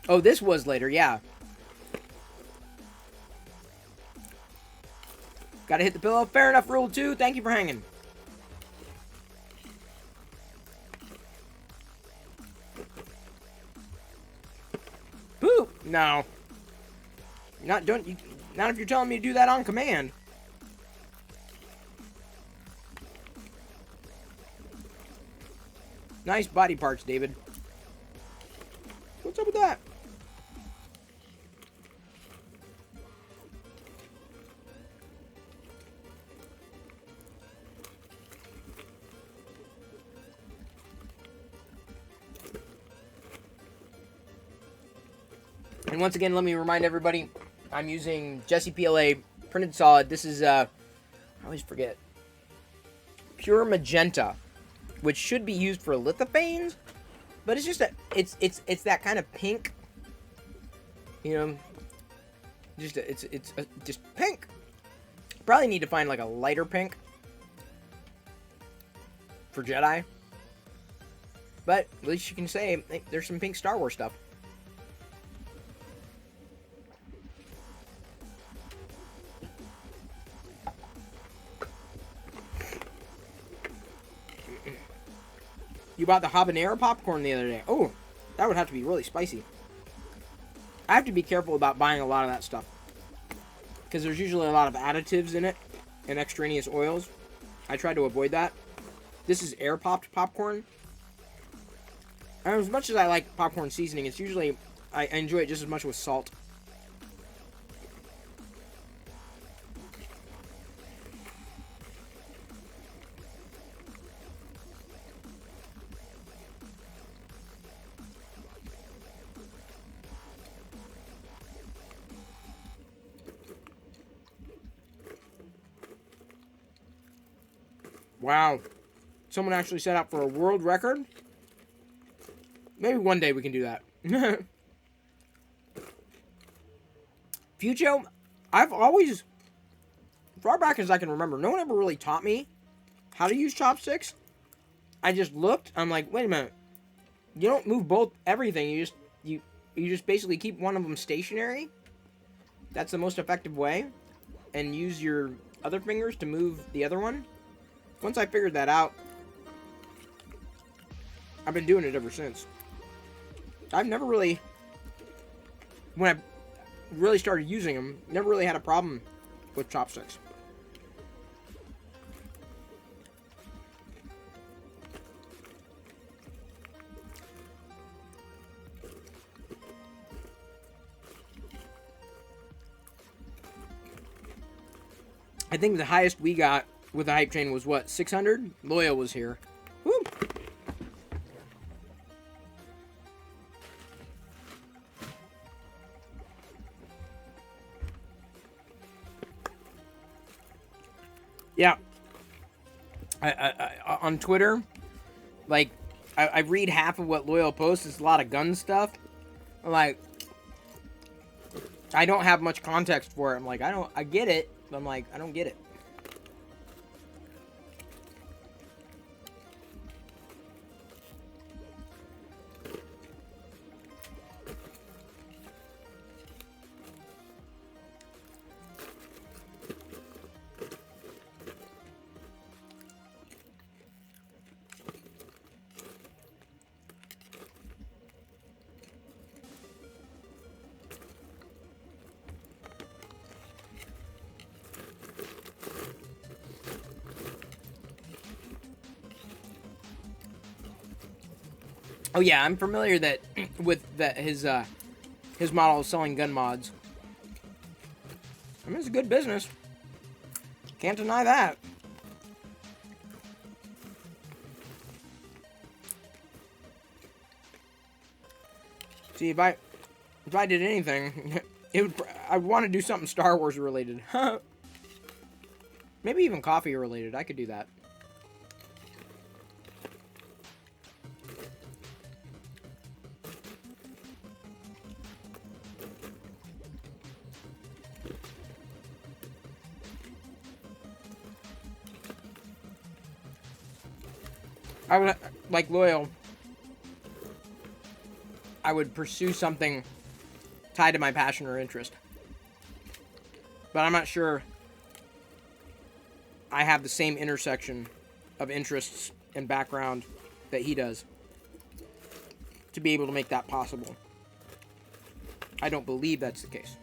Oh, this was later, yeah. Gotta hit the pillow. Fair enough, rule 2. Thank you for hanging. Boo! No. Not if you're telling me to do that on command. Nice body parts, David. What's up with that? And once again, let me remind everybody, I'm using Jesse PLA printed solid. This is I always forget, pure magenta, which should be used for lithophanes, but it's just it's that kind of pink, you know, it's just pink. Probably need to find like a lighter pink for Jedi, but at least you can say hey, there's some pink Star Wars stuff. You bought the habanero popcorn the other day. Oh, that would have to be really spicy. I have to be careful about buying a lot of that stuff, because there's usually a lot of additives in it and extraneous oils. I try to avoid that. This is air-popped popcorn. And as much as I like popcorn seasoning, it's usually... I enjoy it just as much with salt. Wow. Someone actually set up for a world record? Maybe one day we can do that. Fucho, I've always, far back as I can remember, no one ever really taught me how to use chopsticks. I just looked, I'm like, wait a minute. You don't move everything, you just basically keep one of them stationary. that's the most effective way, and use your other fingers to move the other one. Once I figured that out, I've been doing it ever since. I've never really, when I really started using them, never really had a problem with chopsticks. I think the highest we got with the hype train was what, 600? Loyal was here. Woo! Yeah. I on Twitter, like, I read half of what Loyal posts. It's a lot of gun stuff. Like, I don't have much context for it. I'm like, I get it. But I'm like, I don't get it. Oh yeah, I'm familiar that with that his model of selling gun mods. I mean, it's a good business. Can't deny that. See, if I did anything, I'd want to do something Star Wars related. Maybe even coffee related. I could do that. I would, like Loyal, I would pursue something tied to my passion or interest. But I'm not sure I have the same intersection of interests and background that he does to be able to make that possible. I don't believe that's the case.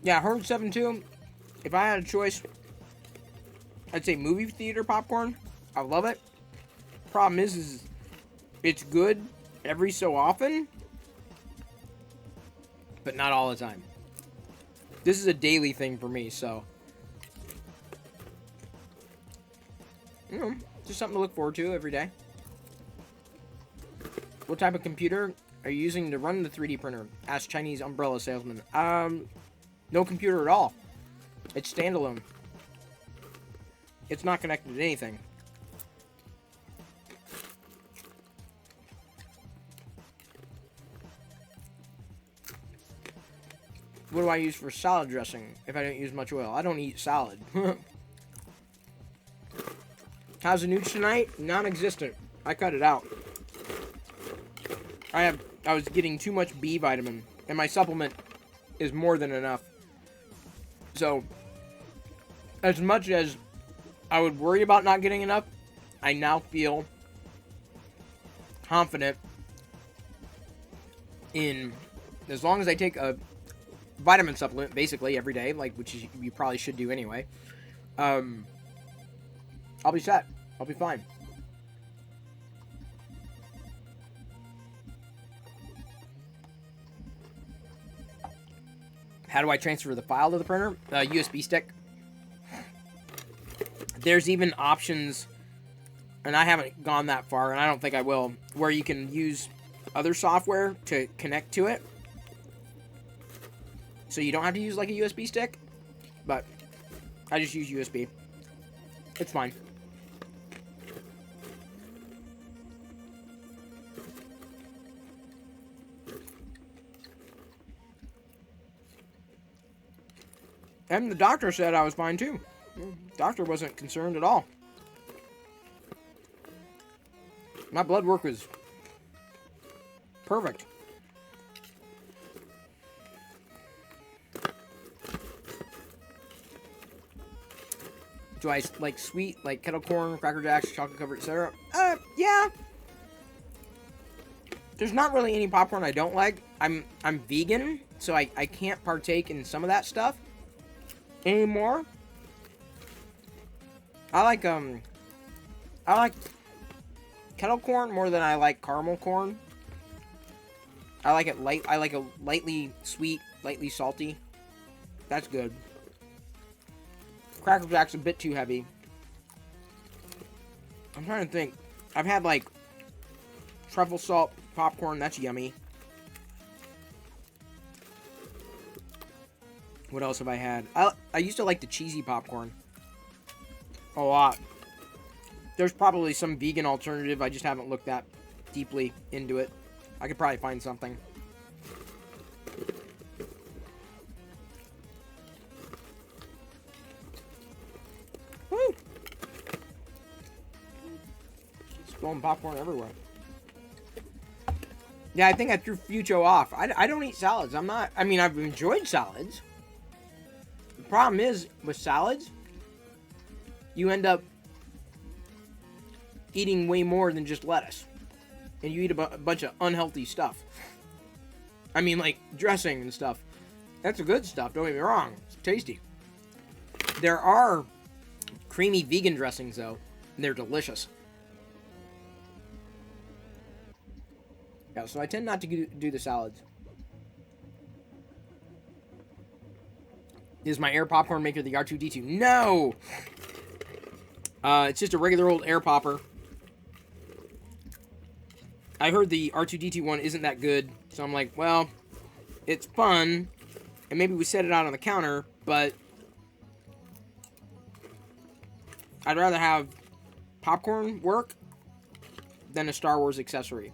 Yeah, Horn 7-2, if I had a choice, I'd say movie theater popcorn. I love it. Problem is it's good every so often, but not all the time. This is a daily thing for me, so, you know, just something to look forward to every day. What type of computer are you using to run the 3D printer? Asked Chinese umbrella salesman. No computer at all. It's standalone. It's not connected to anything. What do I use for salad dressing if I don't use much oil? I don't eat salad. How's the nooch tonight? Non-existent. I cut it out. I was getting too much B vitamin, and my supplement is more than enough. So, as much as I would worry about not getting enough, I now feel confident in, as long as I take a vitamin supplement basically every day, like, which you probably should do anyway, I'll be set. I'll be fine. How do I transfer the file to the printer? USB stick. There's even options, and I haven't gone that far, and I don't think I will, where you can use other software to connect to it. So you don't have to use like a USB stick, but I just use USB. It's fine. And the doctor said I was fine too. The doctor wasn't concerned at all. My blood work was perfect. Do I like sweet, like kettle corn, Cracker Jacks, chocolate covered, etc.? Yeah. There's not really any popcorn I don't like. I'm vegan, so I can't partake in some of that stuff anymore. I like kettle corn more than I like caramel corn. I like it light. I like a lightly sweet, lightly salty. That's good. Cracker Jack's a bit too heavy. I'm trying to think. I've had like truffle salt popcorn. That's yummy. What else have I had? I used to like the cheesy popcorn a lot. There's probably some vegan alternative. I just haven't looked that deeply into it. I could probably find something. Woo! Spilling popcorn everywhere. Yeah, I think I threw Fucho off. I don't eat salads. I mean, I've enjoyed salads. The problem is, with salads, you end up eating way more than just lettuce. And you eat a bunch of unhealthy stuff. I mean, like, dressing and stuff. That's the good stuff, don't get me wrong. It's tasty. There are creamy vegan dressings, though. And they're delicious. Yeah, so I tend not to do the salads. Is my air popcorn maker the R2-D2? No! It's just a regular old air popper. I heard the R2-D2 one isn't that good, so I'm like, well, it's fun, and maybe we set it out on the counter, but I'd rather have popcorn work than a Star Wars accessory.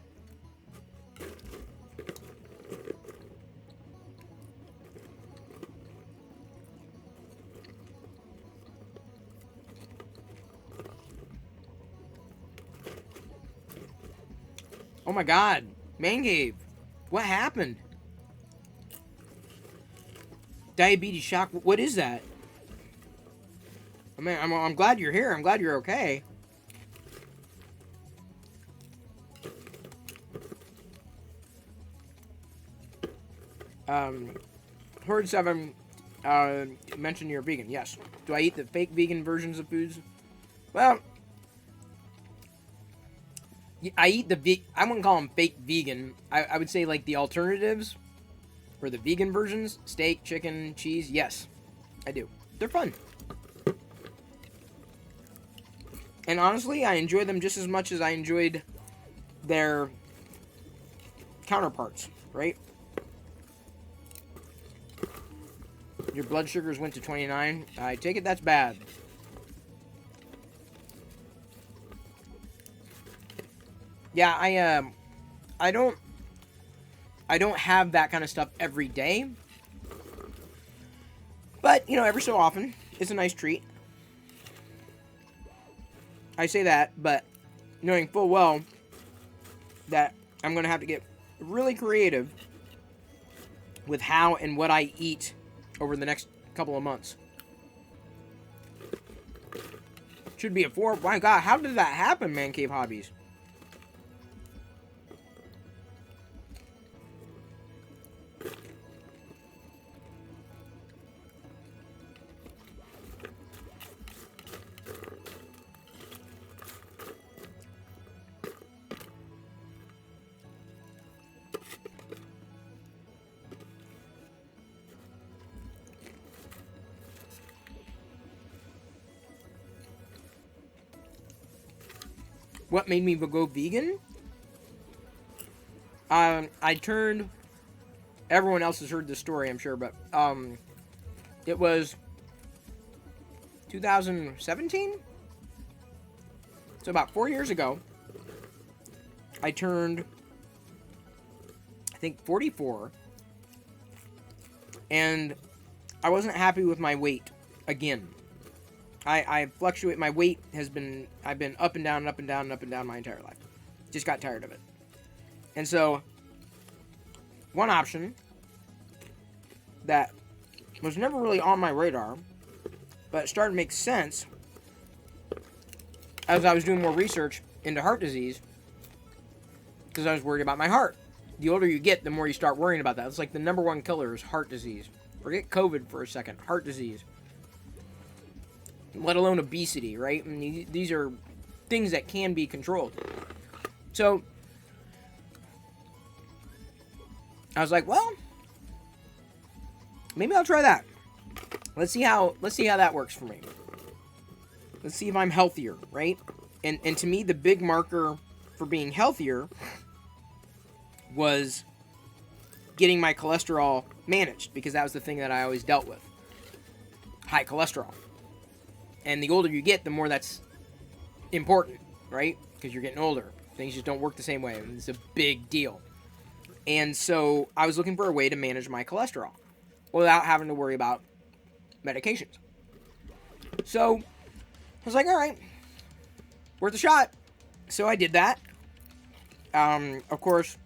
Oh my god, Man Cave, what happened? Diabetes shock, what is that? I mean, I'm glad you're here, I'm glad you're okay. Horde 7, mentioned you're vegan, yes. Do I eat the fake vegan versions of foods? Well, I eat I wouldn't call them fake vegan. I would say like the alternatives, or the vegan versions. Steak, chicken, cheese. Yes, I do. They're fun. And honestly, I enjoy them just as much as I enjoyed their counterparts, right? Your blood sugars went to 29. I take it that's bad. Yeah, I don't have that kind of stuff every day. But, you know, every so often, it's a nice treat. I say that, but knowing full well that I'm going to have to get really creative with how and what I eat over the next couple of months. Should be a 4. My God, how did that happen, Man Cave Hobbies? what made me go vegan? I turned... Everyone else has heard this story, I'm sure, but it was 2017? So about 4 years ago, I turned, I think, 44, and I wasn't happy with my weight again. I fluctuate, my weight has been, I've been up and down and up and down and up and down my entire life. Just got tired of it. And so, one option that was never really on my radar, but it started to make sense as I was doing more research into heart disease, because I was worried about my heart. The older you get, the more you start worrying about that. It's like the number one killer is heart disease. Forget COVID for a second. Heart disease. Let alone obesity, right? I mean, these are things that can be controlled. So, I was like, well, maybe I'll try that. Let's see how that works for me. Let's see if I'm healthier, right? And to me, the big marker for being healthier was getting my cholesterol managed, because that was the thing that I always dealt with. High cholesterol. And the older you get, the more that's important, right? Because you're getting older. Things just don't work the same way. It's a big deal. And so I was looking for a way to manage my cholesterol without having to worry about medications. So I was like, all right, worth a shot. So I did that. Of course,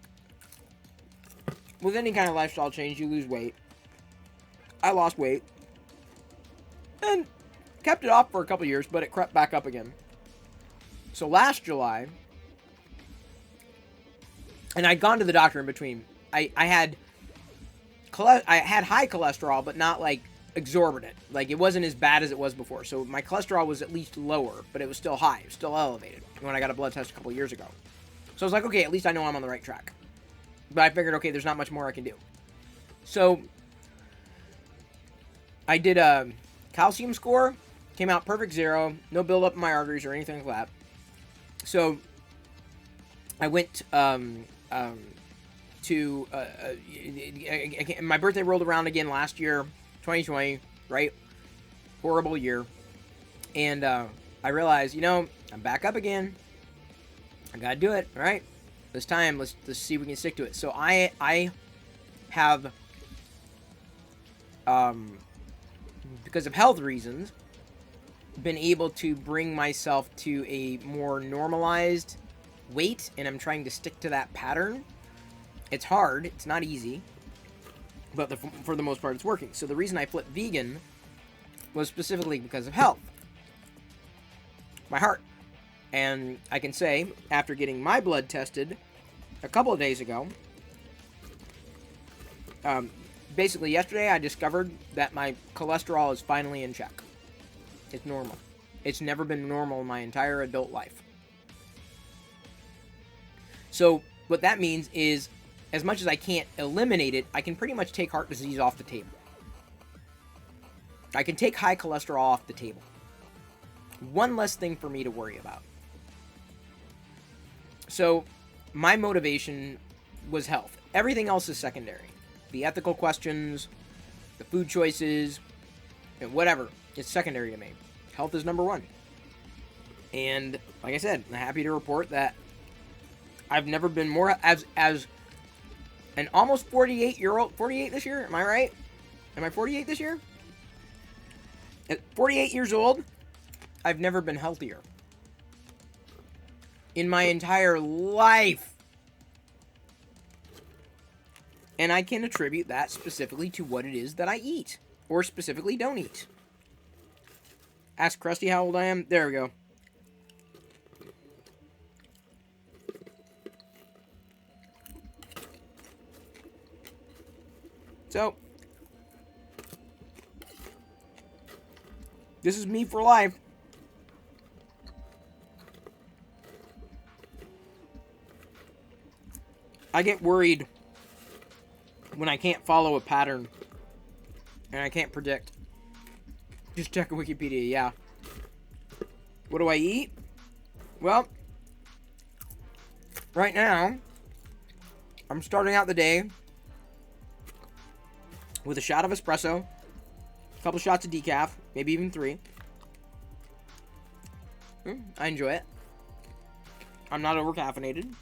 with any kind of lifestyle change, you lose weight. I lost weight. And kept it off for a couple years, but it crept back up again. So last July, and I'd gone to the doctor in between. I had high cholesterol, but not like exorbitant. Like, it wasn't as bad as it was before. So my cholesterol was at least lower, but it was still high. It was still elevated when I got a blood test a couple years ago. So I was like, okay, at least I know I'm on the right track. But I figured, okay, there's not much more I can do. So I did a calcium score. Came out perfect 0. No buildup in my arteries or anything like that. So I went to my birthday rolled around again last year, 2020, right? Horrible year. And I realized, I'm back up again. I gotta do it, all right? This time, let's see if we can stick to it. So I have, because of health reasons, been able to bring myself to a more normalized weight, and I'm trying to stick to that pattern. It's hard. It's not easy. But for the most part, it's working. So the reason I flipped vegan was specifically because of health. My heart. And I can say, after getting my blood tested a couple of days ago, basically yesterday I discovered that my cholesterol is finally in check. It's normal. It's never been normal in my entire adult life. So what that means is, as much as I can't eliminate it, I can pretty much take heart disease off the table. I can take high cholesterol off the table. One less thing for me to worry about. So my motivation was health. Everything else is secondary. The ethical questions, the food choices, and whatever, it's secondary to me. Health is number one. And like I said, I'm happy to report that I've never been more, as an almost 48-year-old, 48 this year, am I right? Am I 48 this year? At 48 years old, I've never been healthier. In my entire life. And I can attribute that specifically to what it is that I eat. Or specifically don't eat. Ask Krusty how old I am. There we go. So, this is me for life. I get worried when I can't follow a pattern and I can't predict. Just check Wikipedia, yeah. What do I eat? Well, right now, I'm starting out the day with a shot of espresso, a couple shots of decaf, maybe even 3. I enjoy it. I'm not over caffeinated.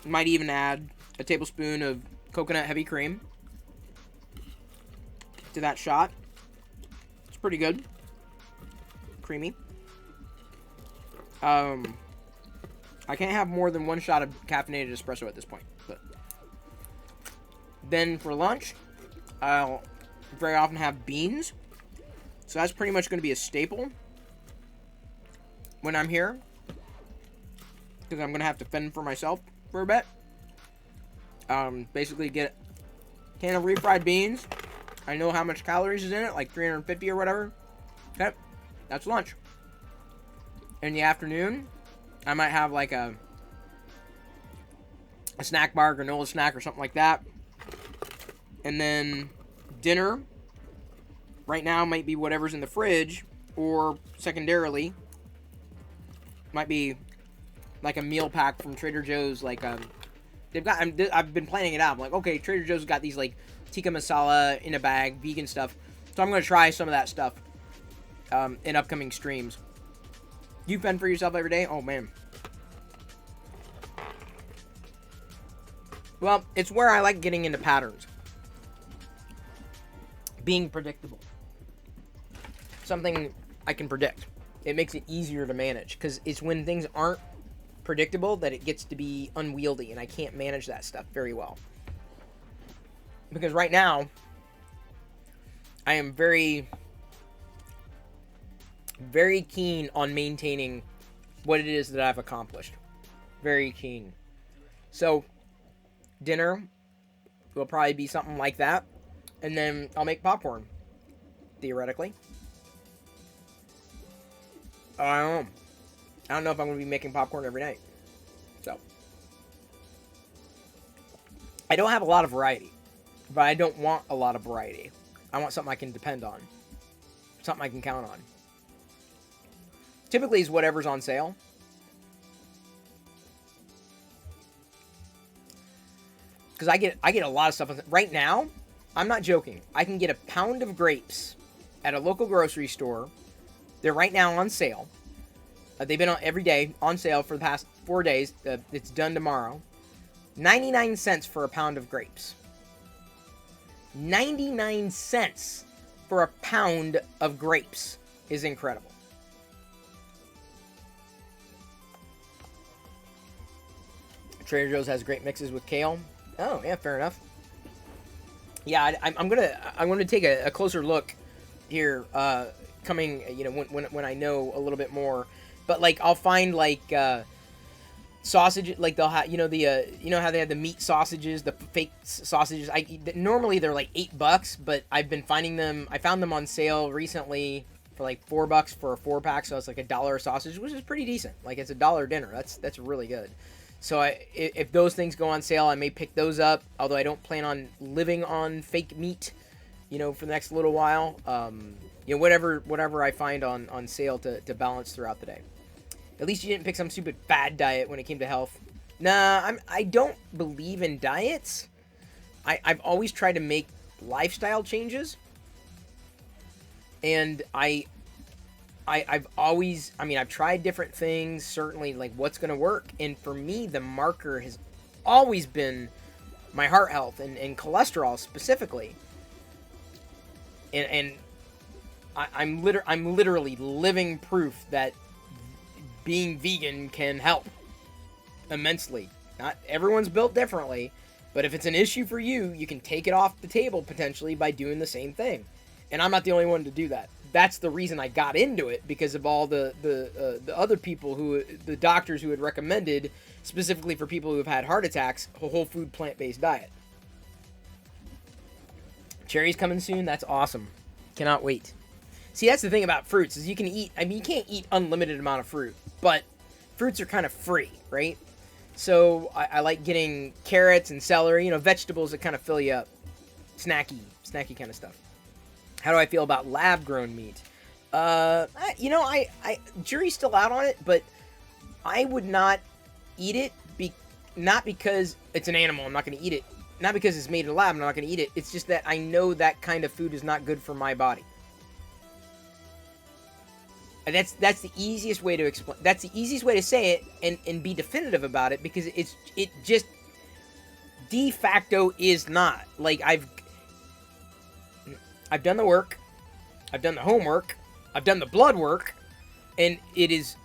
Might even add a tablespoon of coconut heavy cream to that shot. It's pretty good. Creamy. I can't have more than 1 shot of caffeinated espresso at this point. But then for lunch, I'll very often have beans. So that's pretty much going to be a staple when I'm here, because I'm going to have to fend for myself for a bit. Basically get a can of refried beans. I know how much calories is in it, like 350 or whatever. Okay, that's lunch. In the afternoon, I might have like a snack bar, granola snack, or something like that. And then dinner, right now, might be whatever's in the fridge, or secondarily, might be like a meal pack from Trader Joe's. Like I've been planning it out. I'm like, okay, Trader Joe's got these like tikka masala in a bag, vegan stuff. So I'm gonna try some of that stuff in upcoming streams. You fend for yourself every day? Oh, man. Well, it's where I like getting into patterns. Being predictable. Something I can predict. It makes it easier to manage, because it's when things aren't predictable that it gets to be unwieldy, and I can't manage that stuff very well. Because right now, I am very keen on maintaining what it is that I've accomplished. Very keen. So, dinner will probably be something like that. And then I'll make popcorn. Theoretically. I don't know if I'm going to be making popcorn every night. So. I don't have a lot of variety. But I don't want a lot of variety. I want something I can depend on. Something I can count on. Typically, it's whatever's on sale. Because I get a lot of stuff. Right now, I'm not joking. I can get a pound of grapes at a local grocery store. They're right now on sale. They've been on every day on sale for the past 4 days. It's done tomorrow. 99 cents for a pound of grapes. 99 cents for a pound of grapes is incredible. Trader Joe's has great mixes with kale. Oh, yeah, fair enough. Yeah, I'm gonna take a closer look here, coming, when I know a little bit more. But like, I'll find like sausage, like they'll have, how they have the meat sausages, the fake sausages. Normally they're like $8, but I've been finding them. I found them on sale recently for like $4 for a 4-pack, so it's like $1 a sausage, which is pretty decent. Like, it's $1 dinner. That's really good. So if those things go on sale, I may pick those up. Although I don't plan on living on fake meat, for the next little while. Whatever I find on sale to balance throughout the day. At least you didn't pick some stupid fad diet when it came to health. Nah, I don't believe in diets. I've always tried to make lifestyle changes. And I've always, I've tried different things, certainly, like what's going to work. And for me, the marker has always been my heart health and cholesterol specifically. And I'm literally living proof that being vegan can help immensely. Not everyone's built differently, but if it's an issue for you, you can take it off the table potentially by doing the same thing. And I'm not the only one to do that. That's the reason I got into it, because of all the other people the doctors who had recommended, specifically for people who have had heart attacks, a whole food plant-based diet. Cherries coming soon. That's awesome. Cannot wait. See, that's the thing about fruits, is you can eat, you can't eat unlimited amount of fruit, but fruits are kind of free, right? So I like getting carrots and celery, vegetables that kind of fill you up. Snacky kind of stuff. How do I feel about lab-grown meat? Jury's still out on it, but I would not eat it, not because it's an animal, I'm not going to eat it. Not because it's made in a lab, I'm not going to eat it. It's just that I know that kind of food is not good for my body. And that's the easiest way to explain. That's the easiest way to say it and be definitive about it, because it just de facto is not. Like, I've done the work, I've done the homework, I've done the blood work, and it is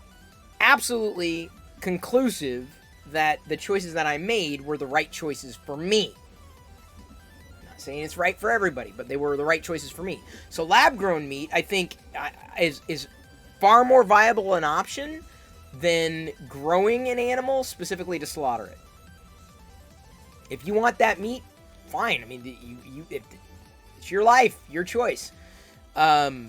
absolutely conclusive that the choices that I made were the right choices for me. I'm not saying it's right for everybody, but they were the right choices for me. So lab-grown meat, I think, is far more viable an option than growing an animal specifically to slaughter it. If you want that meat, fine. I mean, it's your life, your choice. But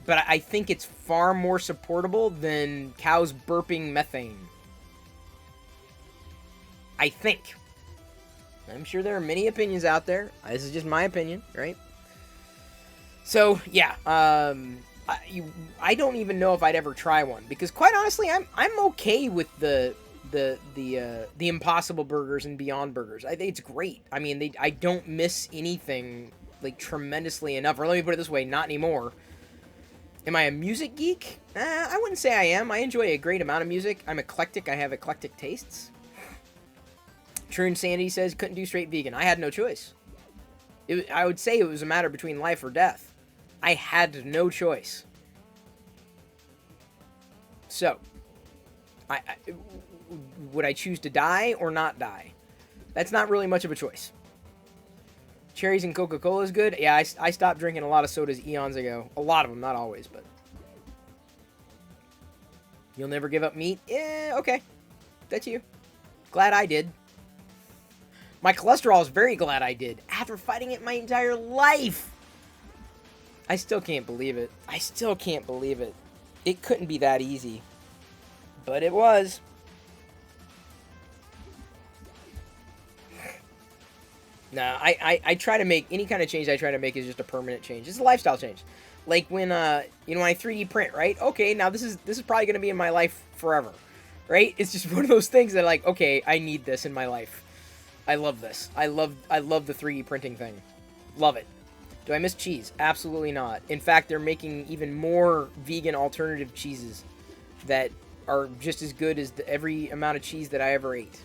I think it's far more supportable than cows burping methane. I think. I'm sure there are many opinions out there. This is just my opinion, right? So, yeah. I don't even know if I'd ever try one, because quite honestly, I'm okay with the Impossible Burgers and Beyond Burgers. I think it's great. I mean, I don't miss anything like tremendously enough. Or let me put it this way, not anymore. Am I a music geek? I wouldn't say I am. I enjoy a great amount of music. I'm eclectic. I have eclectic tastes. True Insanity says couldn't do straight vegan. I had no choice. I would say it was a matter between life or death. I had no choice. So, would I choose to die or not die? That's not really much of a choice. Cherries and Coca-Cola is good. Yeah, I stopped drinking a lot of sodas eons ago. A lot of them, not always, but... You'll never give up meat? Yeah, okay. That's you. Glad I did. My cholesterol is very glad I did. After fighting it my entire life! I still can't believe it. I still can't believe it. It couldn't be that easy. But it was. Nah, I try to make any kind of change I try to make is just a permanent change. It's a lifestyle change. Like when when I 3D print, right? Okay, now this is probably gonna be in my life forever. Right? It's just one of those things that like, okay, I need this in my life. I love this. I love the 3D printing thing. Love it. Do I miss cheese? Absolutely not. In fact, they're making even more vegan alternative cheeses that are just as good as every amount of cheese that I ever ate.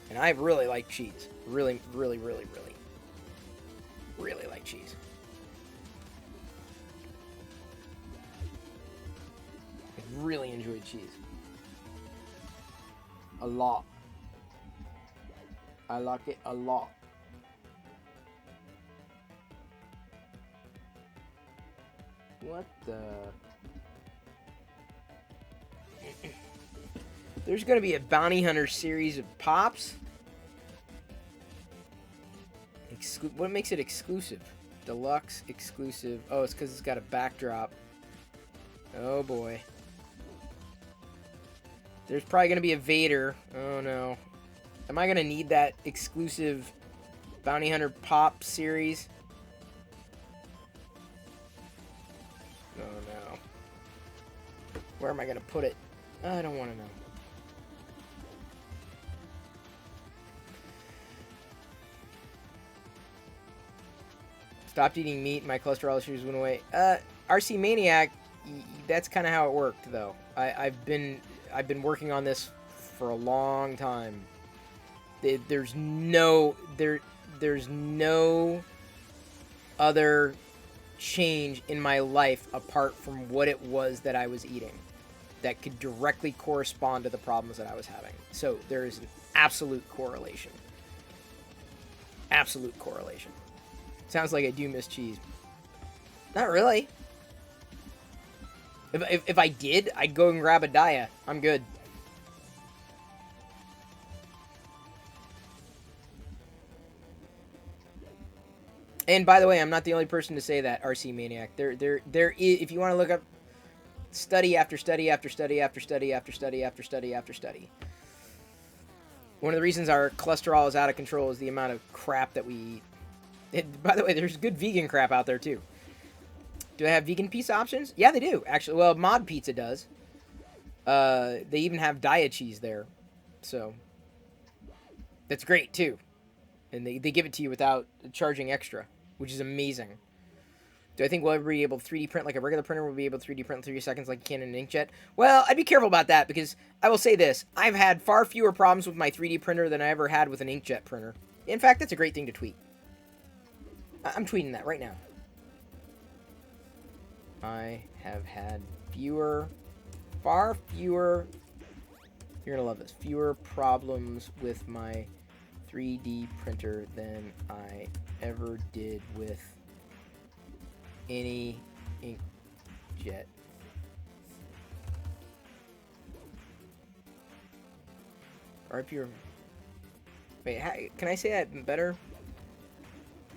And I really like cheese. Really, really, really, really. Really like cheese. I really enjoyed cheese. A lot. I like it a lot. What the... There's gonna be a Bounty Hunter series of Pops? What makes it exclusive? Deluxe, exclusive. Oh, it's because it's got a backdrop. Oh boy. There's probably gonna be a Vader. Oh no. Am I gonna need that exclusive Bounty Hunter Pop series? Oh no. Where am I gonna put it? I don't want to know. Stopped eating meat, my cholesterol issues went away. RC Maniac, that's kind of how it worked, though. I've been working on this for a long time. There's no other change in my life apart from what it was that I was eating that could directly correspond to the problems that I was having. So there is an absolute correlation. Absolute correlation. Sounds like I do miss cheese. Not really. If I did, I'd go and grab a Daya. I'm good. And by the way, I'm not the only person to say that, RC Maniac. There is, if you want to look up study after study after study after study after study after study after study. One of the reasons our cholesterol is out of control is the amount of crap that we eat. By the way, there's good vegan crap out there, too. Do they have vegan pizza options? Yeah, they do, actually. Well, Mod Pizza does. They even have Daya cheese there. So that's great too. And they give it to you without charging extra, which is amazing. Do I think we'll ever be able to 3D print like a regular printer will be able to 3D print in 30 seconds like you can in an inkjet? Well, I'd be careful about that because I will say this. I've had far fewer problems with my 3D printer than I ever had with an inkjet printer. In fact, that's a great thing to tweet. I'm tweeting that right now. I have had far fewer, you're going to love this, fewer problems with my 3D printer than I ever did with any inkjet. Or if you're... Wait, can I say that better?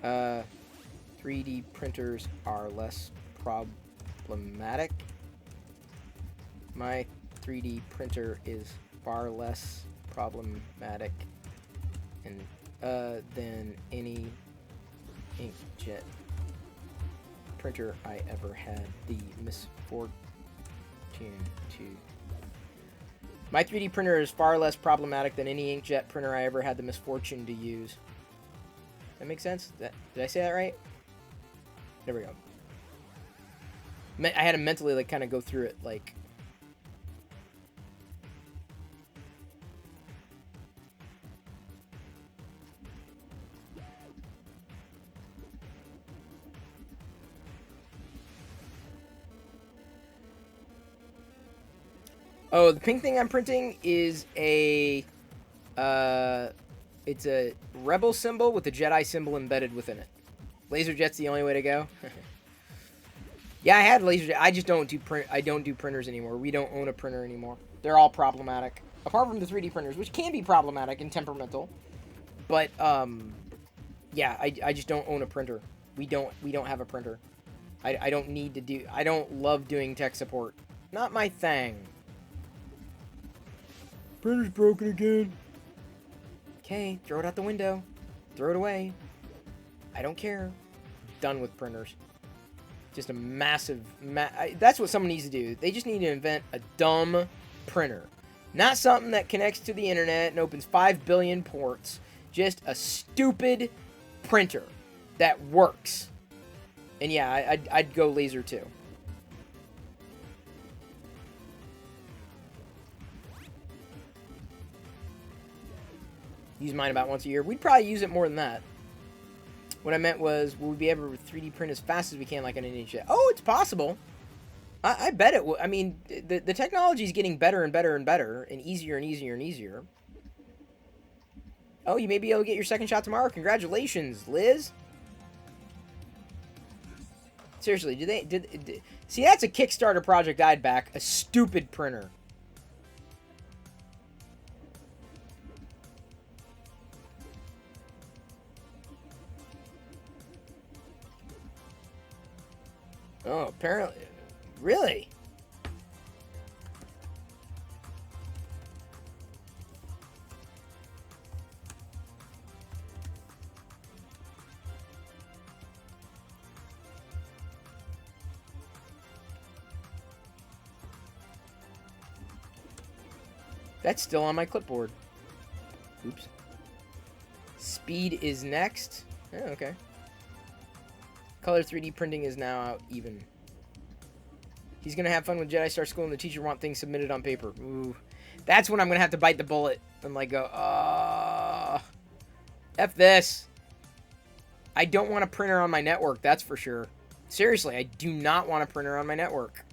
3D printers are less problematic. My 3D printer is far less problematic and than any inkjet printer I ever had the misfortune to. My 3D printer is far less problematic than any inkjet printer I ever had the misfortune to use. That makes sense? Did I say that right? There we go. I had to mentally like kind of go through it like. Oh, the pink thing I'm printing is a, it's a rebel symbol with a Jedi symbol embedded within it. LaserJet's the only way to go. Yeah, I had LaserJet. I just don't do I don't do printers anymore. We don't own a printer anymore. They're all problematic, apart from the 3D printers, which can be problematic and temperamental. But yeah, I just don't own a printer. We don't have a printer. I don't need to do. I don't love doing tech support. Not my thing. Printer's broken again. Okay, throw it out the window. Throw it away. I don't care. Done with printers. Just a massive... that's what someone needs to do. They just need to invent a dumb printer. Not something that connects to the internet and opens 5 billion ports. Just a stupid printer that works. And yeah, I'd go laser too. Use mine about once a year. We'd probably use it more than that. What I meant was, will we be able to 3D print as fast as we can like an inkjet? Oh, it's possible. I bet it will. I mean, the technology is getting better and better and better, and easier and easier and easier. Oh, you may be able to get your second shot tomorrow. Congratulations, Liz. Seriously, did see, that's a Kickstarter project I'd back. A stupid printer. Oh, apparently. Really? That's still on my clipboard. Oops. Speed is next. Oh, okay. Color 3D printing is now out even. He's going to have fun with Jedi Star School and the teacher want things submitted on paper. Ooh. That's when I'm going to have to bite the bullet and like go, F this. I don't want a printer on my network, that's for sure. Seriously, I do not want a printer on my network.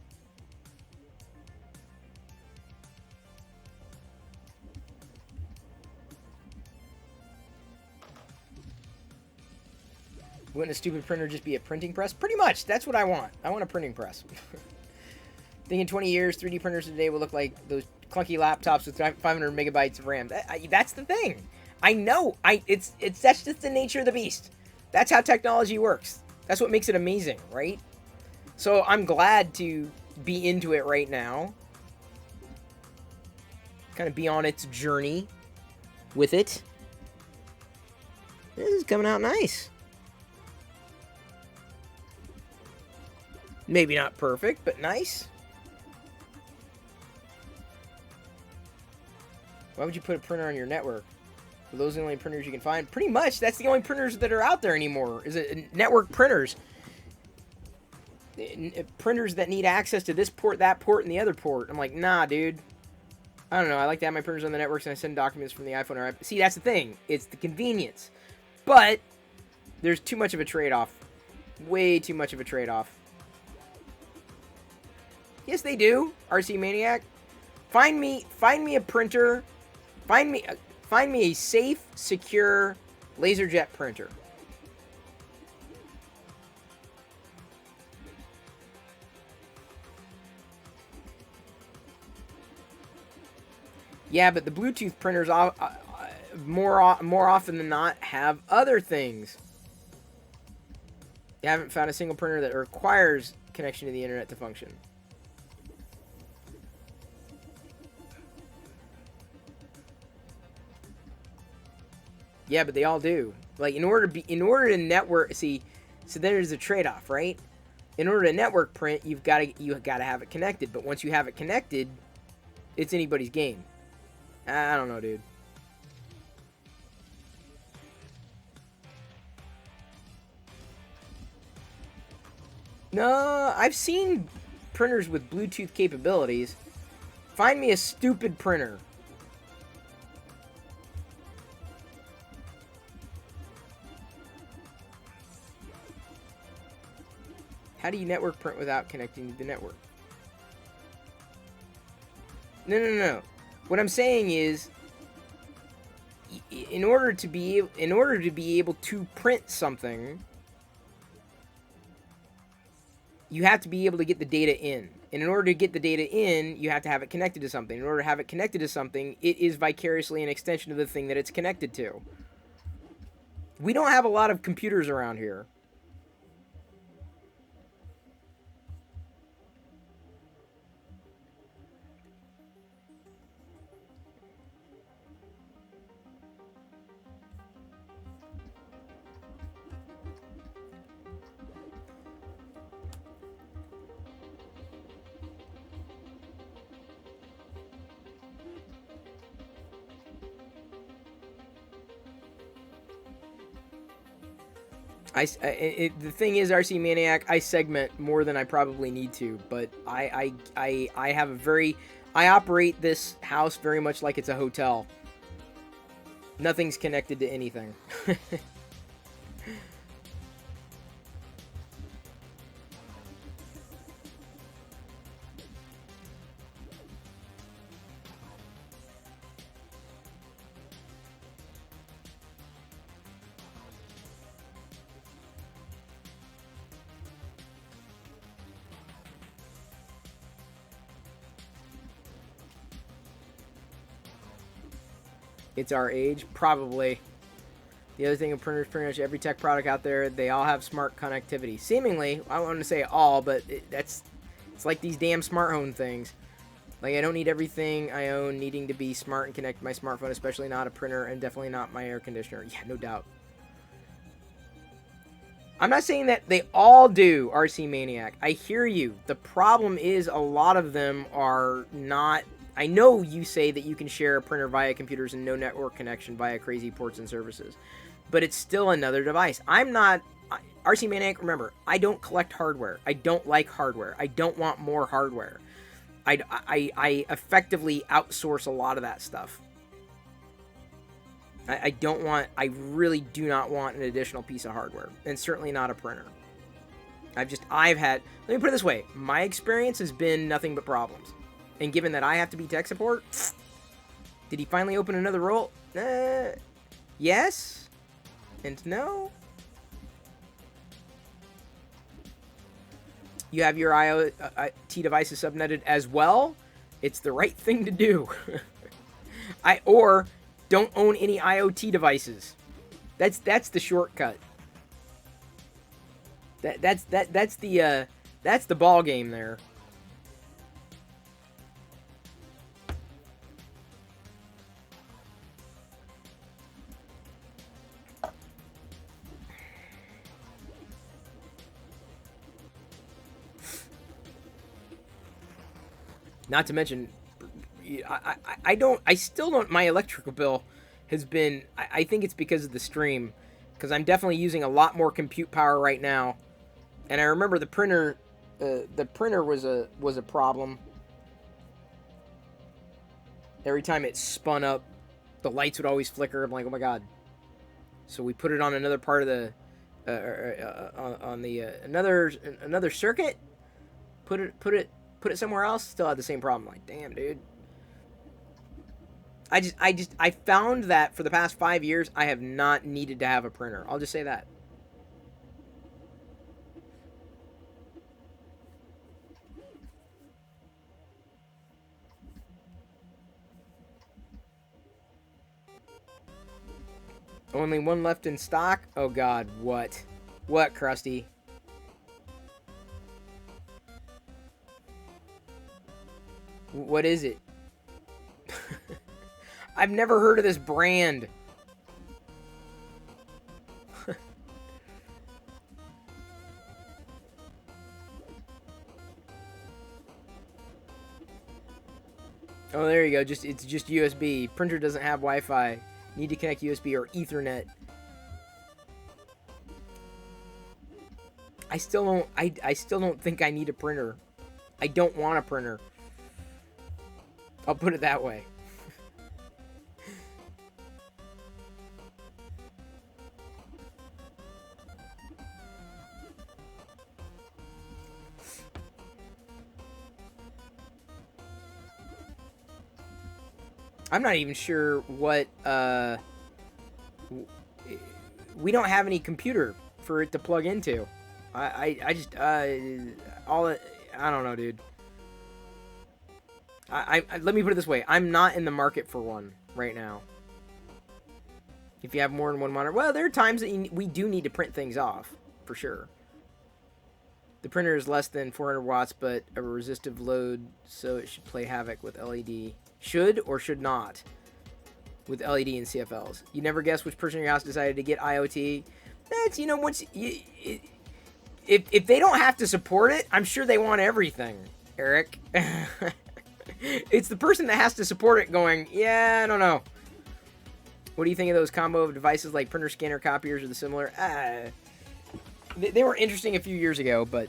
Wouldn't a stupid printer just be a printing press? Pretty much. That's what I want. I want a printing press. I think in 20 years, 3D printers today will look like those clunky laptops with 500 megabytes of RAM. That's the thing. I know. That's just the nature of the beast. That's how technology works. That's what makes it amazing, right? So I'm glad to be into it right now. Kind of be on its journey with it. This is coming out nice. Maybe not perfect, but nice. Why would you put a printer on your network? Are those the only printers you can find? Pretty much, that's the only printers that are out there anymore, is it network printers. Printers that need access to this port, that port, and the other port. I'm like, nah, dude. I don't know. I like to have my printers on the networks and I send documents from the iPhone or iPad. See, that's the thing. It's the convenience. But there's too much of a trade-off. Way too much of a trade-off. Yes, they do. RC Maniac. Find me a printer. Find me a safe, secure LaserJet printer. Yeah, but the Bluetooth printers more often than not have other things. You haven't found a single printer that requires connection to the internet to function. Yeah, but they all do. Like in order to network, see, so there's a trade-off, right? In order to network print, you got to have it connected. But once you have it connected, it's anybody's game. I don't know, dude. No, I've seen printers with Bluetooth capabilities. Find me a stupid printer. How do you network print without connecting to the network? No. What I'm saying is, in order to be able to print something, you have to be able to get the data in. And in order to get the data in, you have to have it connected to something. In order to have it connected to something, it is vicariously an extension of the thing that it's connected to. We don't have a lot of computers around here. The thing is, RC Maniac, I segment more than I probably need to, but I operate this house very much like it's a hotel. Nothing's connected to anything. It's our age, probably. The other thing of printers, pretty much every tech product out there, they all have smart connectivity. Seemingly, I don't want to say all, but it's like these damn smart home things. Like, I don't need everything I own needing to be smart and connect to my smartphone, especially not a printer, and definitely not my air conditioner. Yeah, no doubt. I'm not saying that they all do, RC Maniac. I hear you. The problem is a lot of them are not... I know you say that you can share a printer via computers and no network connection via crazy ports and services. But it's still another device. I'm not... RC Maniac, remember, I don't collect hardware. I don't like hardware. I don't want more hardware. I effectively outsource a lot of that stuff. I really do not want an additional piece of hardware. And certainly not a printer. I've had... Let me put it this way. My experience has been nothing but problems. And given that I have to be tech support, did he finally open another role? Yes and no. You have your IoT devices subnetted as well. It's the right thing to do. Or don't own any IoT devices. That's the shortcut. That's the ball game there. Not to mention, I still don't. My electrical bill has been. I think it's because of the stream, because I'm definitely using a lot more compute power right now, and I remember the printer. The printer was a problem. Every time it spun up, the lights would always flicker. I'm like, oh my god. So we put it on another part of the, on the another circuit. Put it somewhere else. Still had the same problem. Like, damn, dude. I found that for the past 5 years, I have not needed to have a printer. I'll just say that. Only one left in stock? Oh god, what? What, Krusty? What is it? I've never heard of this brand. Oh, there you go. It's just USB. Printer doesn't have Wi-Fi. Need to connect USB or Ethernet. I still don't think I need a printer. I don't want a printer. I'll put it that way. I'm not even sure what, we don't have any computer for it to plug into. I don't know, dude. Let me put it this way. I'm not in the market for one right now. If you have more than one monitor. Well, there are times that we do need to print things off, for sure. The printer is less than 400 watts, but a resistive load, so it should play havoc with LED. Should or should not with LED and CFLs. You never guess which person in your house decided to get IoT. That's, once if they don't have to support it, I'm sure they want everything, Eric. It's the person that has to support it going, yeah, I don't know. What do you think of those combo of devices like printer, scanner, copiers, or the similar? They were interesting a few years ago, but...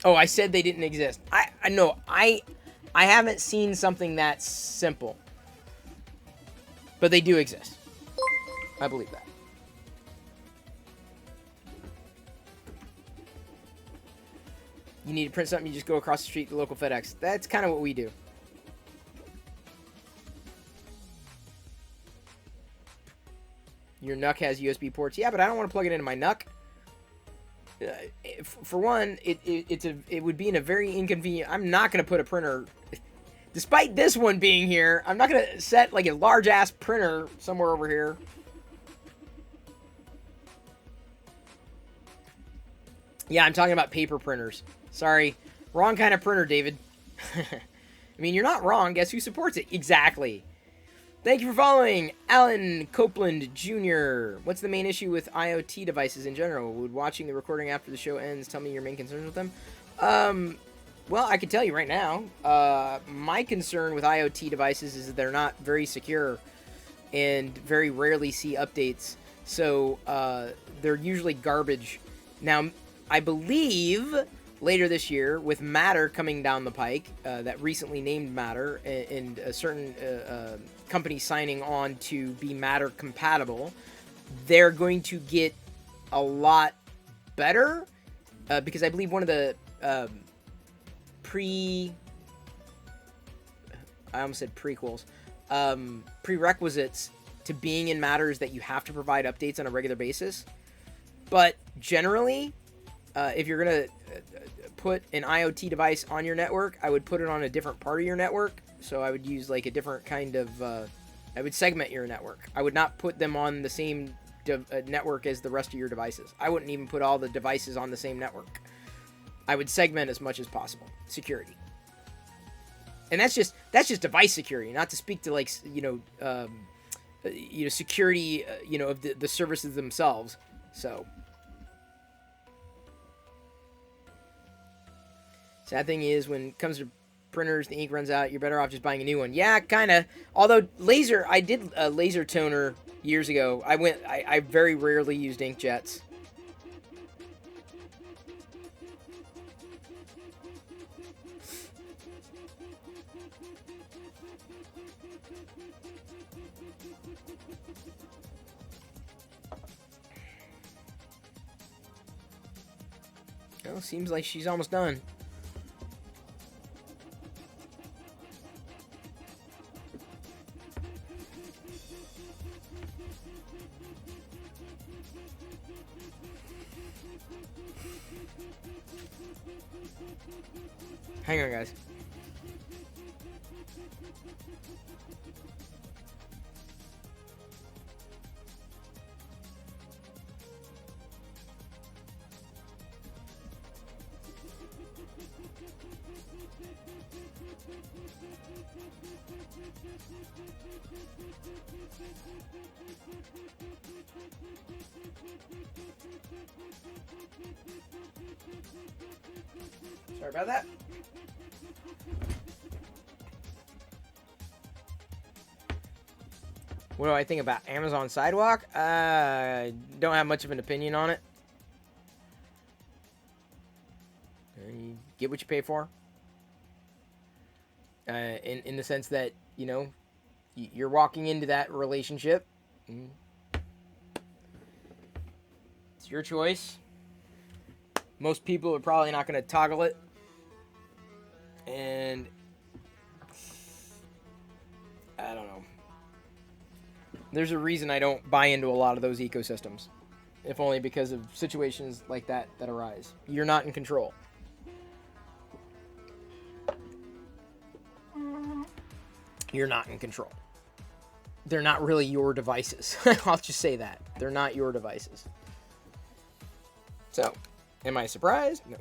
Oh, I said they didn't exist. I know. I haven't seen something that simple. But they do exist. I believe that. You need to print something, you just go across the street to the local FedEx. That's kind of what we do. Your NUC has USB ports. Yeah, but I don't want to plug it into my NUC. For one, it would be in a very inconvenient... I'm not going to put a printer... Despite this one being here, I'm not going to set like a large-ass printer somewhere over here. Yeah, I'm talking about paper printers. Sorry. Wrong kind of printer, David. I mean, you're not wrong. Guess who supports it? Exactly. Thank you for following, Alan Copeland Jr. What's the main issue with IoT devices in general? Would watching the recording after the show ends tell me your main concerns with them? Well, I can tell you right now. My concern with IoT devices is that they're not very secure and very rarely see updates. So they're usually garbage. Now, I believe later this year, with Matter coming down the pike, that recently named Matter, and a certain company signing on to be Matter compatible, they're going to get a lot better, because I believe one of the prerequisites to being in Matter is that you have to provide updates on a regular basis. But generally, if you're going to put an IoT device on your network, I would put it on a different part of your network. So I would use like a different kind of, I would segment your network. I would not put them on the same network as the rest of your devices. I wouldn't even put all the devices on the same network. I would segment as much as possible. Security. And that's just device security, not to speak to like, security, of the services themselves. So Sad thing is, when it comes to printers, the ink runs out, you're better off just buying a new one. Yeah, kind of. Although I did a laser toner years ago. I very rarely used inkjets. Well, seems like she's almost done. Hang on, guys. Sorry about that. What do I think about Amazon Sidewalk? Don't have much of an opinion on it. You get what you pay for. In the sense that, you know, you're walking into that relationship. It's your choice. Most people are probably not going to toggle it. And I don't know. There's a reason I don't buy into a lot of those ecosystems. If only because of situations like that arise. You're not in control. You're not in control. They're not really your devices. I'll just say that. They're not your devices. So, am I surprised? No.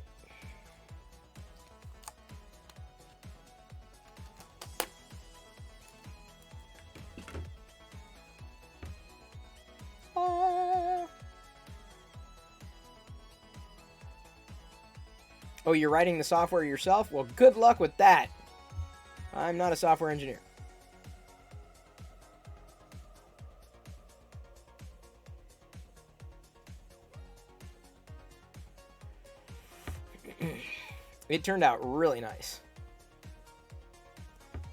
Oh, you're writing the software yourself? Well, good luck with that. I'm not a software engineer. It turned out really nice.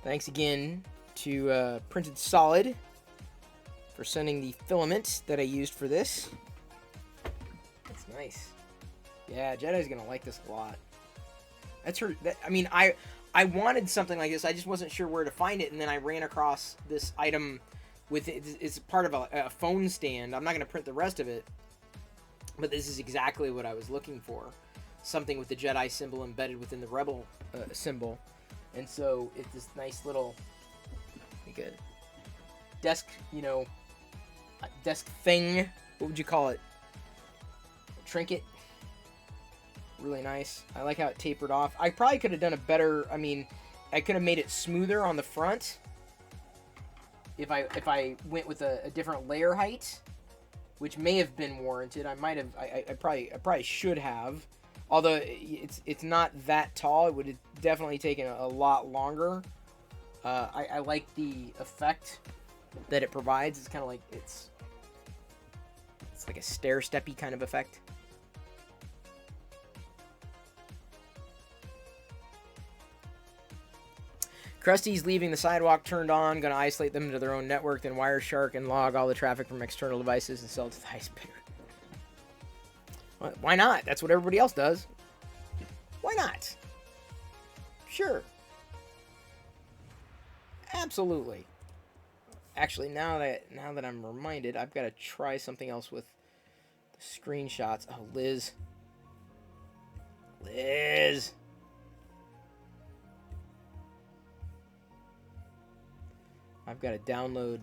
Thanks again to Printed Solid for sending the filament that I used for this. That's nice. Yeah, Jedi's gonna like this a lot. That's her. I mean, I wanted something like this. I just wasn't sure where to find it, and then I ran across this item with it. It's part of a phone stand. I'm not gonna print the rest of it, but this is exactly what I was looking for. Something with the Jedi symbol embedded within the Rebel symbol, and so it's this nice little, like a desk, desk thing. What would you call it? A trinket. Really nice. I like how it tapered off. I probably could have done a better. I mean, I could have made it smoother on the front if I went with a different layer height, which may have been warranted. I might have. I probably should have. Although it's not that tall, it would have definitely taken a lot longer. I like the effect that it provides. It's kind of like it's like a stair-steppy kind of effect. Krusty's leaving the sidewalk turned on, gonna isolate them to their own network, then Wireshark and log all the traffic from external devices and sell it to the highest bidder. Why not? That's what everybody else does. Why not? Sure. Absolutely. Actually, now that I'm reminded, I've got to try something else with the screenshots. Oh, Liz. I've got to download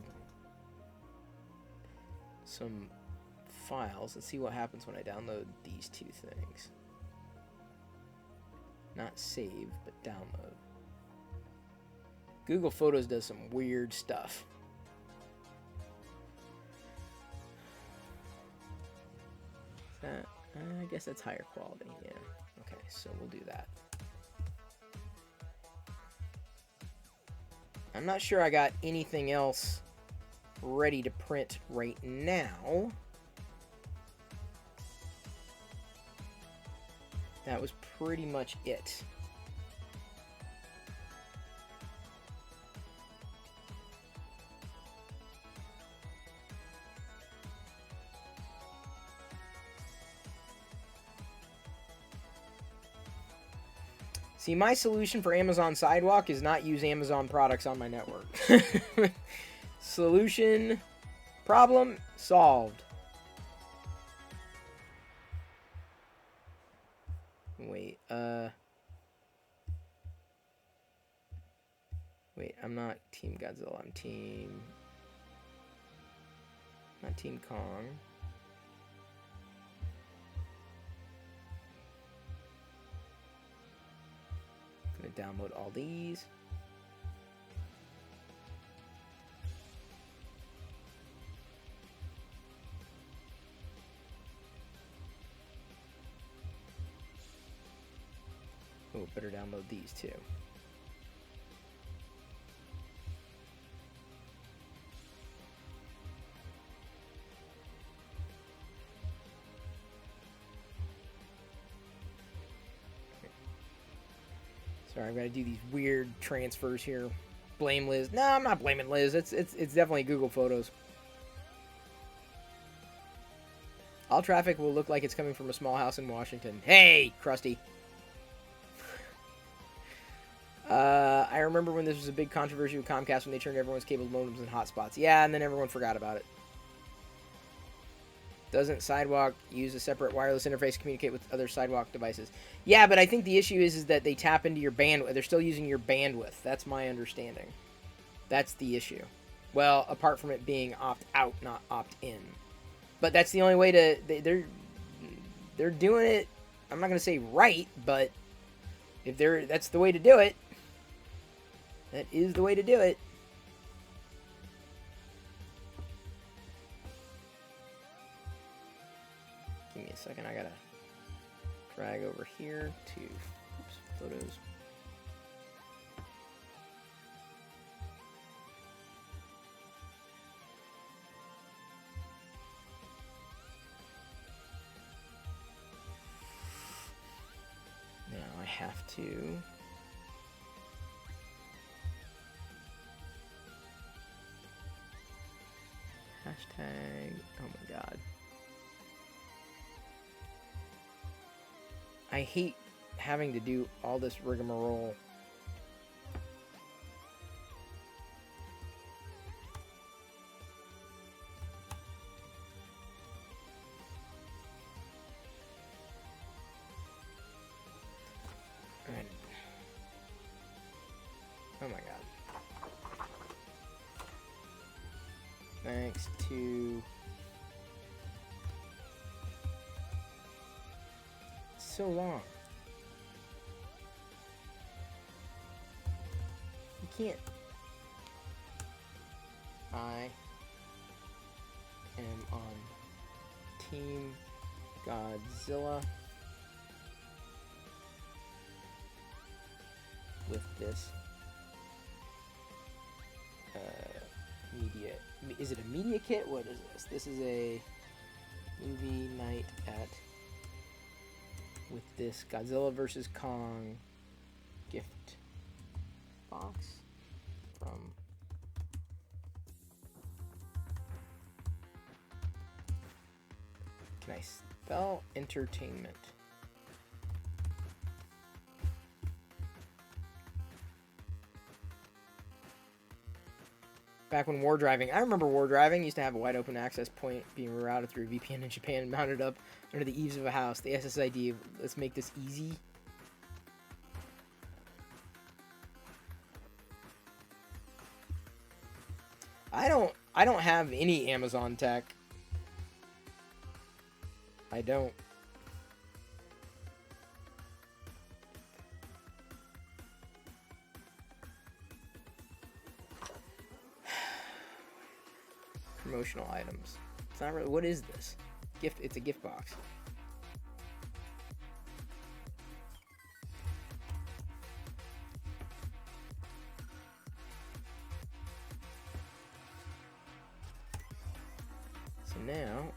some files. Let's see what happens when I download these two things. Not save, but download. Google Photos does some weird stuff. I guess that's higher quality, yeah. Okay, so we'll do that. I'm not sure I got anything else ready to print right now. That was pretty much it. See, my solution for Amazon Sidewalk is not use Amazon products on my network. Solution, problem solved. Wait, wait, I'm not Team Godzilla, I'm not Team Kong. Gonna download all these. Oh, better download these too. Sorry, I've got to do these weird transfers here. Blame Liz. No, I'm not blaming Liz. It's definitely Google Photos. All traffic will look like it's coming from a small house in Washington. Hey, Krusty. I remember when this was a big controversy with Comcast when they turned everyone's cable modems and hotspots. Yeah, and then everyone forgot about it. Doesn't Sidewalk use a separate wireless interface to communicate with other Sidewalk devices? Yeah, but I think the issue is that they tap into your bandwidth. They're still using your bandwidth. That's my understanding. That's the issue. Well, apart from it being opt-out, not opt-in. But that's the only way to... They're doing it... I'm not going to say right, but if that's the way to do it. That is the way to do it. Give me a second, I gotta drag over here to photos. Now I have to hashtag, oh my god. I hate having to do all this rigmarole. Alright. Oh my god. Thanks to... so long. You can't. I am on Team Godzilla with this media. Is it a media kit? What is this? This is a movie night at with this Godzilla vs. Kong gift box from can I spell entertainment? Back when war driving, I remember war driving used to have a wide open access point being routed through VPN in Japan and mounted up under the eaves of a house. The SSID of, let's make this easy. I don't have any Amazon tech. I don't. Promotional items. It's not really. What is this? Gift. It's a gift box. now...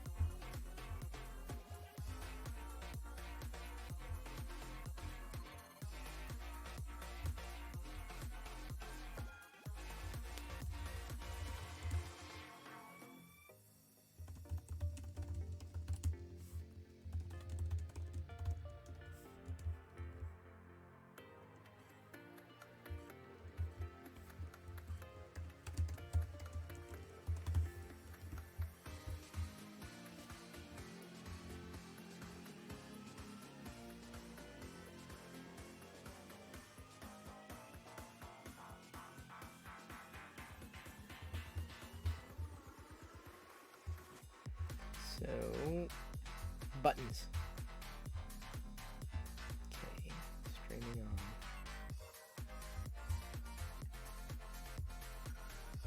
So, buttons. Okay, streaming on.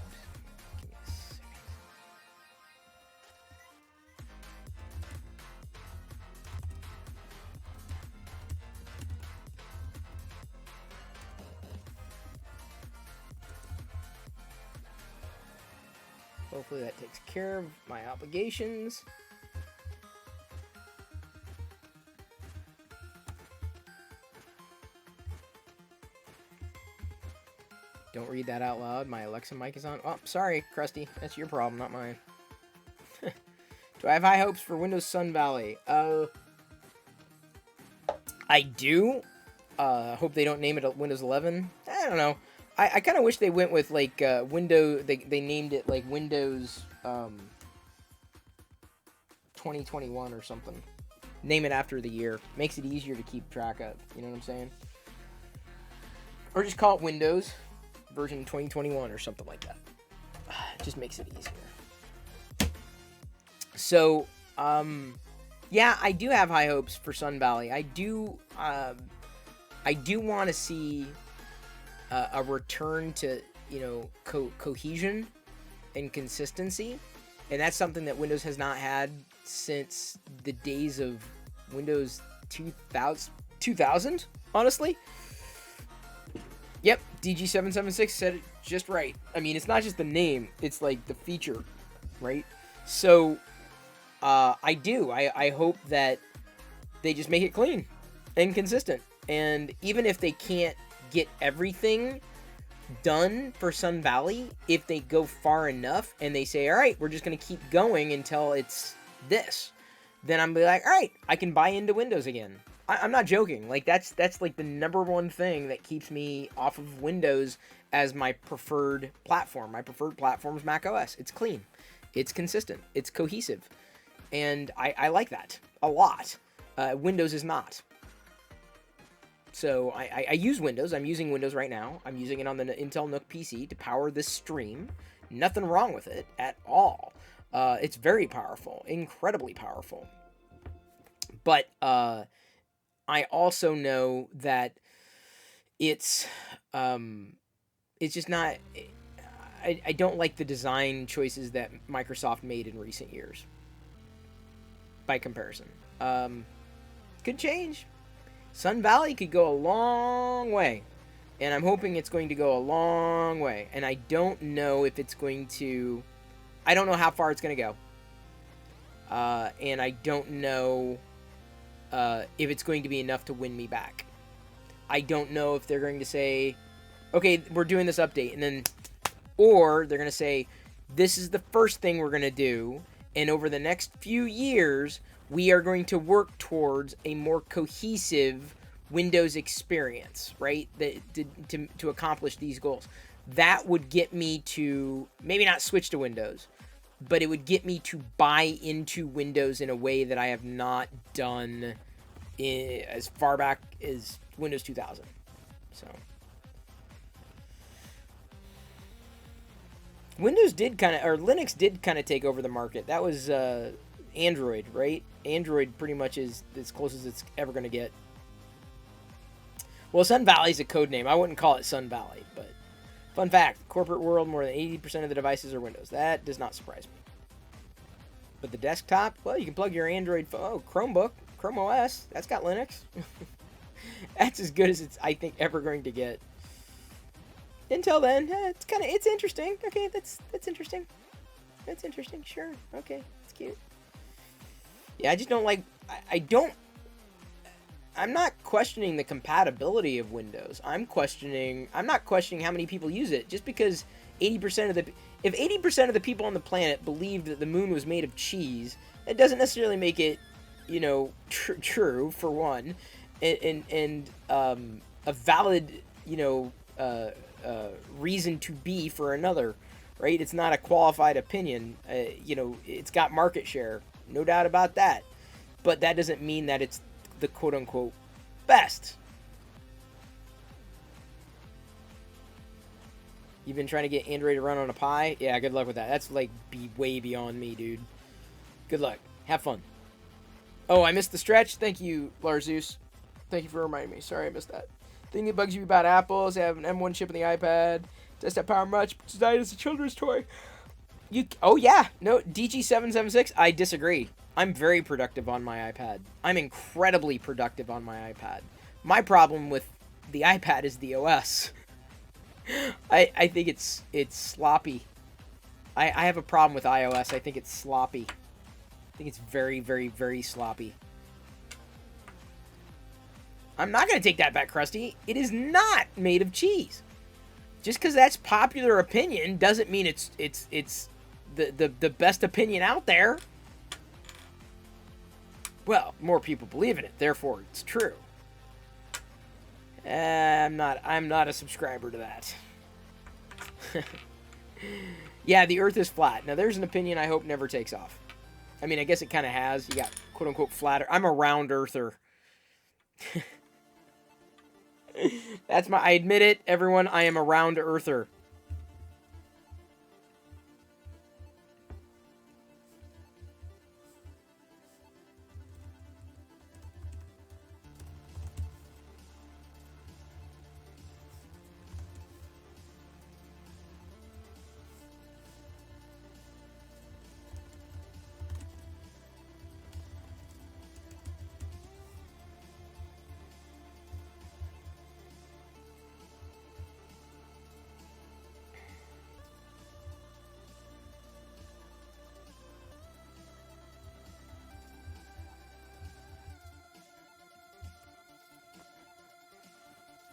Oops, give me a second. Hopefully that takes care of my obligations. Don't read that out loud. My Alexa mic is on. Oh, sorry, Krusty. That's your problem, not mine. Do I have high hopes for Windows Sun Valley? I do. Hope they don't name it Windows 11. I don't know. I kind of wish they went with, like, Windows... They named it, like, Windows 2021 or something. Name it after the year. Makes it easier to keep track of. You know what I'm saying? Or just call it Windows version 2021 or something like that. It just makes it easier. So, yeah, I do have high hopes for Sun Valley. I do want to see a return to, you know, cohesion and consistency. And that's something that Windows has not had since the days of Windows 2000, honestly. Yep, DG776 said it just right. I mean, it's not just the name, it's like the feature, right? So, I hope that they just make it clean and consistent. And even if they can't get everything done for Sun Valley, if they go far enough and they say, all right, we're just going to keep going until it's this, then I'm be like, all right, I can buy into Windows again. I'm not joking. Like, that's like the number one thing that keeps me off of Windows as my preferred platform. My preferred platform is Mac OS. It's clean. It's consistent. It's cohesive. And I like that a lot. Windows is not. So I use Windows. I'm using Windows right now. I'm using it on the Intel Nook PC to power this stream. Nothing wrong with it at all. It's very powerful. Incredibly powerful. But I also know that it's just not... I don't like the design choices that Microsoft made in recent years. By comparison. Could change. Sun Valley could go a long way. And I'm hoping it's going to go a long way. And I don't know if it's going to... I don't know how far it's going to go. And I don't know if it's going to be enough to win me back. I don't know if they're going to say, okay, we're doing this update. And then... Or they're going to say, this is the first thing we're going to do. And over the next few years, we are going to work towards a more cohesive Windows experience, right? To accomplish these goals. That would get me to maybe not switch to Windows, but it would get me to buy into Windows in a way that I have not done as far back as Windows 2000. So Windows did kind of, or Linux did kind of take over the market. That was Android, right? Android pretty much is as close as it's ever going to get. Well, Sun Valley's a code name. I wouldn't call it Sun Valley, but fun fact, corporate world, more than 80% of the devices are Windows. That does not surprise me. But the desktop, well, you can plug your Android phone, Chromebook, Chrome OS, that's got Linux. That's as good as it's, I think, ever going to get. Until then, it's interesting. Okay, that's interesting. That's interesting. Sure. Okay, let's cute. Yeah, I just don't like. I don't. I'm not questioning the compatibility of Windows. I'm not questioning how many people use it. Just because 80% of the if 80% of the people on the planet believed that the moon was made of cheese, that doesn't necessarily make it, true for one, and a valid, reason to be for another, right? It's not a qualified opinion. It's got market share, no doubt about that. But that doesn't mean that it's the quote-unquote best. You've been trying to get Android to run on a Pi? Yeah, good luck with that. That's like way beyond me, dude. Good luck. Have fun. Oh, I missed the stretch. Thank you, Larzeus. Thank you for reminding me. Sorry I missed that. Thing that bugs you about Apples, they have an M1 chip in the iPad. Does that power much? Designed as a children's toy. Oh yeah, no, DG776, I disagree. I'm very productive on my iPad. I'm incredibly productive on my iPad. My problem with the iPad is the OS. I think it's sloppy. I have a problem with iOS. I think it's sloppy. I think it's very sloppy. I'm not going to take that back, Krusty. It is not made of cheese. Just because that's popular opinion doesn't mean it's the best opinion out there. Well, more people believe in it, therefore it's true. I'm not a subscriber to that. Yeah, the Earth is flat. Now, there's an opinion I hope never takes off. I mean, I guess it kind of has. You got quote-unquote flatter. I'm a round earther. I admit it, everyone. I am a round earther.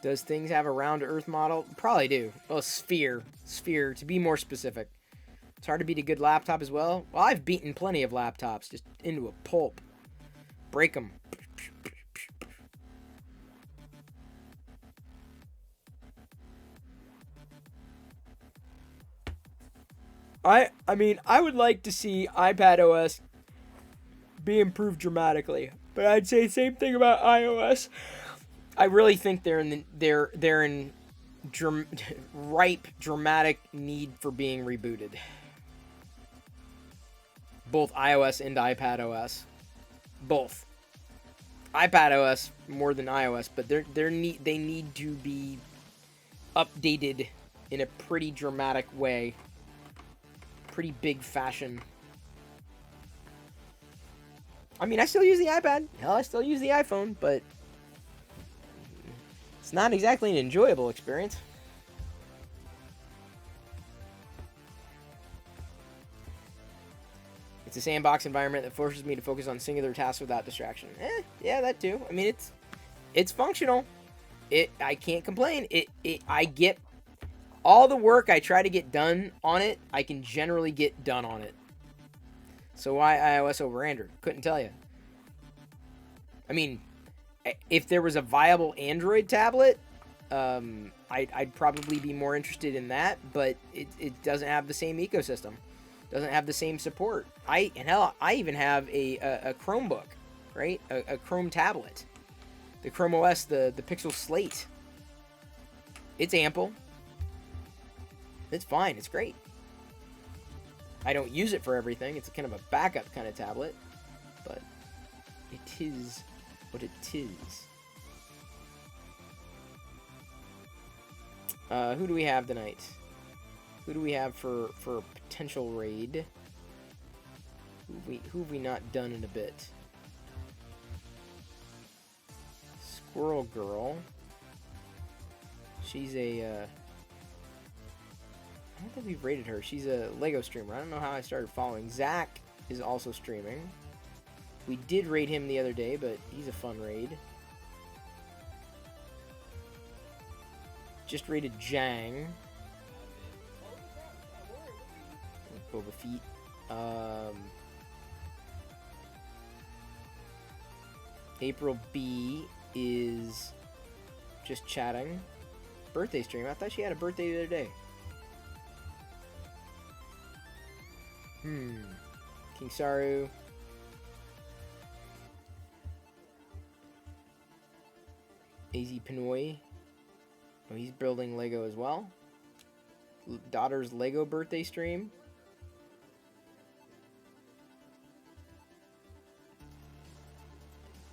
Does things have a round Earth model? Probably do. Well, sphere. Sphere, to be more specific. It's hard to beat a good laptop as well. Well, I've beaten plenty of laptops just into a pulp. Break them. I mean, I would like to see iPad OS be improved dramatically, but I'd say same thing about iOS. I really think they're in ripe dramatic need for being rebooted. Both iOS and iPad OS, both. iPad OS more than iOS, but they need to be updated in a pretty dramatic way, pretty big fashion. I mean, I still use the iPad. Hell, I still use the iPhone, but it's not exactly an enjoyable experience. It's a sandbox environment that forces me to focus on singular tasks without distraction. Yeah, that too. I mean, it's functional. I can't complain. I get all the work I try to get done on it, I can generally get done on it. So why iOS over Android? Couldn't tell you. I mean, if there was a viable Android tablet, I'd probably be more interested in that, but it doesn't have the same ecosystem. Doesn't have the same support. I even have a Chromebook, right? A Chrome tablet. The Chrome OS, the Pixel Slate. It's ample. It's fine. It's great. I don't use it for everything. It's kind of a backup kind of tablet, but it is what it is. Who do we have tonight? Who do we have for a potential raid? Who have we not done in a bit? Squirrel Girl. She's a I don't think we've rated her. She's a Lego streamer. I don't know how I started following. Zach. is also streaming. We did raid him the other day, but he's a fun raid. Just raided Jang. Boba Fett. April B is just chatting. Birthday stream. I thought she had a birthday the other day. King Saru. AZ Pinoy. Oh, he's building Lego as well. Daughter's Lego birthday stream.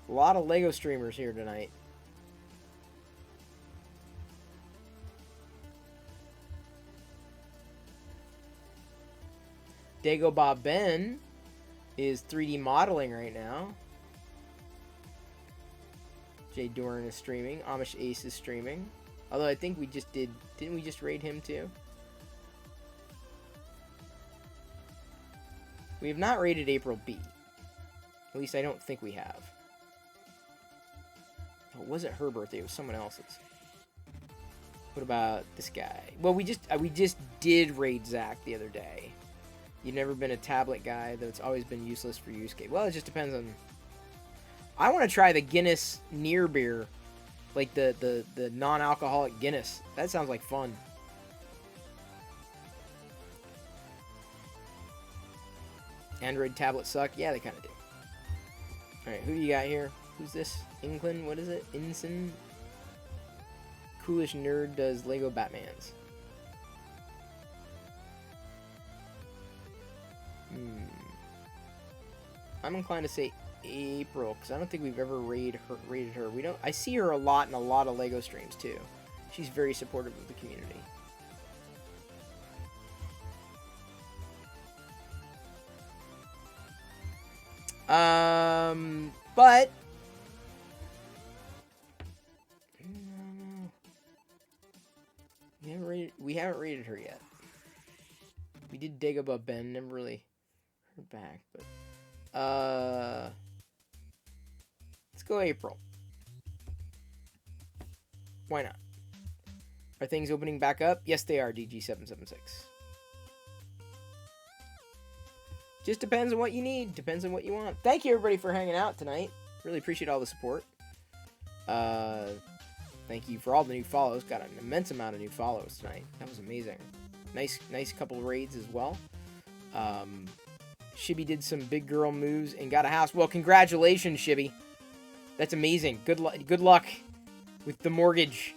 A lot of Lego streamers here tonight. Dago Bob Ben is 3D modeling right now. Jay Doran is streaming. Amish Ace is streaming. Although I think we just didn't we just raid him too? We have not raided April B. At least I don't think we have. Oh, it wasn't her birthday, it was someone else's. What about this guy? Well, we just did raid Zach the other day. You've never been a tablet guy, though it's always been useless for you, Skate. Well, it just depends on... I want to try the Guinness near beer. Like the non-alcoholic Guinness. That sounds like fun. Android tablets suck? Yeah, they kind of do. Alright, who do you got here? Who's this? England? What is it? Ensign? Coolish nerd does Lego Batmans. I'm inclined to say April, because I don't think we've ever raided her. We don't. I see her a lot in a lot of Lego streams too. She's very supportive of the community. But we haven't raided her yet. We did dig above Ben, never really heard back, but let's go April. Why not? Are things opening back up? Yes, they are, DG776. Just depends on what you need. Depends on what you want. Thank you, everybody, for hanging out tonight. Really appreciate all the support. Thank you for all the new follows. Got an immense amount of new follows tonight. That was amazing. Nice couple of raids as well. Shibby did some big girl moves and got a house. Well, congratulations, Shibby. That's amazing. Good luck with the mortgage.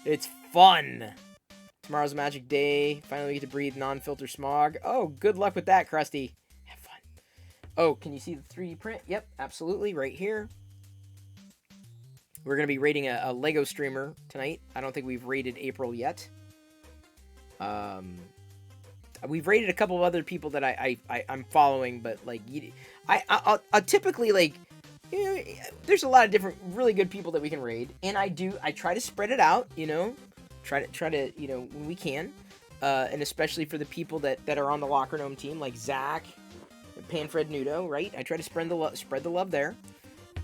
It's fun. Tomorrow's a magic day. Finally, we get to breathe non-filter smog. Oh, good luck with that, Krusty. Have fun. Oh, can you see the 3D print? Yep, absolutely, right here. We're going to be raiding a Lego streamer tonight. I don't think we've raided April yet. We've raided a couple of other people that I'm following, but like I'll typically, like, you know, there's a lot of different really good people that we can raid, and I try to spread it out, you know, try to you know, when we can, and especially for the people that are on the Locker Gnome team, like Zach, Panfred Nudo, right? I try to spread the love there.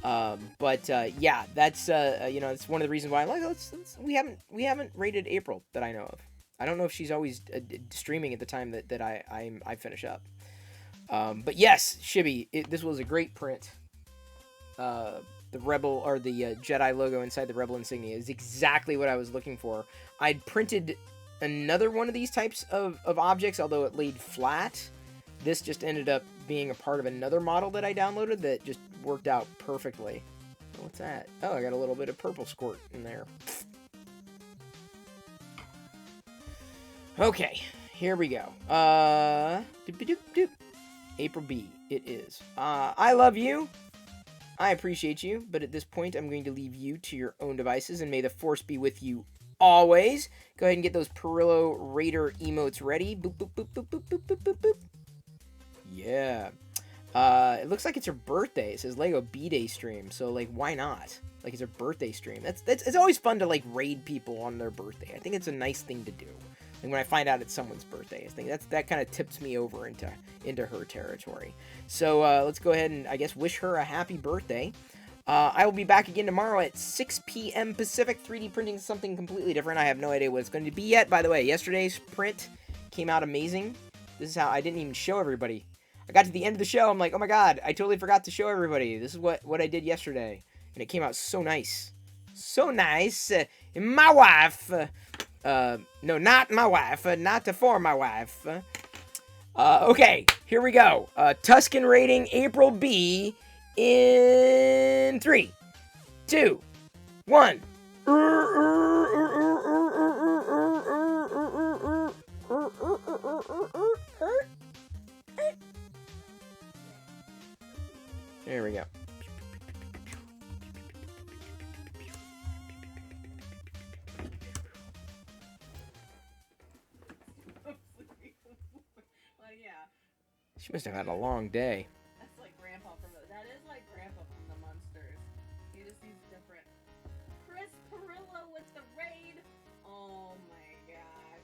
Yeah, that's you know, it's one of the reasons why I'm like, we haven't raided April that I know of. I don't know if she's always streaming at the time that I finish up. But yes, Shibby, this was a great print. The Rebel, or the Jedi logo inside the Rebel insignia is exactly what I was looking for. I'd printed another one of these types of objects, although it laid flat. This just ended up being a part of another model that I downloaded that just worked out perfectly. What's that? Oh, I got a little bit of purple squirt in there. Okay, here we go. April B, it is. I love you. I appreciate you, but at this point, I'm going to leave you to your own devices, and may the Force be with you always. Go ahead and get those Perillo Raider emotes ready. Boop, boop, boop, boop, boop, boop, boop, boop, boop. Yeah. It looks like it's her birthday. It says Lego B-Day stream, so, like, why not? Like, it's her birthday stream. It's always fun to, like, raid people on their birthday. I think it's a nice thing to do. And when I find out it's someone's birthday, I think that kind of tips me over into her territory. So let's go ahead and, I guess, wish her a happy birthday. I will be back again tomorrow at 6 p.m. Pacific. 3D printing is something completely different. I have no idea what it's going to be yet. By the way, yesterday's print came out amazing. This is how I didn't even show everybody. I got to the end of the show. I'm like, oh my god, I totally forgot to show everybody. This is what I did yesterday. And it came out so nice. So nice. My wife. No, not my wife. Not for my wife. Okay, here we go. Tuscan rating April B in 3, 2, 1. There we go. She must have had a long day. That's like Grandpa from that is like Grandpa from the Munsters. He just sees different. Chris Perillo with the raid. Oh my gosh.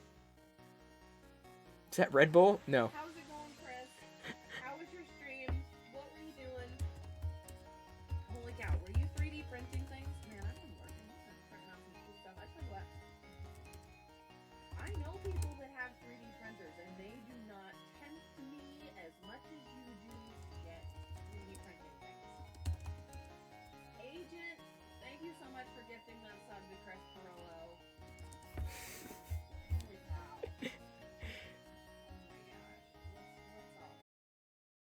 Is that Red Bull? No. How